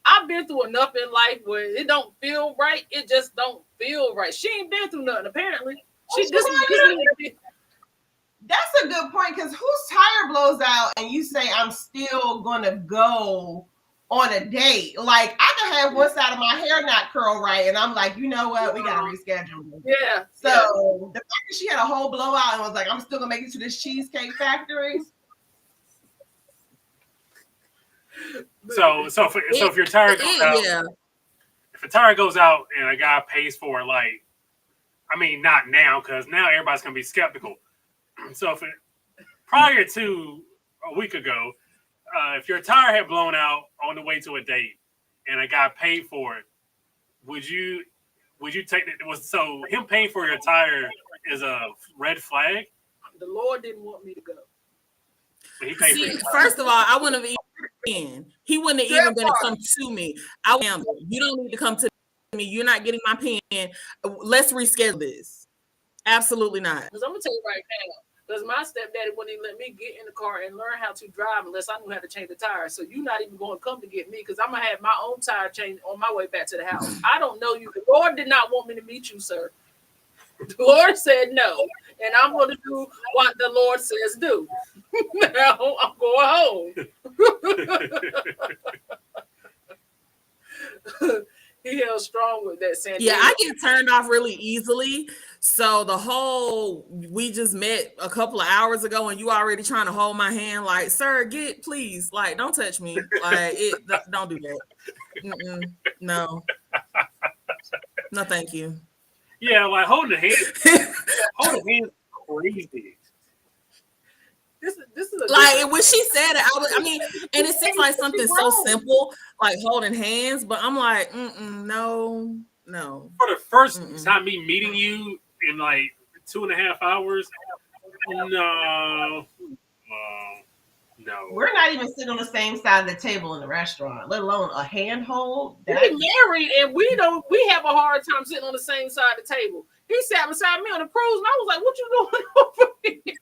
I've been through enough in life where it don't feel right. It just don't feel right. She ain't been through nothing apparently. That's a good point, because whose tire blows out and you say I'm still gonna go on a date? Like, I can have one side of my hair not curl right, and I'm like, you know what? We gotta reschedule. Yeah. So the fact that she had a whole blowout and was like, I'm still gonna make it to this Cheesecake Factory. So if your tire goes out, Yeah. if a tire goes out and a guy pays for it, like, I mean, not now, because now everybody's gonna be skeptical. So if it, prior to a week ago, if your tire had blown out on the way to a date and a guy paid for it, would you take it? So him paying for your tire is a red flag? The Lord didn't want me to go. But he paid for See, your tire. first of all, I wouldn't have even. He wouldn't have even gonna come to me. I would handle it. You don't need to come to me. You're not getting my pen. Let's reschedule this. Absolutely not. Because I'm gonna tell you right now. Because my stepdaddy wouldn't even let me get in the car and learn how to drive unless I knew how to change the tires. So you're not even going to come to get me because I'm gonna have my own tire change on my way back to the house. I don't know you. The Lord did not want me to meet you, sir. The Lord said no, and I'm going to do what the Lord says do. Now I'm going home. He held strong with that, San Yeah, Diego. I get turned off really easily. So the whole we just met a couple of hours ago and you already trying to hold my hand, like, sir, please, like, don't touch me. Like, don't do that. No. No, thank you. Yeah, like holding hands is crazy. This is a Like when she said it, I mean, and it seems like something so simple, like holding hands, but I'm like, no. For the first time me meeting you in like 2.5 hours, no. We're not even sitting on the same side of the table in the restaurant, let alone a handhold. We married and we have a hard time sitting on the same side of the table. He sat beside me on the cruise and I was like, what you doing over here?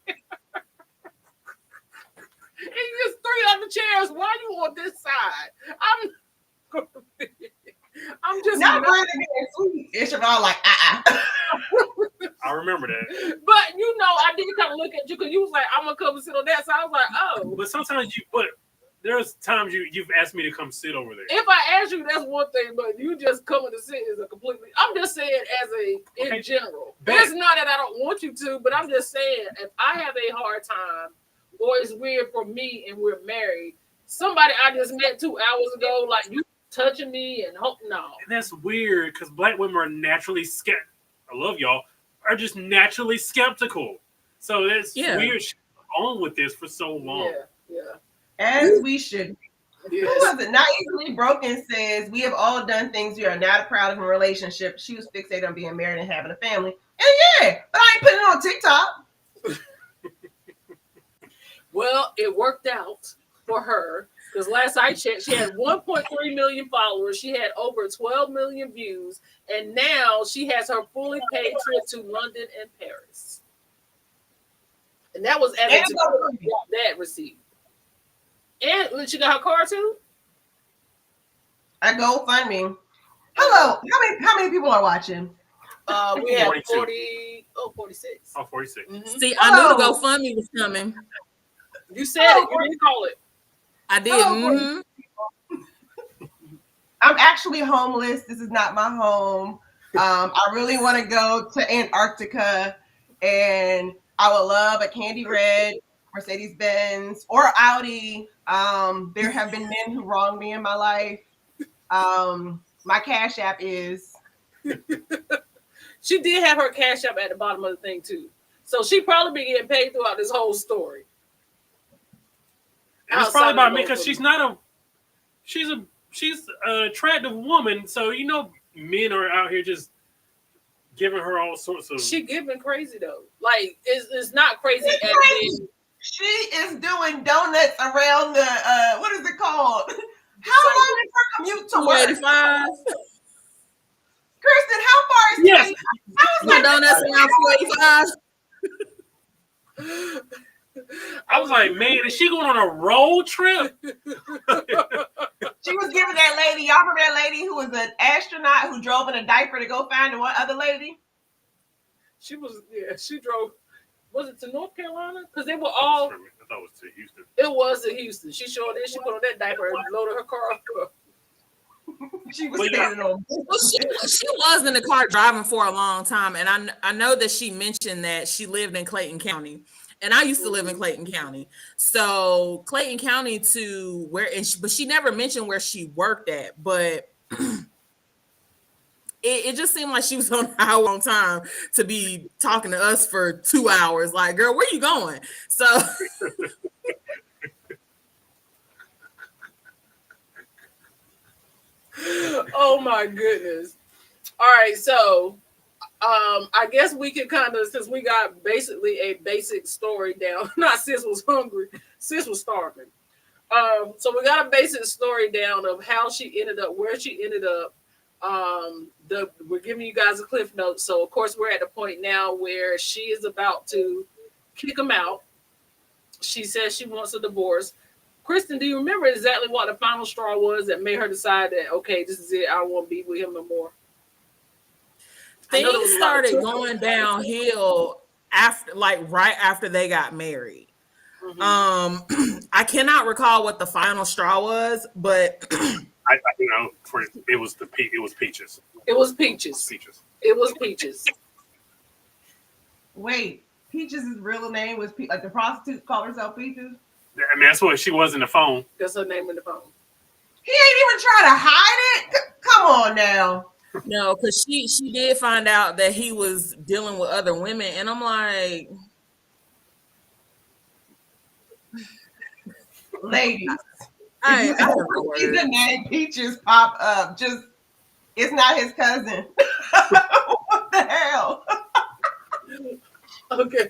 And just 3 other chairs. Why you on this side? I'm just not really being sweet. It's all like, I remember that. But you know, I did kind of look at you because you was like, I'm gonna come and sit on that side. I was like, oh. But sometimes there's times you've asked me to come sit over there. If I ask you, that's one thing, but you just coming to sit is a completely. I'm just saying in general. It's not that I don't want you to, but I'm just saying if I have a hard time, or it's weird for me and we're married, somebody I just met 2 hours ago, like you touching me and hope no. And that's weird because black women are naturally I love y'all. Are just naturally skeptical. So it's weird on with this for so long. Yeah. as we should. Yes. Who was it? Not Easily Broken says, we have all done things we are not proud of in a relationship. She was fixated on being married and having a family. And yeah, but I ain't putting it on TikTok. Well, it worked out for her because last I checked, she had 1.3 million followers. She had over 12 million views, and now she has her fully paid trip to London and Paris. And that was as that receipt. And she got her car too. I GoFundMe. Hello, how many people are watching? We had 42. 46. Oh, 46. Mm-hmm. See, I knew the GoFundMe was coming. You said it. You didn't call it. I did. I'm actually homeless. This is not my home. I really want to go to Antarctica, and I would love a Candy Red, Mercedes-Benz, or Audi. There have been men who wronged me in my life. My Cash App is. She did have her Cash App at the bottom of the thing too, so she probably been getting paid throughout this whole story. And it's probably about me because she's an attractive woman, so you know men are out here just giving her all sorts of. She giving crazy though, like it's not crazy. She is doing donuts around the what is it called? How long is her commute to work? 285. Kristen, how far is Yes. I was like, Donuts around 285. I was like, man, is she going on a road trip? she was giving that lady, y'all remember that lady who was an astronaut who drove in a diaper to go find the one other lady? She drove. Was it to North Carolina? Because they were all. I thought it was to Houston. It was in Houston. She sure did. She put on that diaper and loaded her car up. She was Well, standing on. Well, she was in the car driving for a long time, and I know that she mentioned that she lived in Clayton County, And I used to live in Clayton County. So Clayton County to where, but she never mentioned where she worked at, but it just seemed like she was on our own time to be talking to us for 2 hours. Like, girl, where you going? So oh my goodness. All right, so I guess we can kind of, since we got basically a basic story down. Not sis was hungry, sis was starving. So we got a basic story down of how she ended up, where she ended up. We're giving you guys a cliff note. So of course we're at the point now where she is about to kick him out. She says she wants a divorce. Kristen, do you remember exactly what the final straw was that made her decide that, okay, this is it, I don't want to be with him no more? Things started going downhill after, like right after they got married. Mm-hmm. I cannot recall what the final straw was, but I it was Peaches. It was Peaches. It was Peaches. Wait, Peaches' real name was like the prostitute called herself Peaches? I mean, that's what she was in the phone. That's her name in the phone. He ain't even trying to hide it. Come on now. No, because she did find out that he was dealing with other women, and I'm like, ladies, I see the name Peaches pop up. Just, it's not his cousin. What the hell? Okay,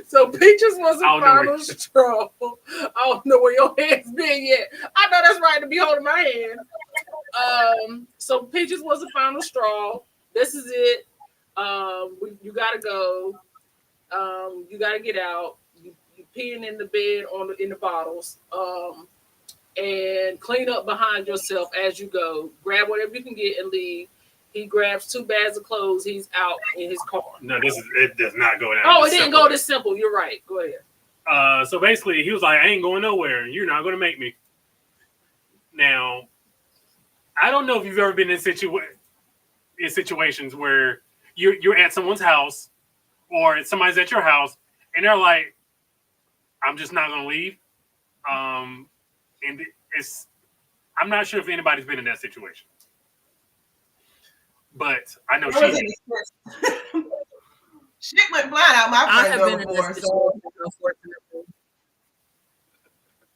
so Peaches was the final straw. I don't know where your hand's been yet. I know that's right to be holding my hand. So Peaches was the final straw. This is it. You gotta go. You gotta get out. You peeing in the bed in the bottles. And clean up behind yourself as you go. Grab whatever you can get and leave. He grabs 2 bags of clothes. He's out in his car. No, it does not go down. Oh, it didn't go this simple. You're right. Go ahead. So basically, he was like, I ain't going nowhere. You're not going to make me. Now, I don't know if you've ever been in situations where you're at someone's house or somebody's at your house and they're like, I'm just not going to leave. And I'm not sure if anybody's been in that situation. But I know shit went blind out my front door before. So.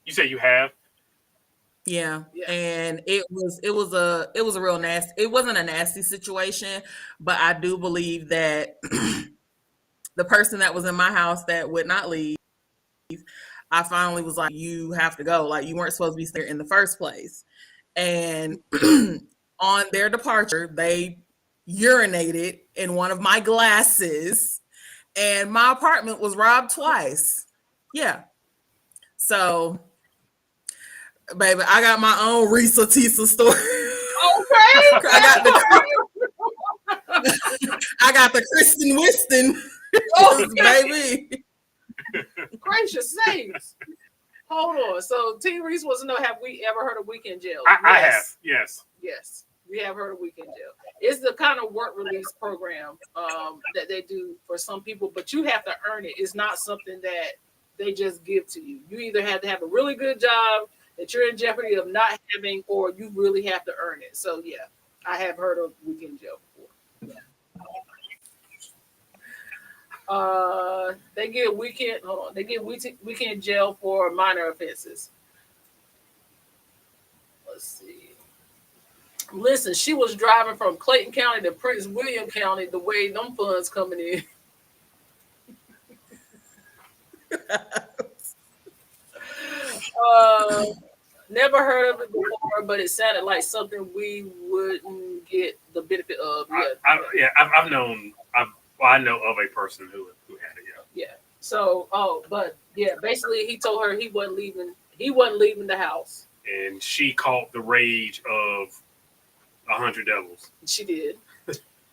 You say you have? Yeah. And it was a real nasty. It wasn't a nasty situation, but I do believe that the person that was in my house that would not leave, I finally was like, you have to go. Like, you weren't supposed to be there in the first place. And on their departure, they urinated in one of my glasses, and my apartment was robbed twice. Yeah. So, baby, I got my own Risa Tisa story. Okay. I got the Kristen Wiston. Baby. Gracious sakes. Hold on. So T. Reese wants to know, have we ever heard of Weekend Jail? I have, yes. Yes, we have heard of Weekend Jail. It's the kind of work release program that they do for some people, but you have to earn it. It's not something that they just give to you. You either have to have a really good job that you're in jeopardy of not having, or you really have to earn it. So yeah, I have heard of Weekend Jail before. They get weekend jail for minor offenses. Let's see. Listen, she was driving from Clayton County to Prince William County the way them funds coming in. Never heard of it before, but it sounded like something we wouldn't get the benefit of. I know of a person who had it. Yeah. So, but yeah, basically he told her he wasn't leaving. He wasn't leaving the house. And she caught the rage of 100 devils. She did.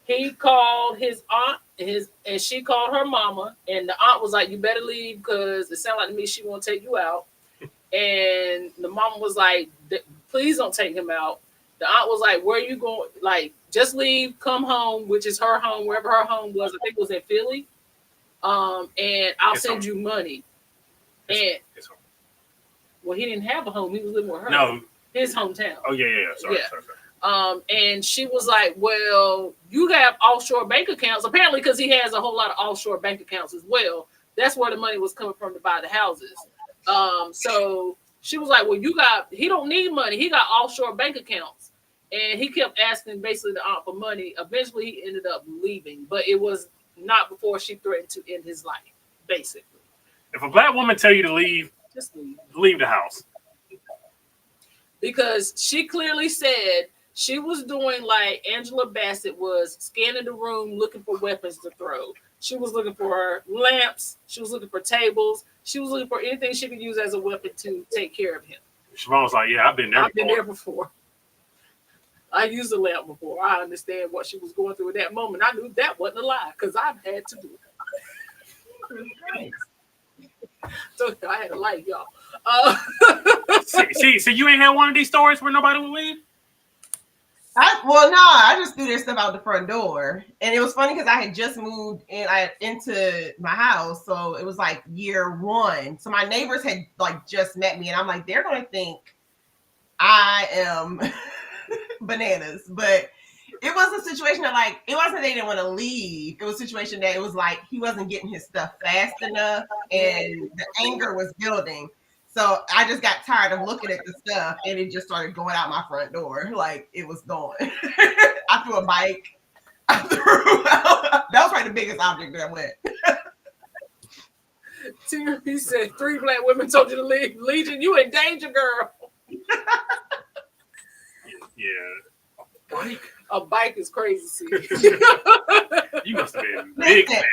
He called his aunt, and she called her mama, and the aunt was like, "You better leave because it sounds like to me she won't take you out." And the mama was like, "Please don't take him out." The aunt was like, "Where are you going? Like, just leave, come home," which is her home, wherever her home was. I think it was in Philly. And I'll His send home. you money. His- And his home. well, he didn't have a home. He was living with her. No. His hometown. Oh yeah. Sorry. Yeah. Sorry. And she was like, well, you have offshore bank accounts. Apparently, because he has a whole lot of offshore bank accounts as well. That's where the money was coming from to buy the houses. So she was like, well, he don't need money. He got offshore bank accounts. And he kept asking basically the aunt for money. Eventually, he ended up leaving. But it was not before she threatened to end his life, basically. If a black woman tell you to leave, Just leave. leave the house. Because she clearly said she was doing like Angela Bassett was, scanning the room looking for weapons to throw. She was looking for lamps. She was looking for tables. She was looking for anything she could use as a weapon to take care of him. Siobhan was like, yeah, I've been there I've been before. there before. I used a lamp before. I understand what she was going through at that moment. I knew that wasn't a lie because I've had to do it. So I had a light, y'all. See, you ain't had one of these stories where nobody would leave? I just threw their stuff out the front door. And it was funny because I had just moved into my house. So it was like year one. So my neighbors had like just met me and I'm like, they're going to think I am bananas. But it was a situation that like, it wasn't they didn't want to leave. It was a situation that it was like he wasn't getting his stuff fast enough and the anger was building. So I just got tired of looking at the stuff and it just started going out my front door. Like it was going. I threw a bike. That was probably the biggest object that went. He said 3 black women told you to leave. Legion, you in danger, girl. Yeah. A bike is crazy. You must have been big. Listen,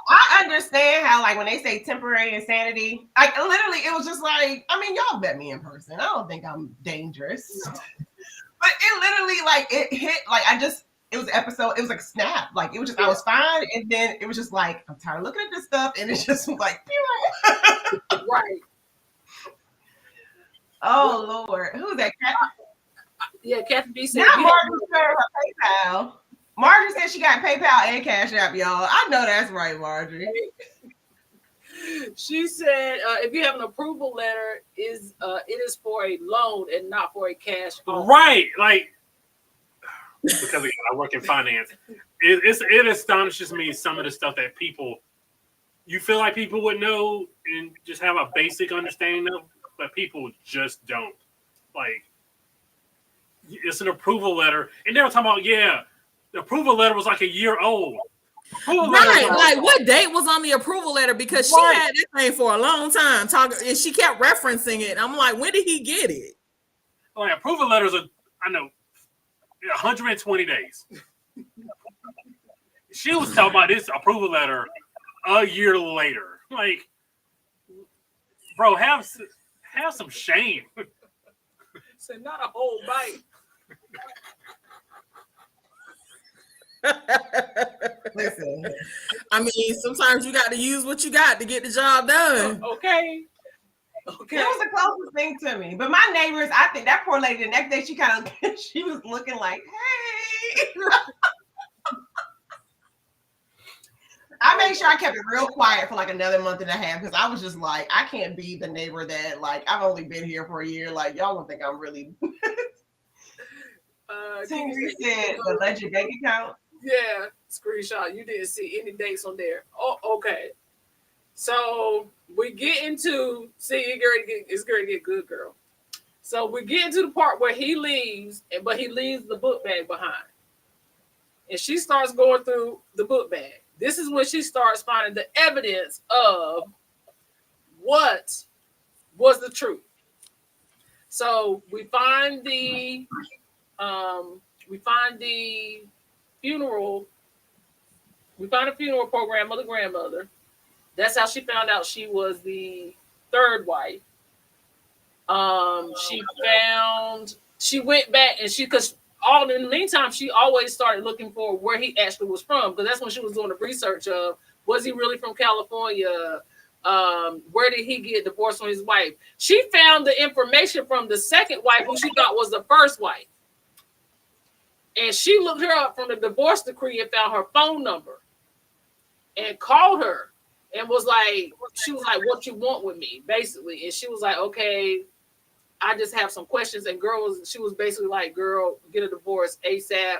I understand how like when they say temporary insanity, like literally it was just like, I mean, y'all met me in person. I don't think I'm dangerous. But it literally like it hit like it was an episode, it was like a snap. Like it was just I was fine. And then it was just like, I'm tired of looking at this stuff. And it's just like Right. Oh Lord. Who's that? Yeah, Kathy B said Now Marjorie said her PayPal. Marjorie said she got PayPal and Cash App, y'all. I know that's right, Marjorie. She said if you have an approval letter, it is for a loan and not for a cash offer. Right. Like, because again, I work in finance. It astonishes me some of the stuff that you feel like people would know and just have a basic understanding of, but people just don't. Like, it's an approval letter. And they were talking about, the approval letter was like a year old. Right, like what date was on the approval letter? Because she had that thing for a long time talking, and she kept referencing it. I'm like, when did he get it? Like approval letters are, I know, 120 days. She was talking about this approval letter a year later. Like, bro, have some shame. Said not a whole bite. Listen, I mean, sometimes you got to use what you got to get the job done. Okay. it was the closest thing to me. But my neighbors, I think that poor lady, the next day she was looking like, hey. I made sure I kept it real quiet for like another month and a half because I was just like, I can't be the neighbor that like I've only been here for a year. Like y'all don't think I'm really. Tingry said the alleged bank account. Yeah, screenshot. You didn't see any dates on there. Oh, okay. So we get into it's going to get good, girl. So we get into the part where he leaves, but he leaves the book bag behind, and she starts going through the book bag. This is when she starts finding the evidence of what was the truth. So we find the funeral. We find a funeral program of the grandmother. That's how she found out she was the third wife. She went back and because in the meantime, she always started looking for where he actually was from, because that's when she was doing the research of, was he really from California? Where did he get divorced from his wife? She found the information from the second wife, who she thought was the first wife. And she looked her up from the divorce decree and found her phone number and called her and was like, she was like, "What you want with me?" Basically, and she was like, "Okay, I just have some questions." And she was basically like, "Girl, get a divorce ASAP."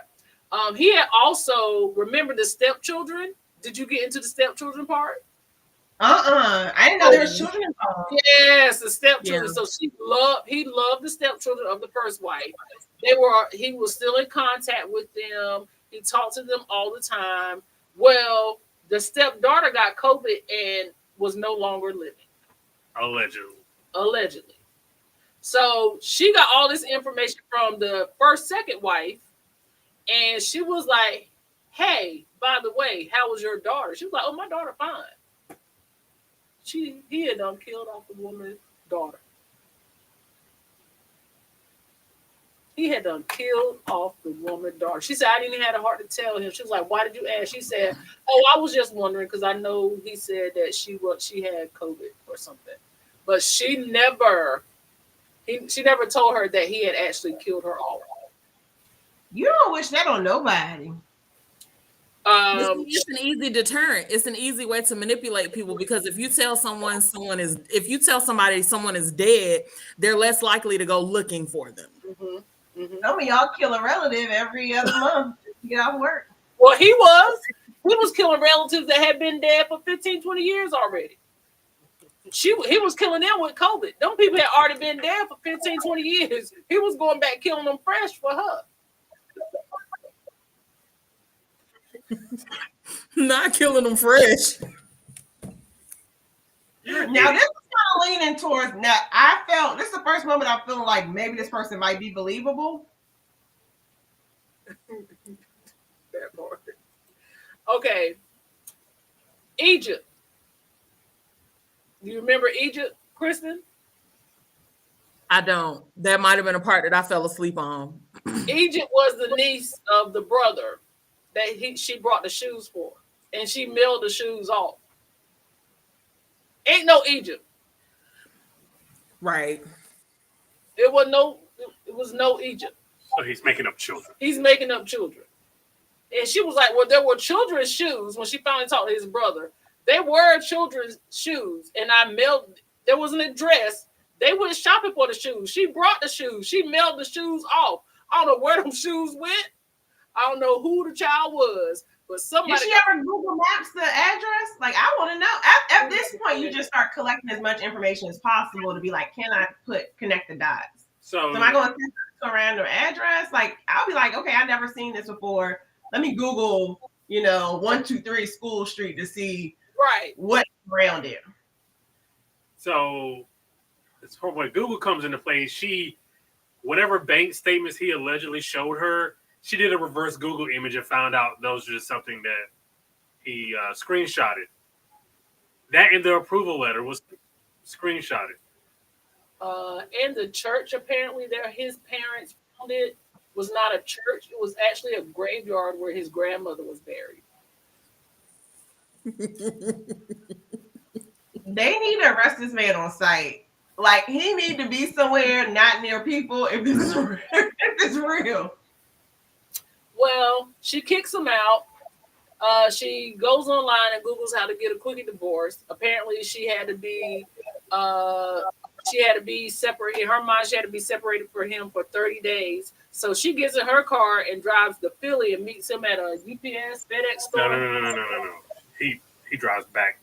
He had also remember the stepchildren. Did you get into the stepchildren part? I didn't know there was children involved. Yes, the stepchildren. Yeah. So he loved the stepchildren of the first wife. He was still in contact with them. He talked to them all the time. Well, the stepdaughter got COVID and was no longer living. Allegedly. So she got all this information from the second wife, and she was like, "Hey, by the way, how was your daughter?" She was like, "Oh, my daughter fine." He had killed off the woman's daughter. He had killed off the woman's daughter. She said, "I didn't even have the heart to tell him." She was like, "Why did you ask?" She said, "Oh, I was just wondering because I know he said that she had COVID or something." But she never told her that he had actually killed her off. You don't wish that on nobody. It's an easy deterrent. It's an easy way to manipulate people because if you tell somebody someone is dead, they're less likely to go looking for them. Mm-hmm. Mm-hmm. Some of y'all kill a relative every other month to get off work. Well, he was killing relatives that had been dead for 15, 20 years already. He was killing them with COVID. Them people had already been dead for 15, 20 years. He was going back killing them fresh for her. Not killing them fresh. Now this is kind of leaning towards. Now I felt this is the first moment I'm feeling like maybe this person might be believable. That part. Okay. Egypt. Do you remember Egypt, Kristen? I don't. That might have been a part that I fell asleep on. Egypt was the niece of the brother that she brought the shoes for, and she mailed the shoes off. Ain't no Egypt. Right. It was no Egypt. So he's making up children. He's making up children. And she was like, well, there were children's shoes when she finally talked to his brother. They were children's shoes. And there was an address. They went shopping for the shoes. She brought the shoes. She mailed the shoes off. I don't know where them shoes went. I don't know who the child was. But somebody. Did she ever Google Maps the address? Like, I want to know. At this point, you just start collecting as much information as possible to be like, can I connect the dots? So am I going to send a random address? Like, I'll be like, okay, I've never seen this before. Let me Google, 123 School Street to see what's around it. So it's when Google comes into play. Whatever bank statements he allegedly showed her, she did a reverse Google image and found out those were just something that he screenshotted. That in the approval letter was screenshotted. And the church, apparently, his parents found it was not a church. It was actually a graveyard where his grandmother was buried. They need to arrest this man on sight. Like, he need to be somewhere not near people if it's real. Well, she kicks him out. She goes online and Googles how to get a quickie divorce. Apparently, she had to be separated. In her mind, she had to be separated from him for 30 days. So she gets in her car and drives to Philly and meets him at a UPS, FedEx store. No. He drives back.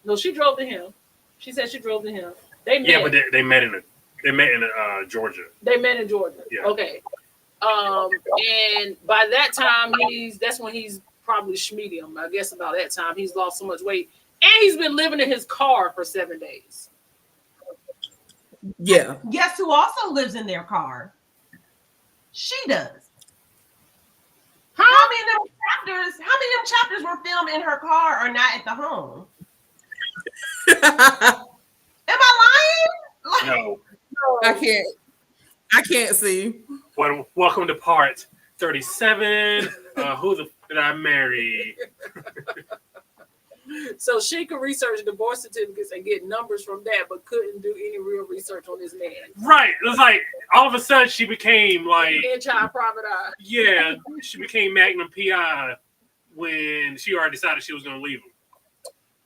No, she drove to him. She said she drove to him. They met. Yeah, but they met in Georgia. They met in Georgia. Yeah. Okay. And by that time, that's when he's probably schmedium. I guess about that time, he's lost so much weight. And he's been living in his car for 7 days. Yeah. Guess who also lives in their car? She does. How many of them chapters were filmed in her car or not at the home? Am I lying? No. I can't see. Well, welcome to part 37. Who did I marry? So she could research divorce certificates and get numbers from that, but couldn't do any real research on this man. Right. It was like all of a sudden she became like Child private eye. Yeah, she became Magnum PI when she already decided she was going to leave him.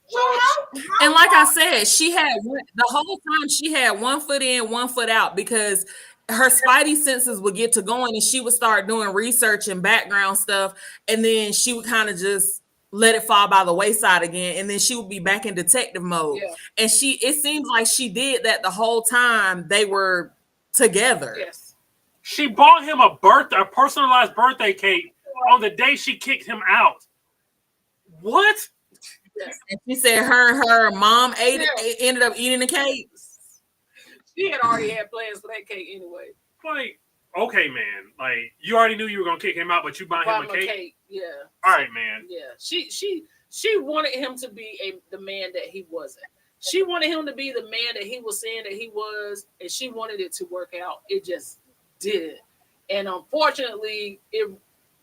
So how And like I said, the whole time she had 1 foot in, 1 foot out because her spidey senses would get to going and she would start doing research and background stuff. And then she would kind of just let it fall by the wayside again. And then she would be back in detective mode. Yeah. And it seems like she did that the whole time they were together. Yes. She bought him a personalized birthday cake on the day she kicked him out. What? And she said her mom ended up eating the cake. She had already had plans for that cake anyway. Like, okay, man. Like, you already knew you were gonna kick him out, but you buy him a cake. Yeah. All right, man. Yeah. She wanted him to be the man that he wasn't. She wanted him to be the man that he was saying that he was, and she wanted it to work out. It just didn't. And unfortunately, it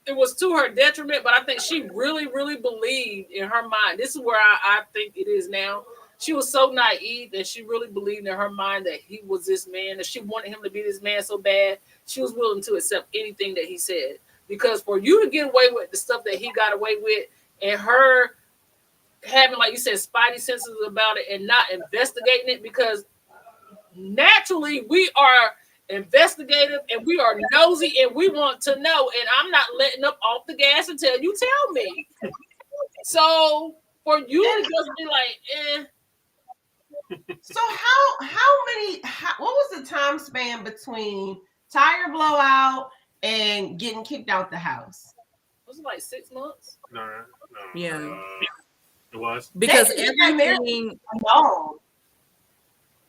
was to her detriment, but I think she really, really believed in her mind. This is where I think it is now. She was so naive that she really believed in her mind that he was this man, that she wanted him to be this man so bad, she was willing to accept anything that he said. Because for you to get away with the stuff that he got away with, and her having, like you said, spidey senses about it and not investigating it, because naturally we are investigative and we are nosy and we want to know, and I'm not letting up off the gas until you tell me. So for you to just be like, So what was the time span between tire blowout and getting kicked out the house? was it like 6 months? No. Yeah. It was. Because They got married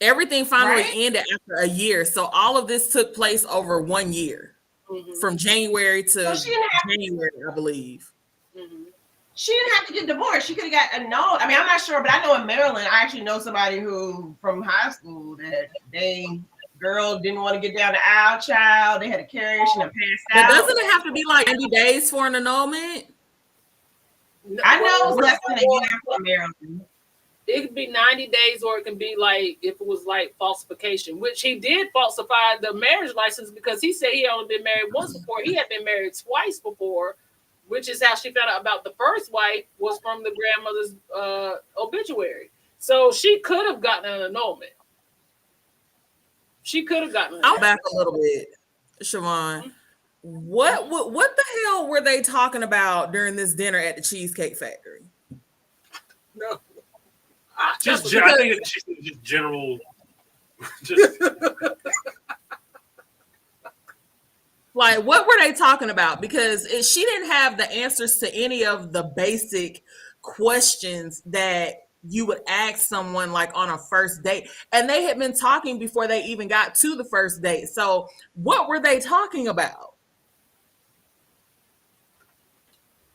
everything finally Right? ended after a year. So all of this took place over 1 year. Mm-hmm. From January to So she didn't January, I believe. Mm-hmm. She didn't have to get divorced. She could have got annulled. I mean, I'm not sure, but I know in Maryland, I actually know somebody who from high school that girl didn't want to get down the aisle, child. They had a carriage and passed But out. doesn't it have to be like 90 days for an annulment? I know it was less than a year for Maryland. It could be 90 days, or it can be like if it was like falsification, which he did falsify the marriage license because he said he only been married once before. He had been married twice before, which is how she found out about the first wife was from the grandmother's obituary. So she could have gotten an annulment. She could have gotten an I'm annulment. back a little bit, Siobhan. What the hell were they talking about during this dinner at the Cheesecake Factory? No. I think it's just general. Just Like, what were they talking about? Because she didn't have the answers to any of the basic questions that you would ask someone like on a first date. And they had been talking before they even got to the first date. So what were they talking about?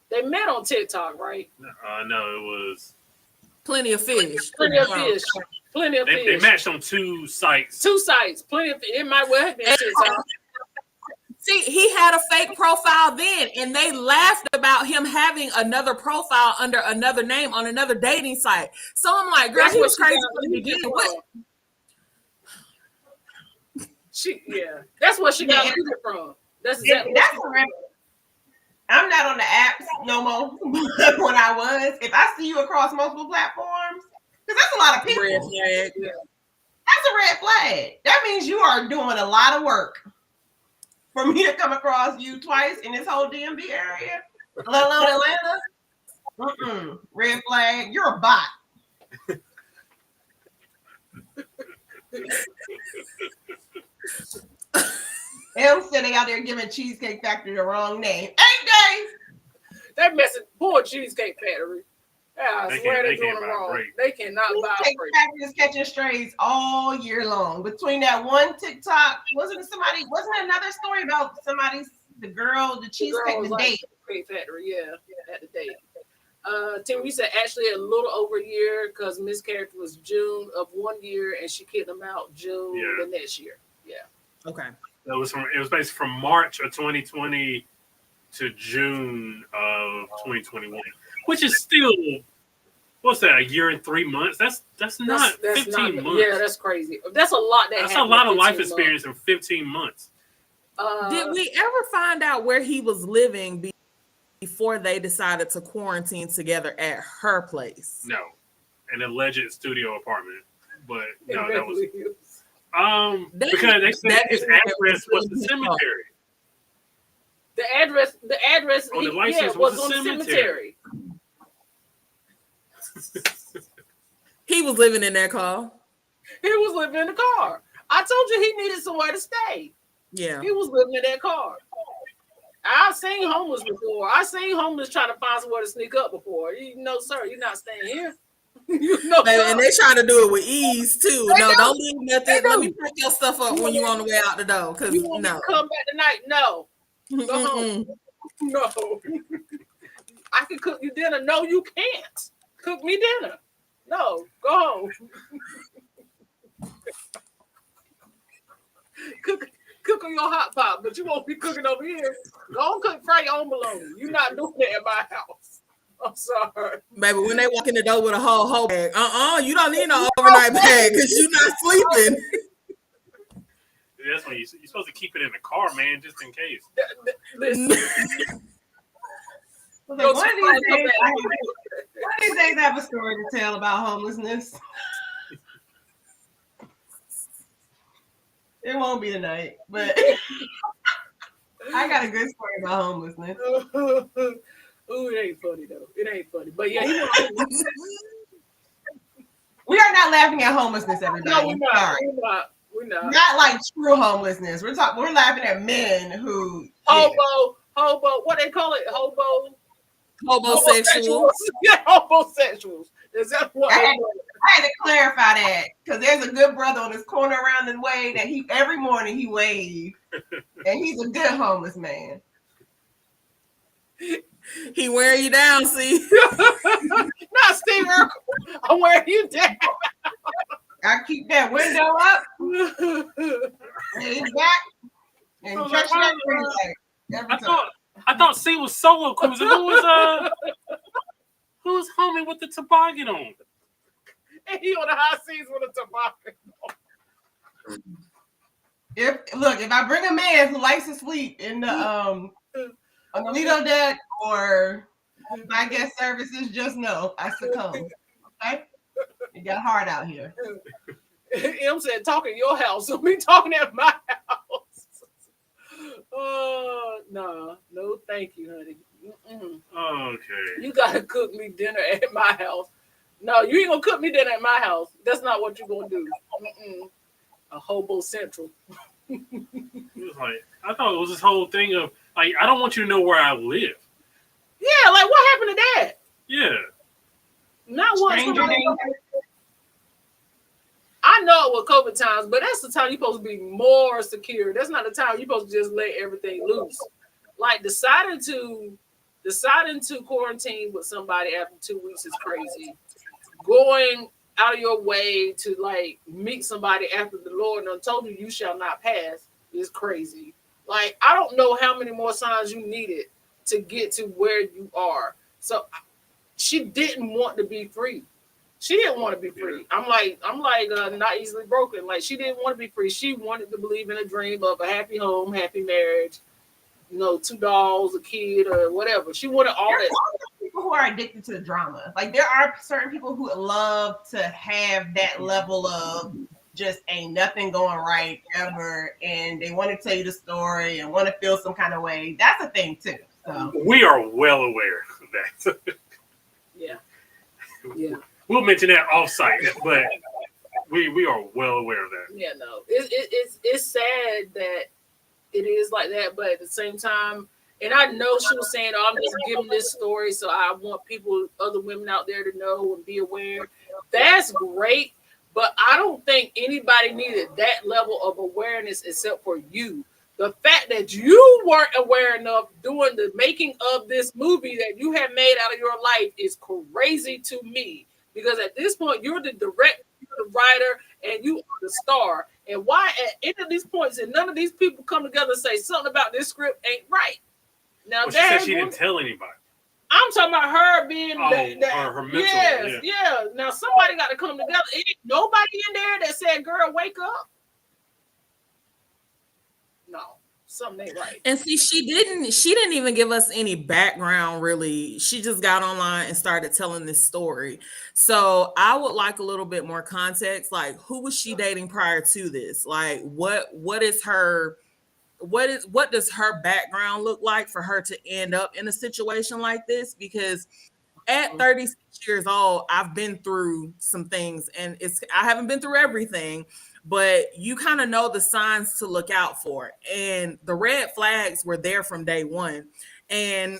They met on TikTok, right? no, it was. Plenty of fish. Plenty of fish. Plenty of They fish. matched on 2 sites. 2 sites. Plenty of fish. It might well have been TikTok. See, he had a fake profile then, and they laughed about him having another profile under another name on another dating site. So I'm like, girl, That's he what was she crazy got from the beginning. What? That's what she got it from. That's exactly That's a red. I'm not on the apps no more. When I was, if I see you across multiple platforms, because that's a lot of people. Red flag. That's a red flag. That means you are doing a lot of work for me to come across you twice in this whole DMV area, let alone Atlanta. Red flag. You're a bot. M said they out there giving Cheesecake Factory the wrong name. 8 days. that message. Poor Cheesecake Factory. Yeah, I They swear can't- they're they doing can't it buy wrong. freight. They cannot buy Cheesecake freight. Factory is catching strays all year long. Between that one TikTok, wasn't it another story about the girl, the cheesecake, was the like date? Cheesecake Factory, yeah, at the date. Tim, we said actually a little over a year because miscarriage was June of 1 year and she kicked him out June Yeah. the next year. Yeah. Okay. It was basically from March of 2020 to June of 2021, which is still, what's that, a year and 3 months? That's not 15 not, months. Yeah, that's crazy. That's a lot. That's a happened lot in of life 15 experience in 15 months. months. Did we ever find out where he was living before they decided to quarantine together at her place? No. an alleged studio apartment, but no, that was That- because they said that his is address was the his fault. cemetery. the address On the license was was a on the cemetery. cemetery. He was living in that car. He was living in the car. I told you he needed somewhere to stay. Yeah. He was living in that car. I've seen homeless before. I've seen homeless try to find somewhere to sneak up before. You know, sir, you're not staying here. You know, And they try to do it with ease too. They No, do. don't leave nothing. They Let do. me pick your stuff up when you on the way out the door. Cause you want me no. to come back tonight? No. Go home. Mm-mm. No. I can cook you dinner. No, you can't. Cook me dinner. No, go home. cook on your hot pot, but you won't be cooking over here. Go and cook, fry your own bologna. You're not doing that in my house. I'm sorry. Baby, when they walk in the door with a whole bag, you don't need no overnight bag because you're not sleeping. That's when you're supposed to keep it in the car, man, just in case. Listen, Like, go one to of the these days, back. I have a story to tell about homelessness. It won't be tonight, but I got a good story about homelessness. Ooh, it ain't funny though. It ain't funny. But yeah, he went We are not laughing at homelessness, everybody. No, we're not. Sorry. We're not. Not like true homelessness. We're laughing at men who Hobo. What they call it? Hobo. Homosexual. Yeah, homosexuals. Is that what? I had to clarify that because there's a good brother on this corner around the way that every morning he wave, and he's a good homeless man. He wearing you down, see? Not Steve Urkel. I'm wearing you down. I keep that window up, and he's back, and I was catch like, that green light every time. I thought C was solo cruising. Who's homie with the toboggan on? And he on the high seas with a tobacco. If I bring a man who likes to sleep in the on the Lido deck or my guest services, just know I succumb. Okay, it got hard out here. M said, "Talking your house, so me talking at my house." Oh no, thank you, honey. Mm-mm. Okay. You gotta cook me dinner at my house. No, you ain't gonna cook me dinner at my house. That's not what you're gonna do. Mm-mm. A hobo central. It was like, I thought it was this whole thing of like, I don't want you to know where I live. Yeah, like what happened to that? Yeah. Not what Stranger somebody- danger. I know it was COVID times, but that's the time you're supposed to be more secure. That's not the time you're supposed to just let everything loose. Like deciding to quarantine with somebody after 2 weeks is crazy. Going out of your way to like meet somebody after the Lord done told you shall not pass is crazy. Like I don't know how many more signs you needed to get to where you are. So she didn't want to be free. She didn't want to be free. I'm like not easily broken. Like she didn't want to be free. She wanted to believe in a dream of a happy home, happy marriage, 2 dolls, a kid, or whatever. She wanted all There's that. also people who are addicted to the drama. Like there are certain people who love to have that level of just ain't nothing going right ever, and they want to tell you the story and want to feel some kind of way. That's a thing too. So We are well aware of that. Yeah. Yeah. We'll mention that off-site, but we are well aware of that. Yeah, no. It's sad that it is like that, but at the same time, and I know she was saying, I'm just giving this story, so I want people, other women out there to know and be aware. That's great, but I don't think anybody needed that level of awareness except for you. The fact that you weren't aware enough doing the making of this movie that you have made out of your life is crazy to me. Because at this point, you're the director, you're the writer, and you are the star. And why at any of these points and none of these people come together and say something about this script ain't right? Now Well, she said she didn't tell anybody. I'm talking about her being Or her mental. yes, yeah. Now somebody got to come together. Ain't nobody in there that said, "Girl, wake up." No, something ain't right. And see, she didn't even give us any background really. She just got online and started telling this story. So I would like a little bit more context. Like, who was she dating prior to this? Like, what does her background look like for her to end up in a situation like this? Because at 36 years old, I've been through some things, and I haven't been through everything, but you kind of know the signs to look out for. And the red flags were there from day one. And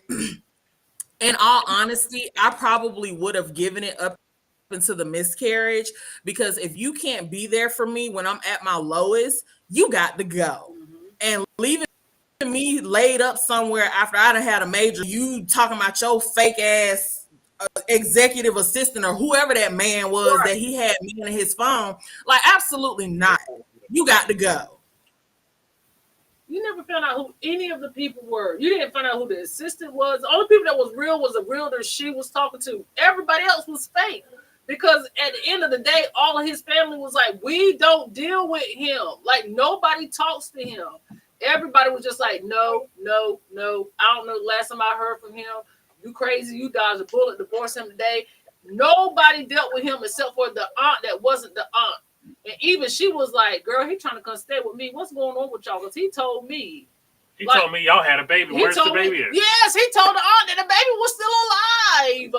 in all honesty, I probably would have given it up into the miscarriage, because if you can't be there for me when I'm at my lowest, you got to go. And leaving me laid up somewhere after I done had a major, you talking about your fake ass executive assistant or whoever that man was that he had me in his phone, like, absolutely not. You got to go. You never found out who any of the people were. You didn't find out who the assistant was. The only people that was real was a realtor she was talking to. Everybody else was fake. Because at the end of the day, all of his family was like, we don't deal with him. Like, nobody talks to him. Everybody was just like, no. I don't know the last time I heard from him. You crazy, you dodged a bullet, divorce him today. Nobody dealt with him except for the aunt that wasn't the aunt. And even she was like, girl, he trying to come stay with me. What's going on with y'all? Because he told me. He told me y'all had a baby. Where's the baby at? Yes, he told the aunt that the baby was still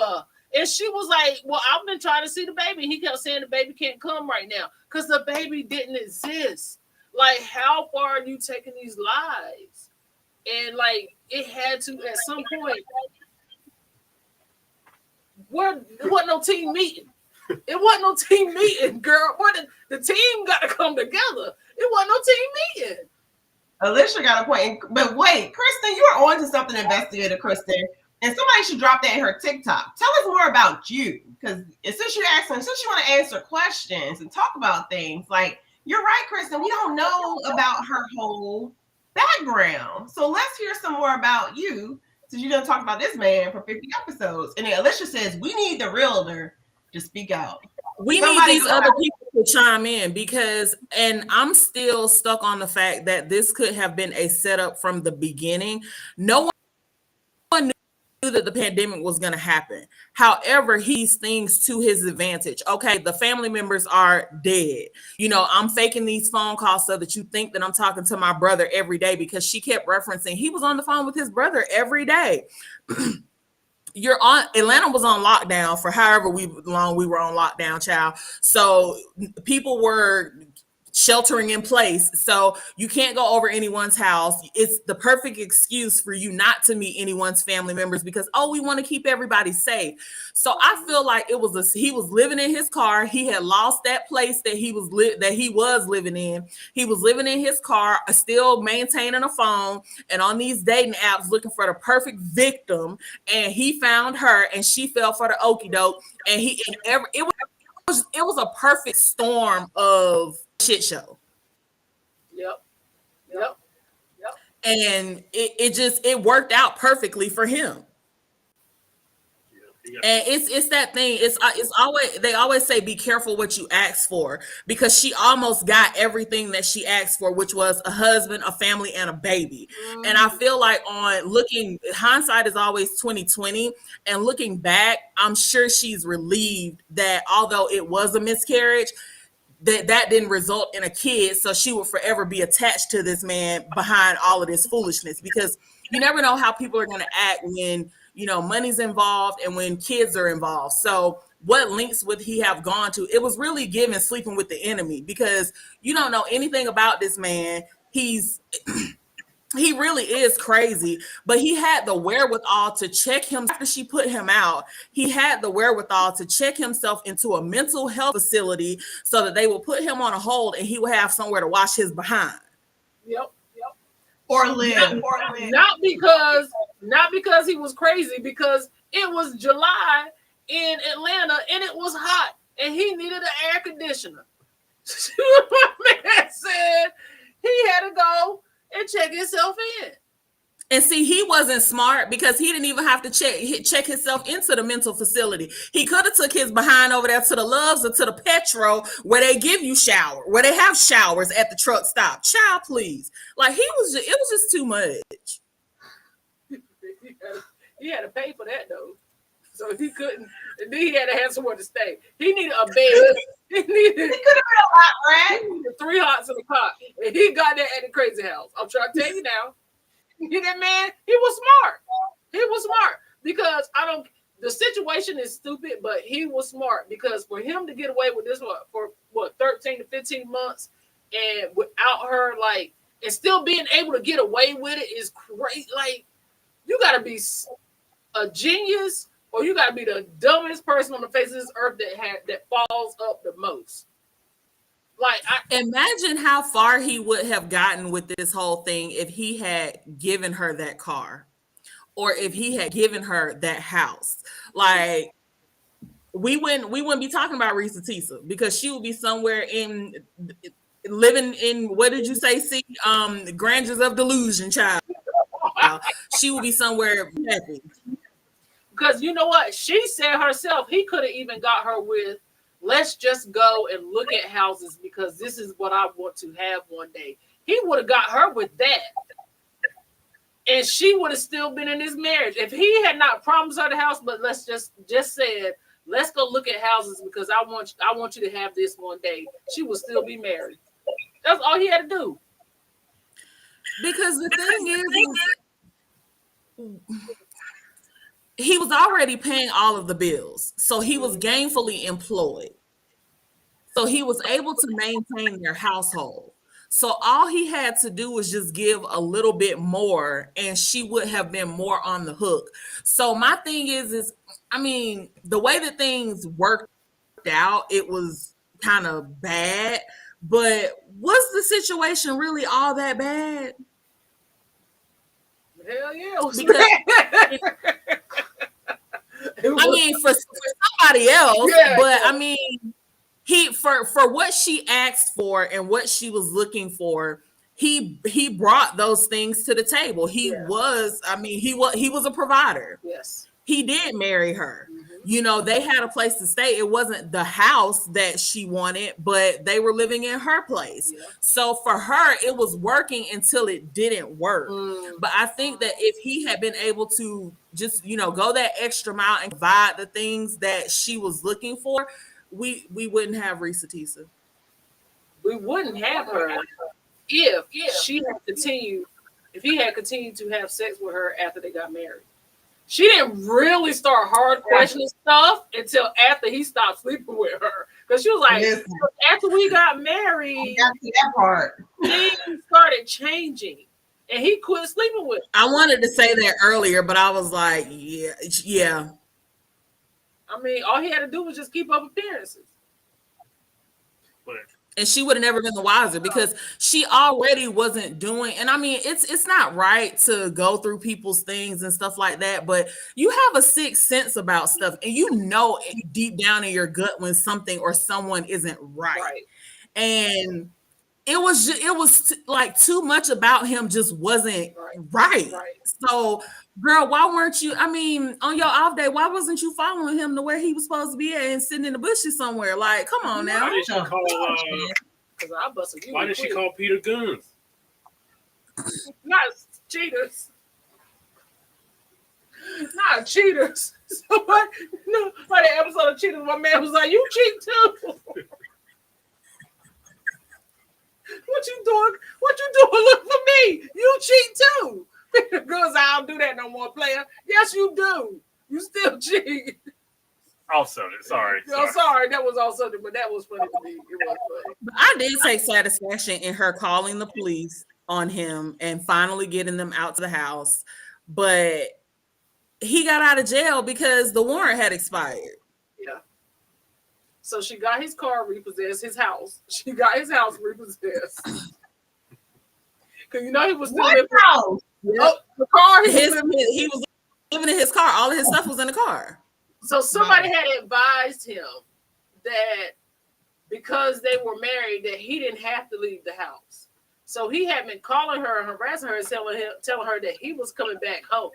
alive. And she was like, well, I've been trying to see the baby. He kept saying the baby can't come right now because the baby didn't exist. Like, how far are you taking these lies? And like, it had to, at some point, it wasn't no team meeting. It wasn't no team meeting, girl. The team got to come together. It wasn't no team meeting. Alicia got a point. But wait, Kristen, you are on to something, investigator Kristen. And somebody should drop that in her TikTok. Tell us more about you. Because since you want to answer questions and talk about things, like, you're right, Kristen, we don't know about her whole background. So let's hear some more about you, since you done talk about this man for 50 episodes. And then Alicia says, we need the realtor to speak out. We need these other people to chime in, because, and I'm still stuck on the fact that this could have been a setup from the beginning. No one knew that the pandemic was going to happen. However, he's things to his advantage. Okay, the family members are dead. You know, I'm faking these phone calls so that you think that I'm talking to my brother every day, because she kept referencing he was on the phone with his brother every day. Atlanta was on lockdown for however long we were on lockdown, child. So people were sheltering in place. So you can't go over anyone's house. It's the perfect excuse for you not to meet anyone's family members, because, we want to keep everybody safe. So I feel like he was living in his car. He had lost that place that he was living in. He was living in his car, still maintaining a phone and on these dating apps looking for the perfect victim. And he found her, and she fell for the okie doke. And it was a perfect storm of shit show. Yep. And it worked out perfectly for him. And it's that thing. It's always, they always say, be careful what you ask for, because she almost got everything that she asked for, which was a husband, a family, and a baby. Mm-hmm. And I feel like hindsight is always 20/20. And looking back, I'm sure she's relieved that although it was a miscarriage, that didn't result in a kid. So she will forever be attached to this man behind all of this foolishness, because you never know how people are going to act when, money's involved and when kids are involved. So what links would he have gone to? It was really given sleeping with the enemy, because you don't know anything about this man. He really is crazy, but he had the wherewithal to check him after she put him out. He had the wherewithal to check himself into a mental health facility so that they will put him on a hold and he will have somewhere to wash his behind. Yep. Or live. Not because he was crazy, because it was July in Atlanta and it was hot and he needed an air conditioner. My man said he had to go and check himself in. And see, he wasn't smart because he didn't even have to check himself into the mental facility. He could have took his behind over there to the Loves or to the Petro where they give you shower, where they have showers at the truck stop. Child, please. Like it was just too much. He had to pay for that though. So if he couldn't, and then he had to have somewhere to stay. He needed a bed. He It could have been a lot, Brad. 3 hots in the cot. And he got that at the crazy house. I'm trying to tell you now. That man, he was smart. He was smart because the situation is stupid, but he was smart because for him to get away with this for 13 to 15 months and without her, like, and still being able to get away with it is great. Like, you got to be a genius or you got to be the dumbest person on the face of this earth that falls up the most. Like, imagine how far he would have gotten with this whole thing if he had given her that car or if he had given her that house. Like, we wouldn't be talking about Risa Tisa because she would be somewhere living in, what did you say? See, grandeurs of delusion, child. She would be somewhere happy. Because you know what? She said herself, he could have even got her with, let's just go and look at houses because this is what I want to have one day. He would have got her with that. And she would have still been in his marriage. If he had not promised her the house, but let's just said, let's go look at houses because I want you to have this one day, she would still be married. That's all he had to do. Because the thing is he was already paying all of the bills. So he was gainfully employed. So he was able to maintain their household. So all he had to do was just give a little bit more and she would have been more on the hook. So my thing is I mean, the way that things worked out, it was kind of bad, but was the situation really all that bad? Hell yeah. It was I mean, for somebody else, yeah, but I mean, he for what she asked for and what she was looking for, he brought those things to the table. He was a provider. Yes. He did marry her. You know, they had a place to stay. It wasn't the house that she wanted, but they were living in her place. Yeah. So for her, it was working until it didn't work. But I think that if he had been able to just, you know, go that extra mile and provide the things that she was looking for, we wouldn't have Risa Tisa. We wouldn't have her if she had continued, if he had continued to have sex with her after they got married. She didn't really start hard questioning stuff until after he stopped sleeping with her. Because she was like, after we got married, got to that part. Things started changing. And he quit sleeping with her. I wanted to say that earlier, but I was like, yeah. I mean, all he had to do was just keep up appearances. And she would have never been the wiser because she already wasn't doing. And I mean, it's not right to go through people's things and stuff like that, but you have a sixth sense about stuff, and you know deep down in your gut when something or someone isn't right. And it was like too much about him just wasn't right. So, girl, why weren't you? I mean, on your off day, why wasn't you following him to where he was supposed to be at and sitting in the bushes somewhere? Like, come on now. Why did she call Peter Guns? Not cheaters. Not cheaters. So what? No, by the episode of Cheaters, my man was like, "You cheat too." What you doing? What you doing? Look for me. You cheat too. Girls, I don't do that no more, player. Yes, you do. You still cheat. Also, sorry. Sorry. That was also, but that was funny to me. It was funny. But I did take satisfaction in her calling the police on him and finally getting them out to the house. But he got out of jail because the warrant had expired. Yeah. So she got his car repossessed, his house. She got his house repossessed. Because you know he was still living. House? Oh, the car. He was living in his car. All of his stuff was in the car. So somebody had advised him that because they were married, that he didn't have to leave the house. So he had been calling her and harassing her and telling her that he was coming back home.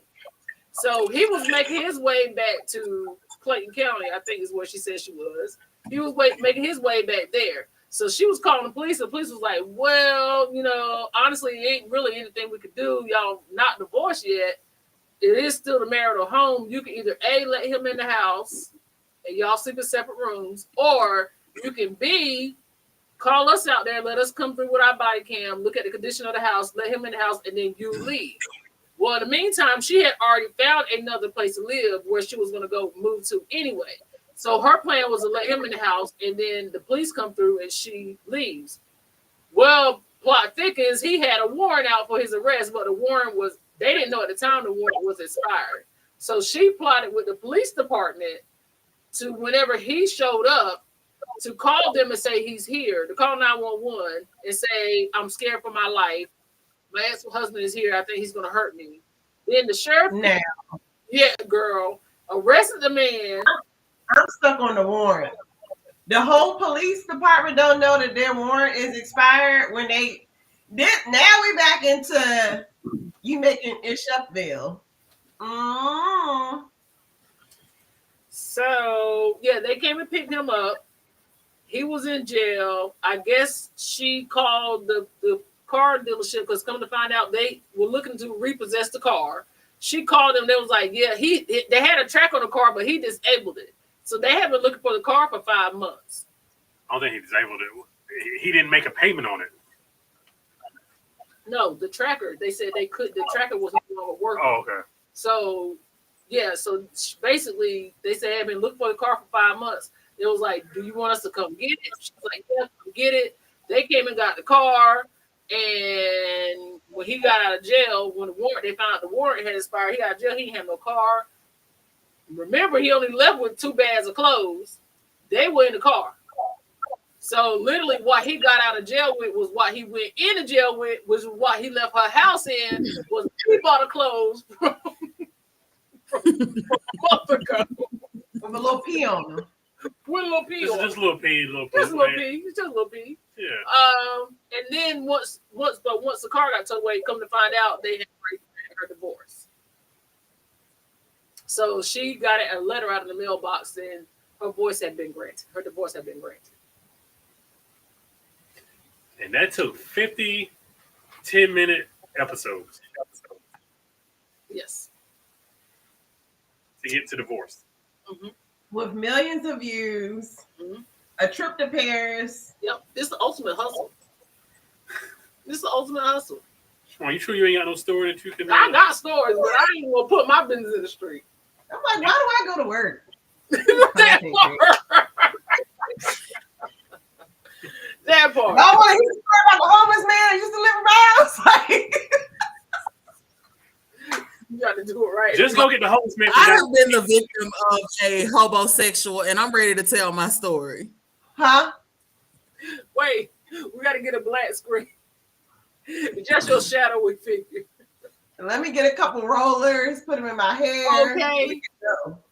So he was making his way back to Clayton County, I think is where she said she was. He was making his way back there. So she was calling the police. The police was like, well, honestly, it ain't really anything we could do. Y'all not divorced yet. It is still the marital home. You can either A, let him in the house and y'all sleep in separate rooms, or you can B, call us out there, let us come through with our body cam, look at the condition of the house, let him in the house, and then you leave. Well, in the meantime, she had already found another place to live where she was going to go move to anyway. So her plan was to let him in the house, and then the police come through and she leaves. Well, plot thickens, he had a warrant out for his arrest, but the warrant was, they didn't know at the time the warrant was expired. So she plotted with the police department to, whenever he showed up, to call them and say he's here, to call 911 and say, I'm scared for my life. My ex-husband is here. I think he's going to hurt me. Then the sheriff, Now, girl, arrested the man. I'm stuck on the warrant. The whole police department don't know that their warrant is expired when they did. Now we back into you making Ish Upville. So, they came and picked him up. He was in jail. I guess she called the car dealership because come to find out they were looking to repossess the car. She called them. They was like, they had a track on the car, but he disabled it. So they have been looking for the car for 5 months. I don't think he disabled it. He didn't make a payment on it. No, the tracker. They said they could. The tracker was no longer working. Oh, okay. So, so basically they said they had been looking for the car for 5 months. It was like, do you want us to come get it? She was like, yeah, come get it. They came and got the car. And when he got out of jail, when they found out the warrant had expired, he got out of jail, he didn't have no car. Remember, he only left with 2 bags of clothes. They were in the car. So literally what he got out of jail with was what he went into jail with, was what he left her house in, was he bought the clothes from a month ago. With a little pee on them. With a little pee on. Just a little pee, Just a little pee. Just a little pee. Yeah. And then once the car got towed away, come to find out they had already her divorce. So she got a letter out of the mailbox, and her divorce had been granted. And that took 50 10-minute episodes. Yes. To get to divorce. Mm-hmm. With millions of views, a trip to Paris. Yep, this is the ultimate hustle. Are you sure you ain't got no story that you can? I got stories, but I ain't gonna put my business in the street. I'm like, why do I go to work? That part. I want to hear the story about the homeless man that used to live in my house. You got to do it right. Just go get the homeless man. I have been the victim of a homosexual, and I'm ready to tell my story. Huh? Wait, we got to get a black screen. Just your shadowy figure. Let me get a couple rollers, put them in my hair. Okay.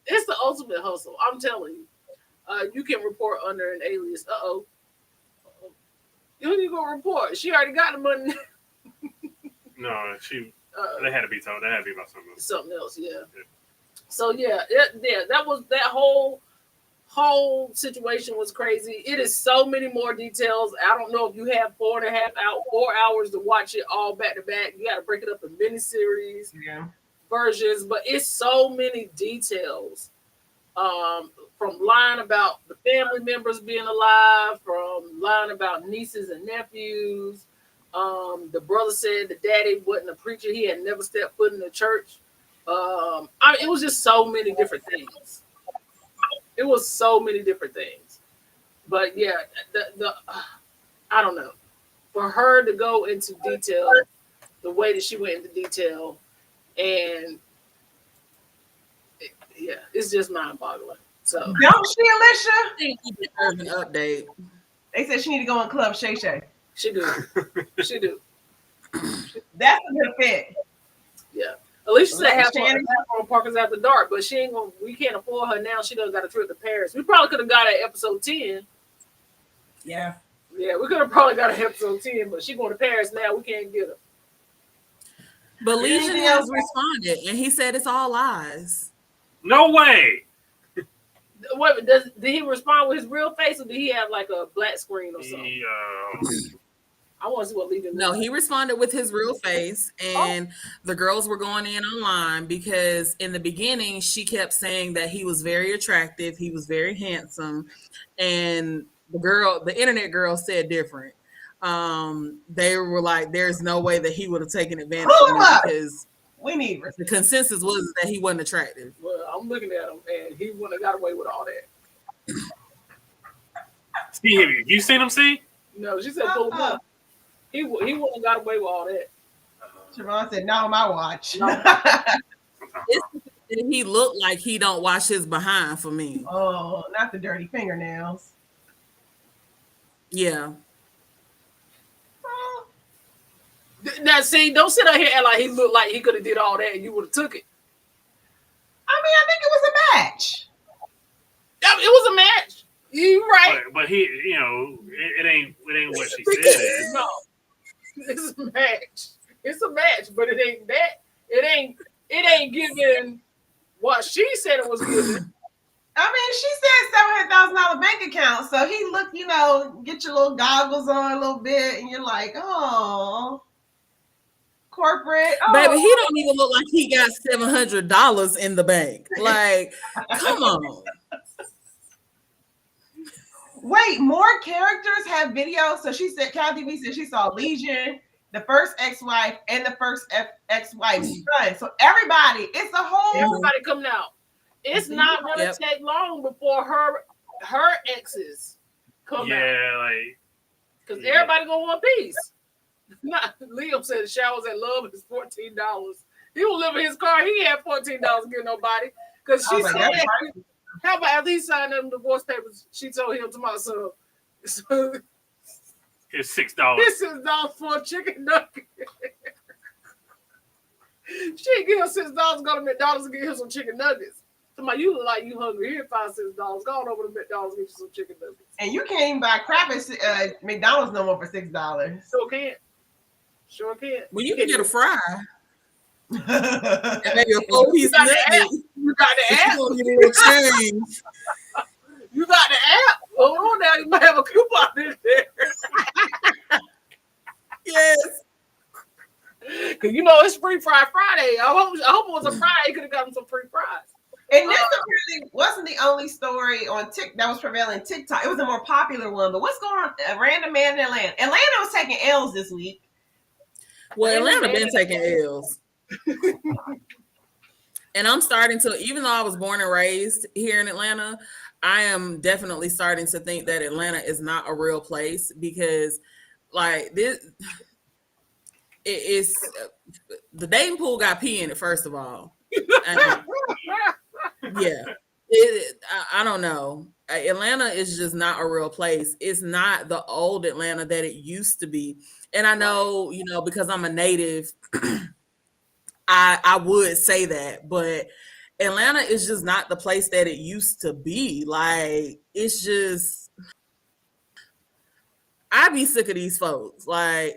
It's the ultimate hustle. I'm telling you. You can report under an alias. Uh-oh. Who you going to report? She already got the money. No, they had to be told. That had to be about something else. Something else, yeah. So that was that whole situation was crazy. It is so many more details. I don't know if you have 4 hours to watch it all back to back. You got to break it up in miniseries versions, but it's so many details. From lying about the family members being alive, from lying about nieces and nephews. The brother said the daddy wasn't a preacher. He had never stepped foot in the church. It was just so many different things. But yeah, I don't know. For her to go into detail the way that she went into detail, and it's just mind-boggling. So don't she, Alicia? I think he deserves an update. They said she need to go in Club Shay Shay. She do. That's a good fit. Yeah. Alicia said have on Parkers After Dark, but she ain't gonna. We can't afford her now. She done got a trip to Paris. We probably could have got at episode 10. Yeah. Yeah, we could have probably got an episode 10, but she going to Paris now. We can't get her. But Legion Anything has else? responded, and he said it's all lies. No way. Wait, did he respond with his real face, or did he have like a black screen or something? He, I want to see what Legion. No, he responded with his real face, and the girls were going in online because in the beginning she kept saying that he was very attractive, he was very handsome, and the internet girl said different. They were like, "There's no way that he would have taken advantage Pull of him me up. because We need the consensus was that he wasn't attractive." Well, I'm looking at him, and he wouldn't have got away with all that. see him. You seen him? See? No, she said pull him up. He wouldn't have got away with all that. Siobhan said, "Not on my watch." No. He looked like he don't wash his behind for me. Oh, not the dirty fingernails. Yeah. Oh, Now, see, don't sit out here and like he looked like he could have did all that, and you would have took it. I mean, I think it was a match. Yeah, it was a match. You right? But he, it ain't what she said. It is. No, it's a match. It's a match, but it ain't that. It ain't giving what she said it was giving. I mean, she said $700,000 bank account. So he looked, get your little goggles on a little bit, and you're like, oh, corporate. Oh. Baby, he don't even look like he got $700 in the bank. Like, come on. Wait, more characters have videos. So she said, Kathy B said she saw Legion, the first ex-wife, and the first ex-wife's son. So everybody, it's a whole. Everybody coming out. It's not gonna take long before her exes come out. Yeah, like Because everybody gonna want peace. Not Liam said the showers at love is $14. He was living in his car. He had $14 to give nobody. Because she I was said, like, that's right. how about after he signed them divorce papers, she told him to my son, so it's $6. this is $6 for a chicken nugget. She give him $6 to go to McDonald's and get him some chicken nuggets. Somebody, you look like you hungry. Here, $5, $6. Go on over to McDonald's and get you some chicken nuggets. And you can't even buy crap at McDonald's no more for $6. Sure can't. Sure can't. Well, you can get a fry. And Well, maybe a 4-piece got the app. nugget. You got the app. You need a little change. You got the app. Hold on now. You might have a coupon in there. Yes. Because it's Free Fry Friday. I hope it was a Friday. You could have gotten some free fries. and this apparently wasn't the only story on TikTok that was prevailing TikTok. It was a more popular one. But what's going on? A random man in Atlanta. Atlanta was taking L's this week. Well, Atlanta been taking L's. And I'm starting to, even though I was born and raised here in Atlanta, I am definitely starting to think that Atlanta is not a real place because, like, this, it's the dating pool got pee in it, first of all. And, yeah, I don't know. Atlanta is just not a real place. It's not the old Atlanta that it used to be. And I know, because I'm a native, I would say that, but Atlanta is just not the place that it used to be. Like, it's just, I'd be sick of these folks. Like,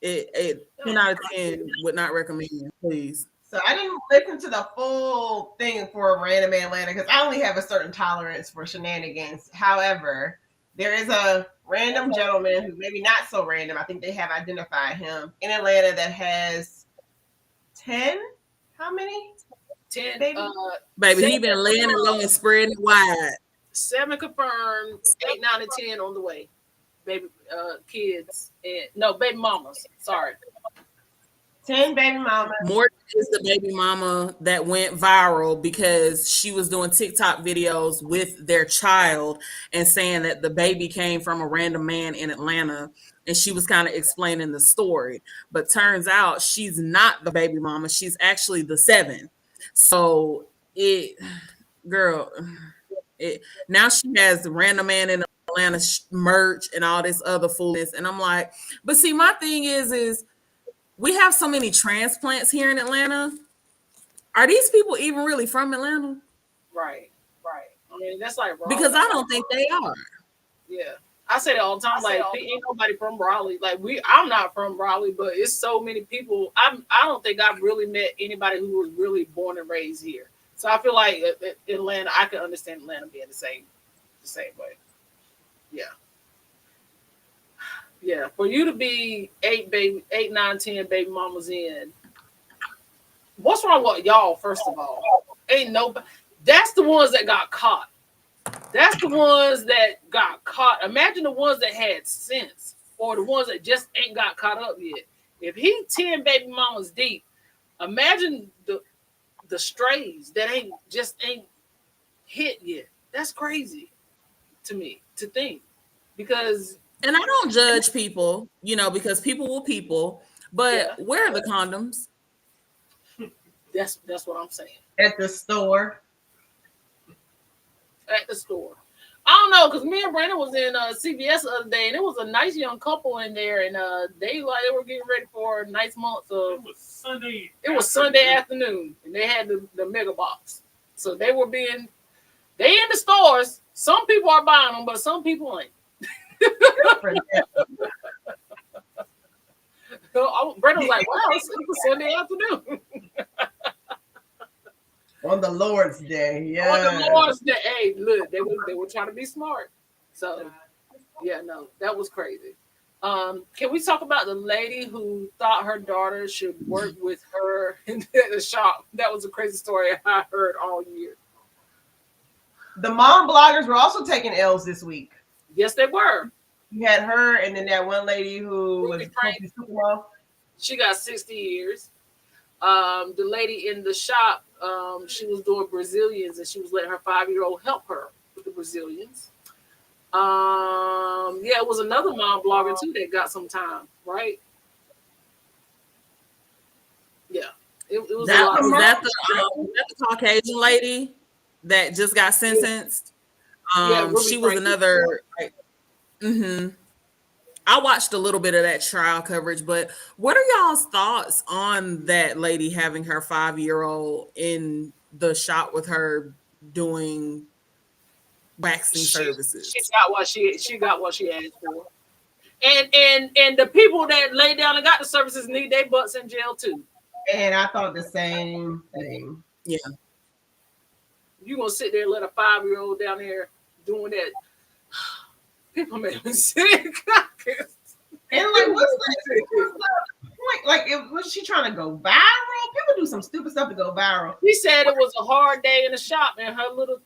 it 10 out of 10 would not recommend, please. So I didn't listen to the full thing for a random man Atlanta because I only have a certain tolerance for shenanigans. However, there is a random gentleman who maybe not so random. I think they have identified him in Atlanta that has 10. How many? 10. Baby, he been laying it low and spreading it wide. 7 confirmed. 8, 9, and 10 on the way. Baby, kids and no baby mamas. Sorry. 10 baby mamas. Morgan is the baby mama that went viral because she was doing TikTok videos with their child and saying that the baby came from a random man in Atlanta, and she was kind of explaining the story. But turns out she's not the baby mama. She's actually the 7. So now she has the random man in Atlanta merch and all this other foolishness. And I'm like, but see, my thing is we have so many transplants here in Atlanta. Are these people even really from Atlanta? Right. I mean, that's like wrong. Because I don't think they are. Yeah. I say that all the time. Like, ain't nobody from Raleigh. Like, I'm not from Raleigh, but it's so many people. I don't think I've really met anybody who was really born and raised here. So I feel like Atlanta, I can understand Atlanta being the same way. Yeah. Yeah. For you to be 8, 9, 10 baby mamas in, what's wrong with y'all, first of all? Ain't nobody. That's the ones that got caught. That's the ones that got caught. Imagine the ones that had sense, or the ones that just ain't got caught up yet. If he 10 baby mamas deep, imagine the strays that ain't hit yet. That's crazy to me to think, because. And I don't judge people, because people will people. But where are the condoms? That's what I'm saying. At the store. At the store. I don't know, because me and Brandon was in CVS the other day, and it was a nice young couple in there, and they were getting ready for a nice month of. It was Sunday afternoon, and they had the mega box. So they in the stores. Some people are buying them, but some people ain't. So Brandon was like, "Wow, it was Sunday afternoon." On the Lord's Day, yeah. On the Lord's Day, hey, look, they were trying to be smart. So, yeah, no, that was crazy. Can we talk about the lady who thought her daughter should work with her in the shop? That was a crazy story I heard all year. The mom bloggers were also taking L's this week. Yes, they were. You had her, and then that one lady who was supposed to be Supermom. She got 60 years. The lady in the shop, she was doing Brazilians, and she was letting her 5-year-old help her with the Brazilians. It was another mom blogger too that got some time, right? Yeah, it was a lot. Was that the Caucasian lady that just got sentenced? She was another. I watched a little bit of that trial coverage, but what are y'all's thoughts on that lady having her 5-year-old in the shop with her doing waxing services? She got what she asked for, and the people that laid down and got the services need their butts in jail too. And I thought the same thing. Yeah, you gonna sit there and let a 5-year-old down there doing that? People make me sick. And like, what's the point? Like, was she trying to go viral? People do some stupid stuff to go viral. She said it was a hard day in the shop, and her little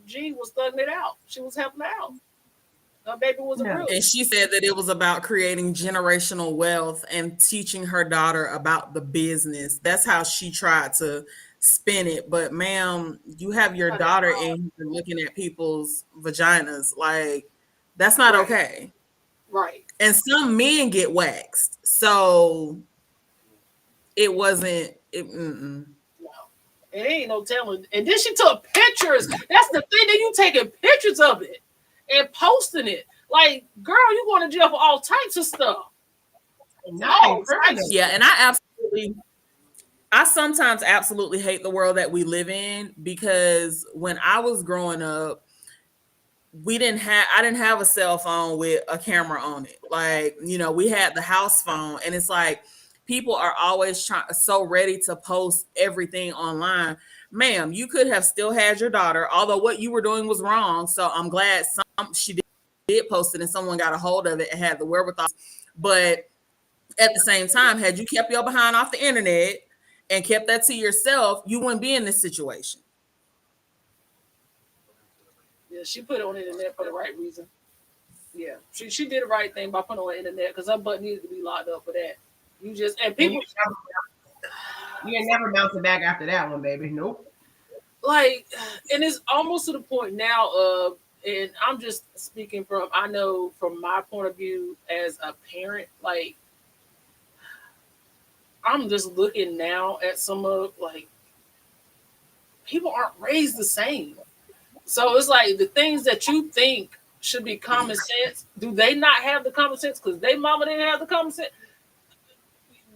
G was thugging it out. She was helping out. Her baby was a real. And she said that it was about creating generational wealth and teaching her daughter about the business. That's how she tried to spin it. But ma'am, you have your daughter in here looking at people's vaginas. Like, that's not okay. Right. And some men get waxed. So it wasn't No. It ain't no telling. And then she took pictures. That's the thing, that you taking pictures of it and posting it. Like, girl, you going to jail for all types of stuff. Yeah, and I sometimes absolutely hate the world that we live in, because when I was growing up, I didn't have a cell phone with a camera on it. Like, we had the house phone, and it's like people are always so ready to post everything online. Ma'am, you could have still had your daughter, although what you were doing was wrong. So I'm glad she did post it and someone got a hold of it and had the wherewithal. But at the same time, had you kept your behind off the internet and kept that to yourself, you wouldn't be in this situation. Yeah, she put it on the internet for the right reason. Yeah, she did the right thing by putting it on the internet, because her butt needed to be locked up for that. You never bouncing back after that one, baby. Nope. Like, and it's almost to the point now of, and I'm just speaking from my point of view as a parent, like, I'm just looking now at some of, like, people aren't raised the same. So it's like the things that you think should be common sense, do they not have the common sense because they mama didn't have the common sense?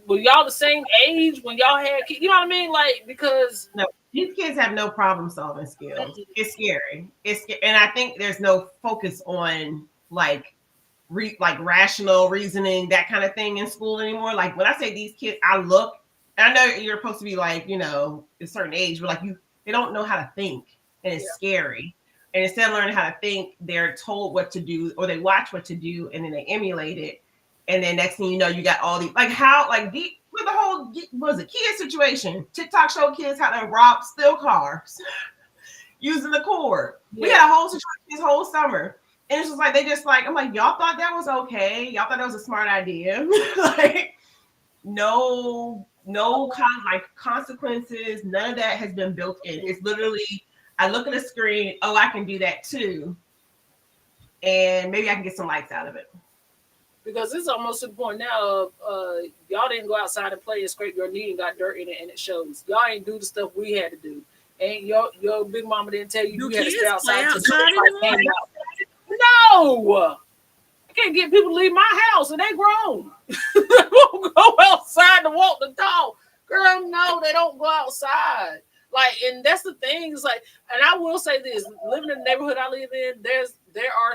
Were y'all the same age when y'all had kids? You know what I mean? Like, because no, these kids have no problem solving skills. It's scary. And I think there's no focus on like rational reasoning, that kind of thing in school anymore. Like when I say these kids, I look, and I know you're supposed to be like, you know, a certain age, but like they don't know how to think, and it's scary. And instead of learning how to think, they're told what to do, or they watch what to do, and then they emulate it. And then next thing you know, you got all these with the whole was a kid situation. TikTok showed kids how to rob steal cars using the cord. We had a whole situation this whole summer. And it's just like I'm like, y'all thought that was okay. Y'all thought that was a smart idea. Like, no consequences. None of that has been built in. It's literally, I look at a screen, oh, I can do that too. And maybe I can get some likes out of it. Because it's almost to the point now of y'all didn't go outside and play and scrape your knee and got dirt in it, and it shows. Y'all ain't do the stuff we had to do. And your big mama didn't tell you you had to stay outside. No! I can't get people to leave my house, and they grown. They won't go outside to walk the dog. Girl, no, they don't go outside. Like, and that's the thing. It's like, and I will say this: living in the neighborhood I live in, there are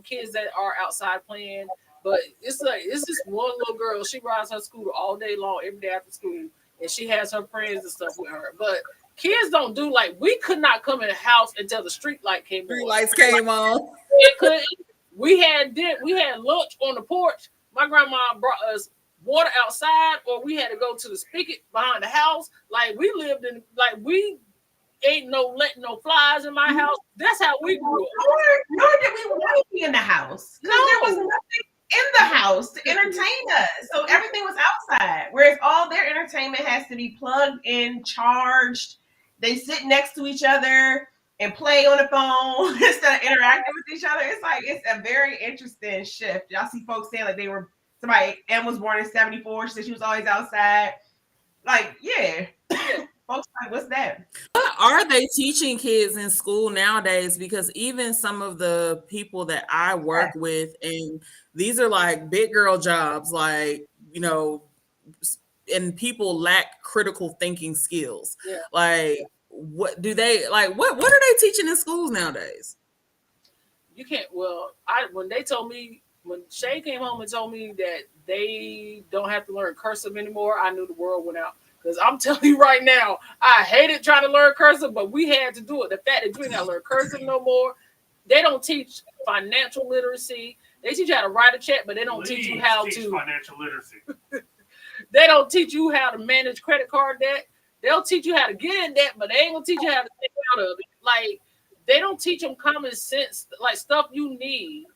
kids that are outside playing, but it's this one little girl. She rides her scooter all day long, every day after school, and she has her friends and stuff with her. But kids don't do like we could not come in the house until the street light came on. Street lights came on. It could. We had lunch on the porch. My grandma brought us water outside, or we had to go to the spigot behind the house. Like we lived in, like we ain't letting no flies in my house. That's how we grew up. Nor did we want to be in the house. No, there was nothing in the house to entertain us. So everything was outside. Whereas all their entertainment has to be plugged in, charged. They sit next to each other and play on the phone instead of interacting with each other. It's a very interesting shift. Y'all see folks saying like Em was born in 74. She said she was always outside. Like, yeah. Folks like, what's that? What are they teaching kids in school nowadays? Because even some of the people that I work with, and these are like big girl jobs, like, you know, and people lack critical thinking skills. Yeah. Like, what do they like? What are they teaching in schools nowadays? You can't. Well, when Shay came home and told me that they don't have to learn cursive anymore, I knew the world went out. Because I'm telling you right now, I hated trying to learn cursive, but we had to do it. The fact that you ain't got to learn cursive no more, they don't teach financial literacy. They teach you how to write a check, but they don't teach you how to financial literacy. They don't teach you how to manage credit card debt. They'll teach you how to get in debt, but they ain't gonna teach you how to stay out of it. Like, they don't teach them common sense, like stuff you need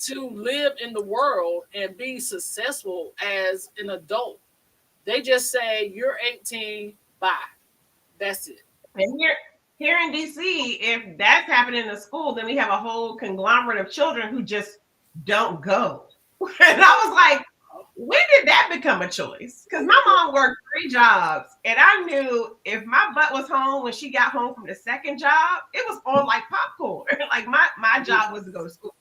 to live in the world and be successful as an adult. They just say, you're 18, bye. That's it. And here in DC, if that's happening in the school, then we have a whole conglomerate of children who just don't go. And I was like, when did that become a choice? Because my mom worked 3 jobs, and I knew if my butt was home when she got home from the second job, it was on like popcorn. Like my job was to go to school,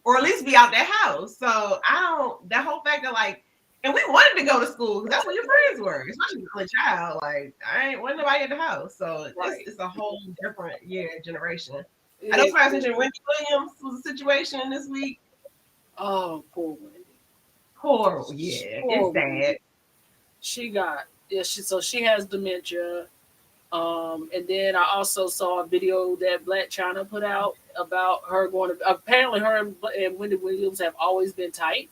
or at least be out their house. So that whole fact of like, and we wanted to go to school because that's where your friends were, especially as a child. Like, I ain't wasn't nobody at the house, so it's a whole different generation. I know somebody mentioned Wendy Williams was a situation this week. Oh, poor Wendy. Poor, it's sad. She has dementia. And then I also saw a video that Blac Chyna put out about her going to, apparently her and Wendy Williams have always been tight.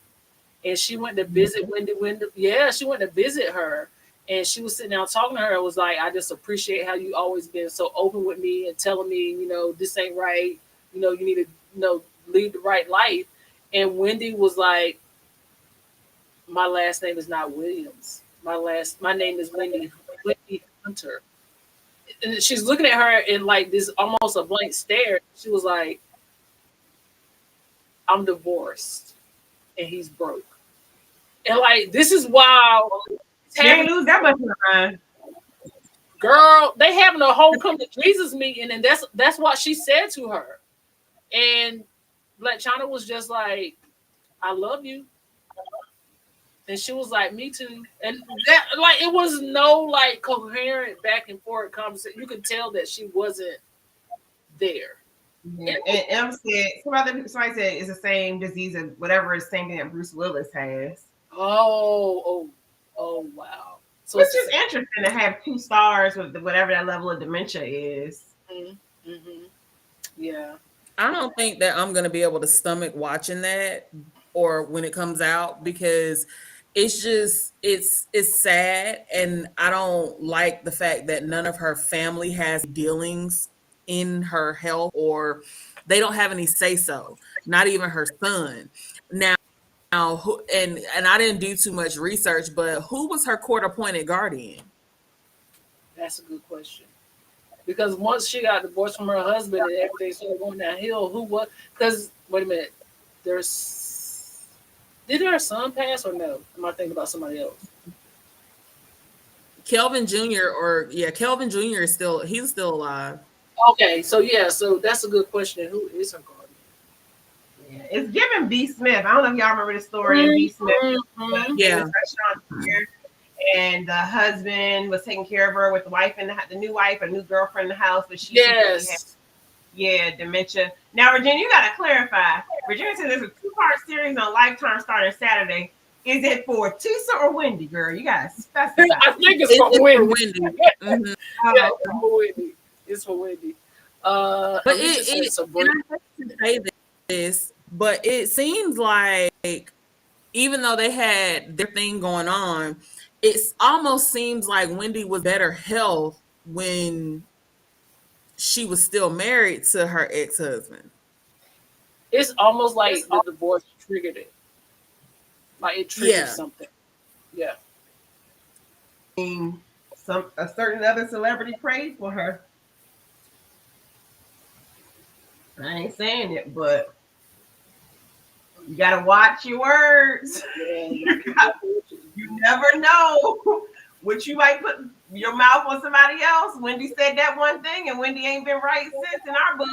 And she went to visit Wendy. Yeah, she went to visit her. And she was sitting down talking to her. It was like, I just appreciate how you always been so open with me and telling me, this ain't right. You need to, lead the right life. And Wendy was like, my last name is not Williams. My name is Wendy Hunter. And she's looking at her in like this almost a blank stare. She was like, I'm divorced and he's broke. And like, this is wild. They lose that much time. Girl, they having a whole come to Jesus meeting, and that's what she said to her. And Blac Chyna was just like, I love you. And she was like, me too. And that, like, it was no like coherent back and forth conversation. You could tell that she wasn't there. Yeah. And M said somebody said it's the same disease of whatever is same thing that Bruce Willis has. Oh, wow. So Which is interesting to have 2 stars with whatever that level of dementia is. mm-hmm. Yeah. I don't think that I'm gonna be able to stomach watching that or when it comes out because it's just it's sad and I don't like the fact that none of her family has dealings in her health or they don't have any say so. Not even her son. Now who and I didn't do too much research, but who was her court appointed guardian? That's a good question. Because once she got divorced from her husband and everything started going downhill, who was? Because wait a minute, did her son pass or no? Am I thinking about somebody else? Kelvin Jr. Kelvin Jr. he's still alive. Okay, so that's a good question. Who is her guardian? Yeah. It's giving B. Smith. I don't know if y'all remember the story of B. Smith. Yeah. And the husband was taking care of her with the wife and the new wife, a new girlfriend in the house, but she had dementia. Now, Virginia, you got to clarify. Virginia said there's a 2-part series on Lifetime starting Saturday. Is it for Tisa or Wendy, girl? You got to specify. I think it's for Wendy. Mm-hmm. Yeah, it's for Wendy. It's for Wendy. But but it seems like even though they had their thing going on, it almost seems like Wendy was better health when she was still married to her ex-husband. It's almost like the divorce triggered it. Like it triggered something. Yeah. A certain other celebrity prayed for her. I ain't saying it, but you gotta watch your words. You never know what you might put your mouth on somebody else. Wendy said that one thing, and Wendy ain't been right since in our book.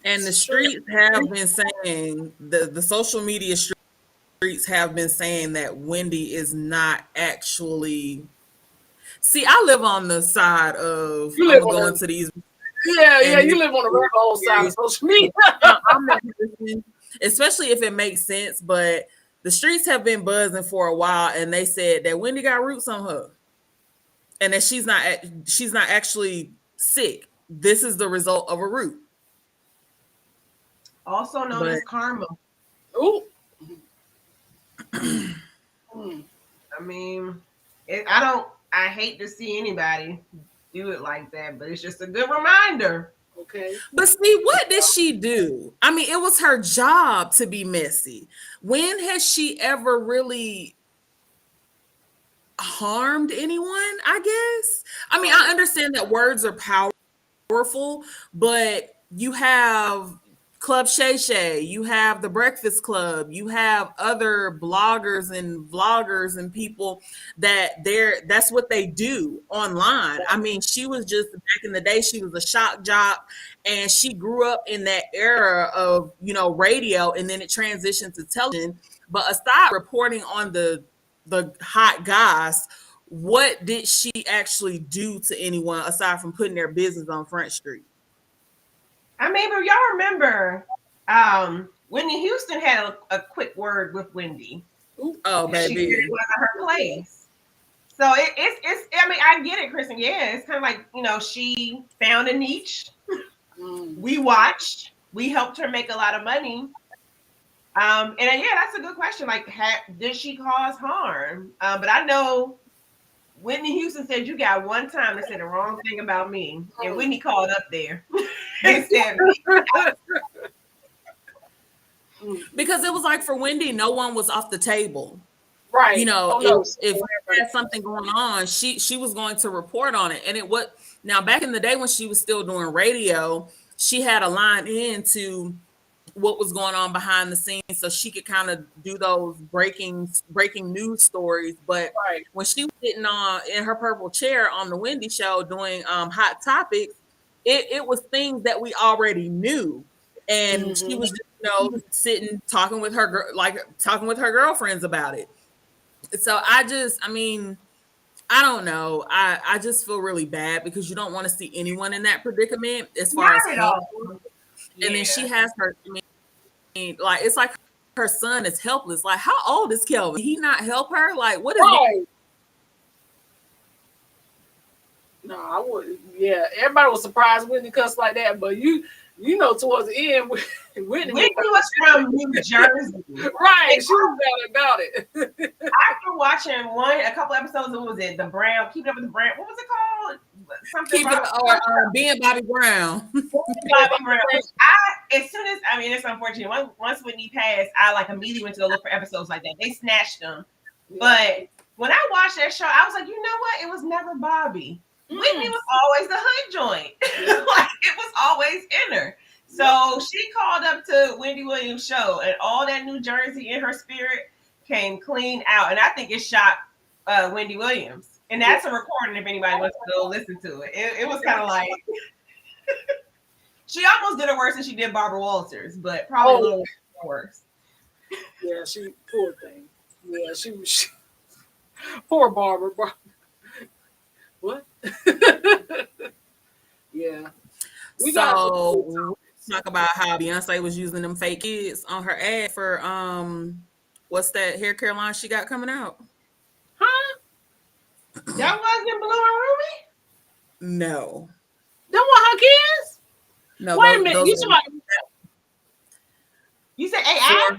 And the streets have been saying the social media streets have been saying that Wendy is not actually. See, I live on the side of going to these. Yeah, you live on the red hole side of social media. Especially if it makes sense, but the streets have been buzzing for a while, and they said that Wendy got roots on her, and that she's not actually sick. This is the result of a root, also known as karma. Ooh. I mean, I hate to see anybody do it like that, but it's just a good reminder. Okay. But see, what did she do? I mean, it was her job to be messy. When has she ever really harmed anyone, I guess? I mean, I understand that words are powerful, but you have Club Shay Shay, you have the Breakfast Club, you have other bloggers and vloggers and people that's what they do online. I mean, she was just back in the day, she was a shock jock, and she grew up in that era of, radio, and then it transitioned to television. But aside reporting on the hot guys, what did she actually do to anyone aside from putting their business on Front Street? I mean, but y'all remember Whitney Houston had a quick word with Wendy. Oh, baby. She said it wasn't her place. So it's I mean, I get it, Kristen. Yeah, it's kind of like, she found a niche. We watched. We helped her make a lot of money. And that's a good question. Like, did she cause harm? But I know Whitney Houston said you got one time to say the wrong thing about me, and Whitney called up there and said, because it was like for Wendy, no one was off the table, right? If there had something going on, she was going to report on it. And now back in the day when she was still doing radio, she had a line into what was going on behind the scenes, so she could kind of do those breaking news stories. But when she was sitting in her purple chair on the Wendy show doing hot topics, it was things that we already knew, and she was just, sitting talking with her girlfriends about it. So I I don't know. I just feel really bad because you don't want to see anyone in that predicament as far Not as at help. all. And then she has her, like, it's like her son is helpless. Like, how old is Kelvin? He not help her? Like, what is Right. No, I wouldn't. Yeah, everybody was surprised Whitney cussed like that, but you know, towards the end, Whitney was from New Jersey. right. She was mad about it. After watching a couple episodes, what was it? The Brown, Keeping Up with the Brown. What was it called? Something Keep it, or being Bobby Brown. Bobby Brown. As soon as, I mean, it's unfortunate. Once Whitney passed, I like immediately went to go look for episodes like that. They snatched them. But when I watched that show, I was like, you know what? It was never Bobby. Whitney was always the hood joint. Like, it was always in her. So she called up to Wendy Williams' show, and all that New Jersey in her spirit came clean out. And I think it shocked Wendy Williams. And that's a recording if anybody wants to go listen to it. It was kind of like she almost did it worse than she did Barbara Walters, but probably a little worse. Yeah, she poor thing. Yeah, she was poor Barbara. What? Yeah. We talk about how Beyonce was using them fake kids on her ad for what's that hair care line she got coming out? Huh? That wasn't Blue and Ruby? No. Them were her kids? No. Wait a minute. You said AI?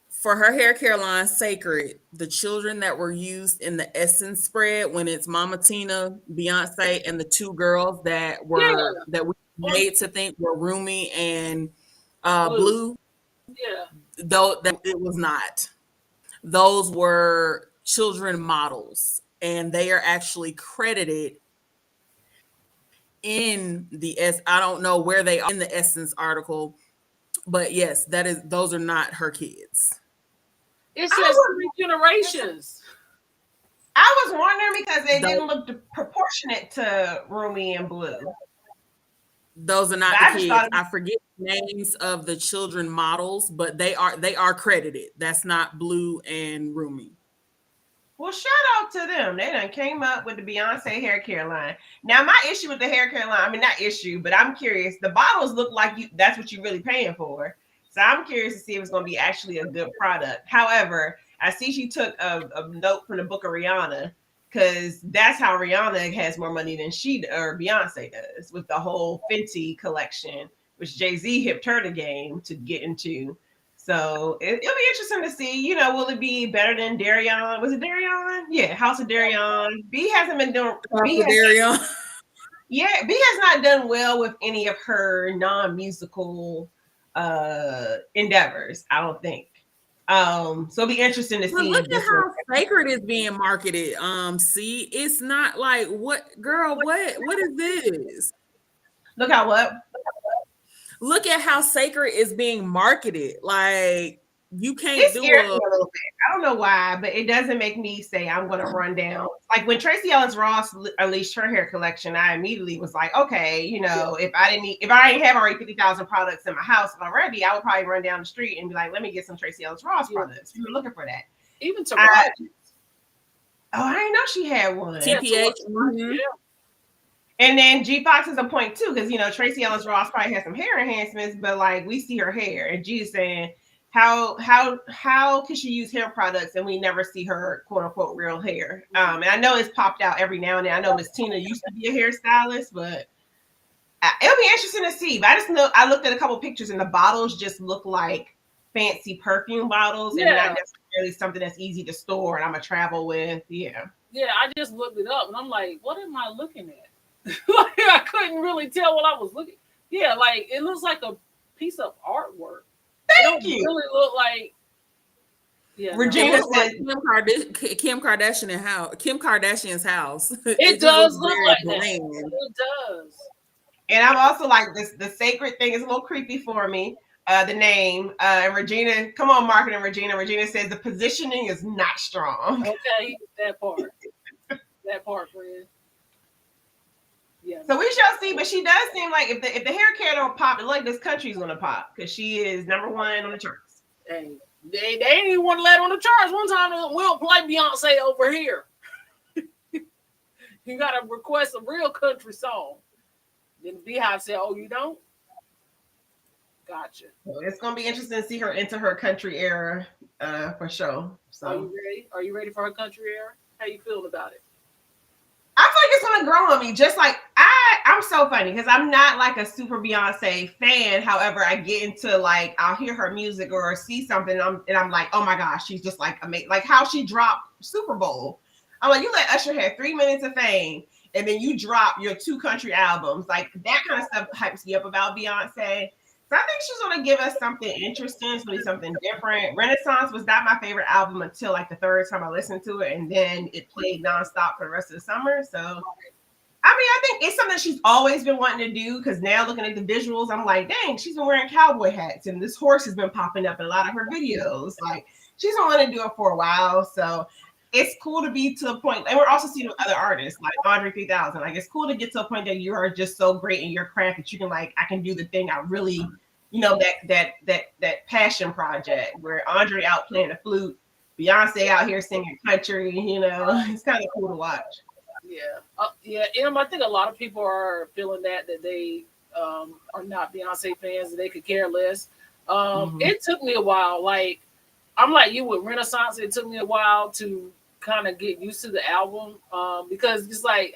For her hair care line, Sacred, the children that were used in the Essence spread when it's Mama Tina, Beyonce, and the two girls that were that we made to think were Rumi and Blue. Yeah. Though that it was not. Those were children models, and they are actually credited in the I don't know where they are in the Essence article, but yes, those are not her kids. It says 3 generations. I was wondering because they didn't look proportionate to Rumi and Blue. Those are not the kids. I forget the names of the children models, but they are credited. That's not Blue and Rumi. Well, shout out to them. They done came up with the Beyonce hair care line. Now, my issue with the hair care line, I mean, not issue, but I'm curious. The bottles look like that's what you're really paying for. So I'm curious to see if it's going to be actually a good product. However, I see she took a note from the book of Rihanna, because that's how Rihanna has more money than Beyonce does with the whole Fenty collection, which Jay-Z hipped her the game to get into. So it'll be interesting to see, you know, will it be better than Darion? Was it Darion? Yeah, House of Darion. B hasn't been doing Darion. Yeah, B has not done well with any of her non-musical endeavors, I don't think. So it'll be interesting to see. Look at how Sacred is being marketed. See, it's not like what is this? Look how what? Look at how Sacred is being marketed. Like, you can't It's do a little bit. I don't know why, but it doesn't make me say I'm going to run down. Like when Tracy Ellis Ross unleashed her hair collection, I immediately was like, okay, you know, if I didn't have already 50,000 products in my house already, I would probably run down the street and be like, let me get some Tracy Ellis Ross products. We were looking for that. Even to I didn't know she had one. TPH. Yeah. And then G Fox is a point too, because you know Tracy Ellis Ross probably has some hair enhancements, but like we see her hair, and G is saying how can she use hair products and we never see her quote unquote real hair? And I know it's popped out every now and then. I know Miss Tina used to be a hairstylist, but it'll be interesting to see. But I just know I looked at a couple pictures and the bottles just look like fancy perfume bottles and not necessarily something that's easy to store and I'm gonna travel with. Yeah, I just looked it up and I'm like, what am I looking at? Like I couldn't really tell what I was looking. Yeah, like it looks like a piece of artwork. Thank you. Really look like. Yeah, Regina said Kim Kardashian's house. It does look like bland. that. It does. And I'm also like this. The Sacred thing is a little creepy for me. The name and Regina. Come on, marketing Regina. Regina says the positioning is not strong. Okay, that part. That part, friend. Yeah. So we shall see, but she does seem like if the hair care don't pop, it like this country's gonna pop because she is #1 on the charts. Hey, they didn't even want to let her on the charts one time. We'll play Beyonce over here. You gotta request a real country song. Then Beehive said, "Oh, you don't? Gotcha. It's gonna be interesting to see her into her country era, for sure. Are So you ready? Are you ready for her country era? How you feeling about it? I feel like it's gonna grow on me. Just like I'm so funny because I'm not like a super Beyonce fan. However, I get into like I'll hear her music or see something and I'm like, oh my gosh, she's just like amazing. Like how she dropped Super Bowl. I'm like, you let Usher have 3 minutes of fame and then you drop your 2 country albums. Like that kind of stuff hypes me up about Beyonce. So I think she's gonna give us something interesting, it's gonna be something different. Renaissance was not my favorite album until like the 3rd time I listened to it, and then it played nonstop for the rest of the summer. So I mean, I think it's something she's always been wanting to do because now looking at the visuals, I'm like, dang, she's been wearing cowboy hats and this horse has been popping up in a lot of her videos. Like she's been wanting to do it for a while. So it's cool to be to a point, and we're also seeing with other artists like Andre 3000. Like it's cool to get to a point that you are just so great in your craft that you can like, I can do the thing I really, that passion project where Andre out playing the flute, Beyonce out here singing country. It's kind of cool to watch. Yeah, I think a lot of people are feeling that they are not Beyonce fans, they could care less. It took me a while. Like I'm like you with Renaissance. It took me a while to kind of get used to the album because it's like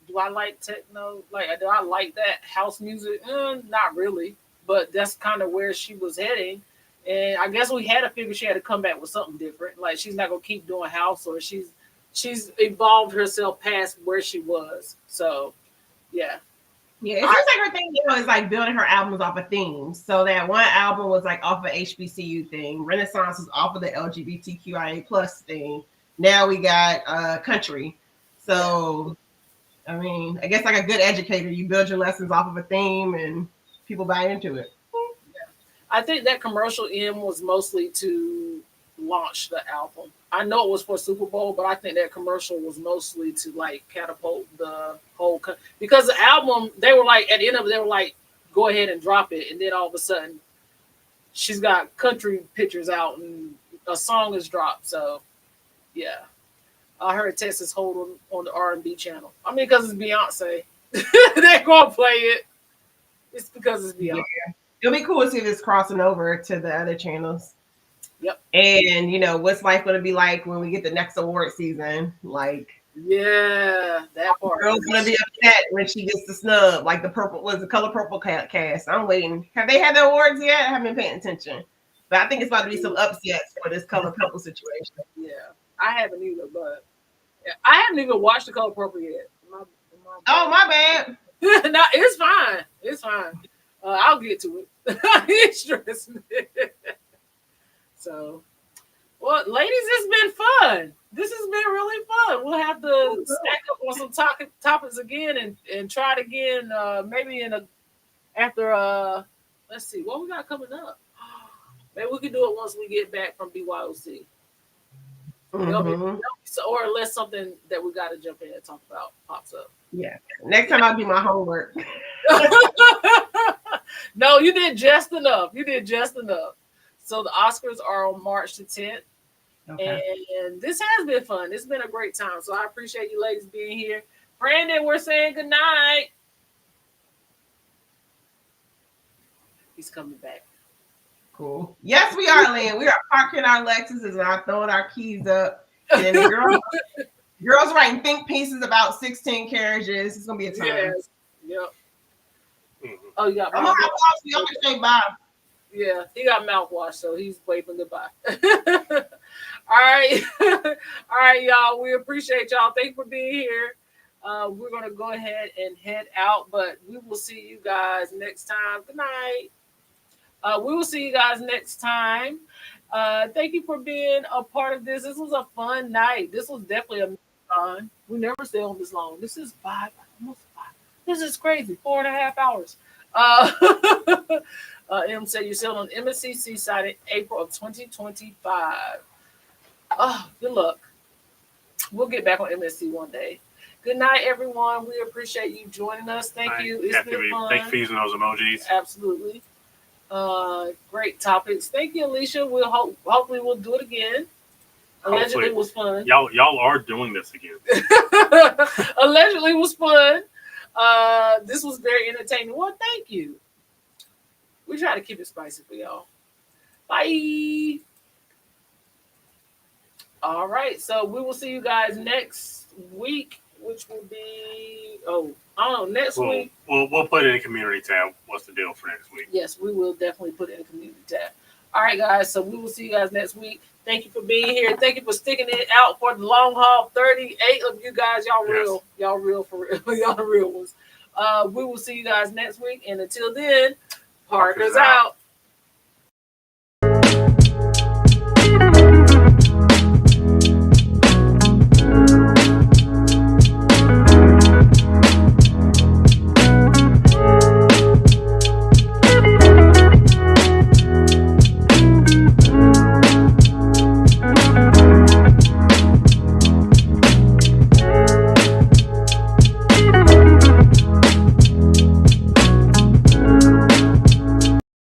do I like techno? Like do I like that house music? Not really, but that's kind of where she was heading. And I guess we had to figure she had to come back with something different. Like she's not gonna keep doing house, or she's evolved herself past where she was. So yeah. Yeah, it seems like her thing is like building her albums off of themes. So that one album was like off of HBCU thing. Renaissance is off of the LGBTQIA plus thing. Now we got country. So I mean, I guess like a good educator, you build your lessons off of a theme and people buy into it. I think that commercial end was mostly to launch the album. I know it was for Super Bowl, but I think that commercial was mostly to like catapult the whole because the album, they were like at the end of it, they were like, go ahead and drop it, and then all of a sudden she's got country pictures out and a song is dropped. So yeah, I heard Texas Hold on the R&B channel. I mean, because it's Beyonce, they're gonna play it. It's because it's Beyonce. Yeah. It'll be cool to see this crossing over to the other channels. Yep. And what's life going to be like when we get the next award season? Like, yeah, that part. Girl's going to be upset when she gets the snub, like the Color Purple cast. I'm waiting. Have they had the awards yet? I haven't been paying attention, but I think it's about to be some upsets for this Color Purple situation. Yeah, I haven't either, but I haven't even watched the Color Purple yet. My bad. No, it's fine. It's fine. I'll get to it. It's stressing. So, well, ladies, it's been fun. This has been really fun. We'll have to stack up on some topics again and try it again. Maybe after let's see what we got coming up. Maybe we can do it once we get back from BYOC. Or unless something that we got to jump in and talk about pops up. Yeah. Next time I'll do my homework. No, you did just enough. So the Oscars are on March the 10th. Okay. And this has been fun. It's been a great time. So I appreciate you ladies being here. Brandon, we're saying good night. He's coming back. Cool. Yes, we are, Lynn. We are parking our Lexus and I'm throwing our keys up. And the girls writing think pieces about 16 carriages. It's going to be a time. Yes. Yep. Oh, you got mouthwash. You always say bye. Yeah, he got mouthwash, so he's waving goodbye. All right. All right, y'all. We appreciate y'all. Thank you for being here. We're going to go ahead and head out, but we will see you guys next time. Good night. We will see you guys next time. Thank you for being a part of this. This was a fun night. This was definitely a fun. We never stay on this long. This is almost 5. This is crazy. 4.5 hours. M said you sailed on MSC Seaside in April of 2025. Oh, good luck. We'll get back on MSC one day. Good night, everyone. We appreciate you joining us. Thank you. It's been fun. Thank you for using those emojis. Absolutely. Great topics. Thank you, Alicia. Hopefully we'll do it again. Allegedly Hopefully. was fun. Y'all are doing this again. Allegedly was fun. This was very entertaining. Well, thank you. We try to keep it spicy for y'all. Bye. All right. So we will see you guys next week, which will be next week. We'll put it in a community tab. What's the deal for next week? Yes, we will definitely put it in the community tab. All right, guys. So we will see you guys next week. Thank you for being here. Thank you for sticking it out for the long haul. 38 of you guys, y'all real. Yes. Y'all real for real. Y'all the real ones. We will see you guys next week. And until then, Parker's out.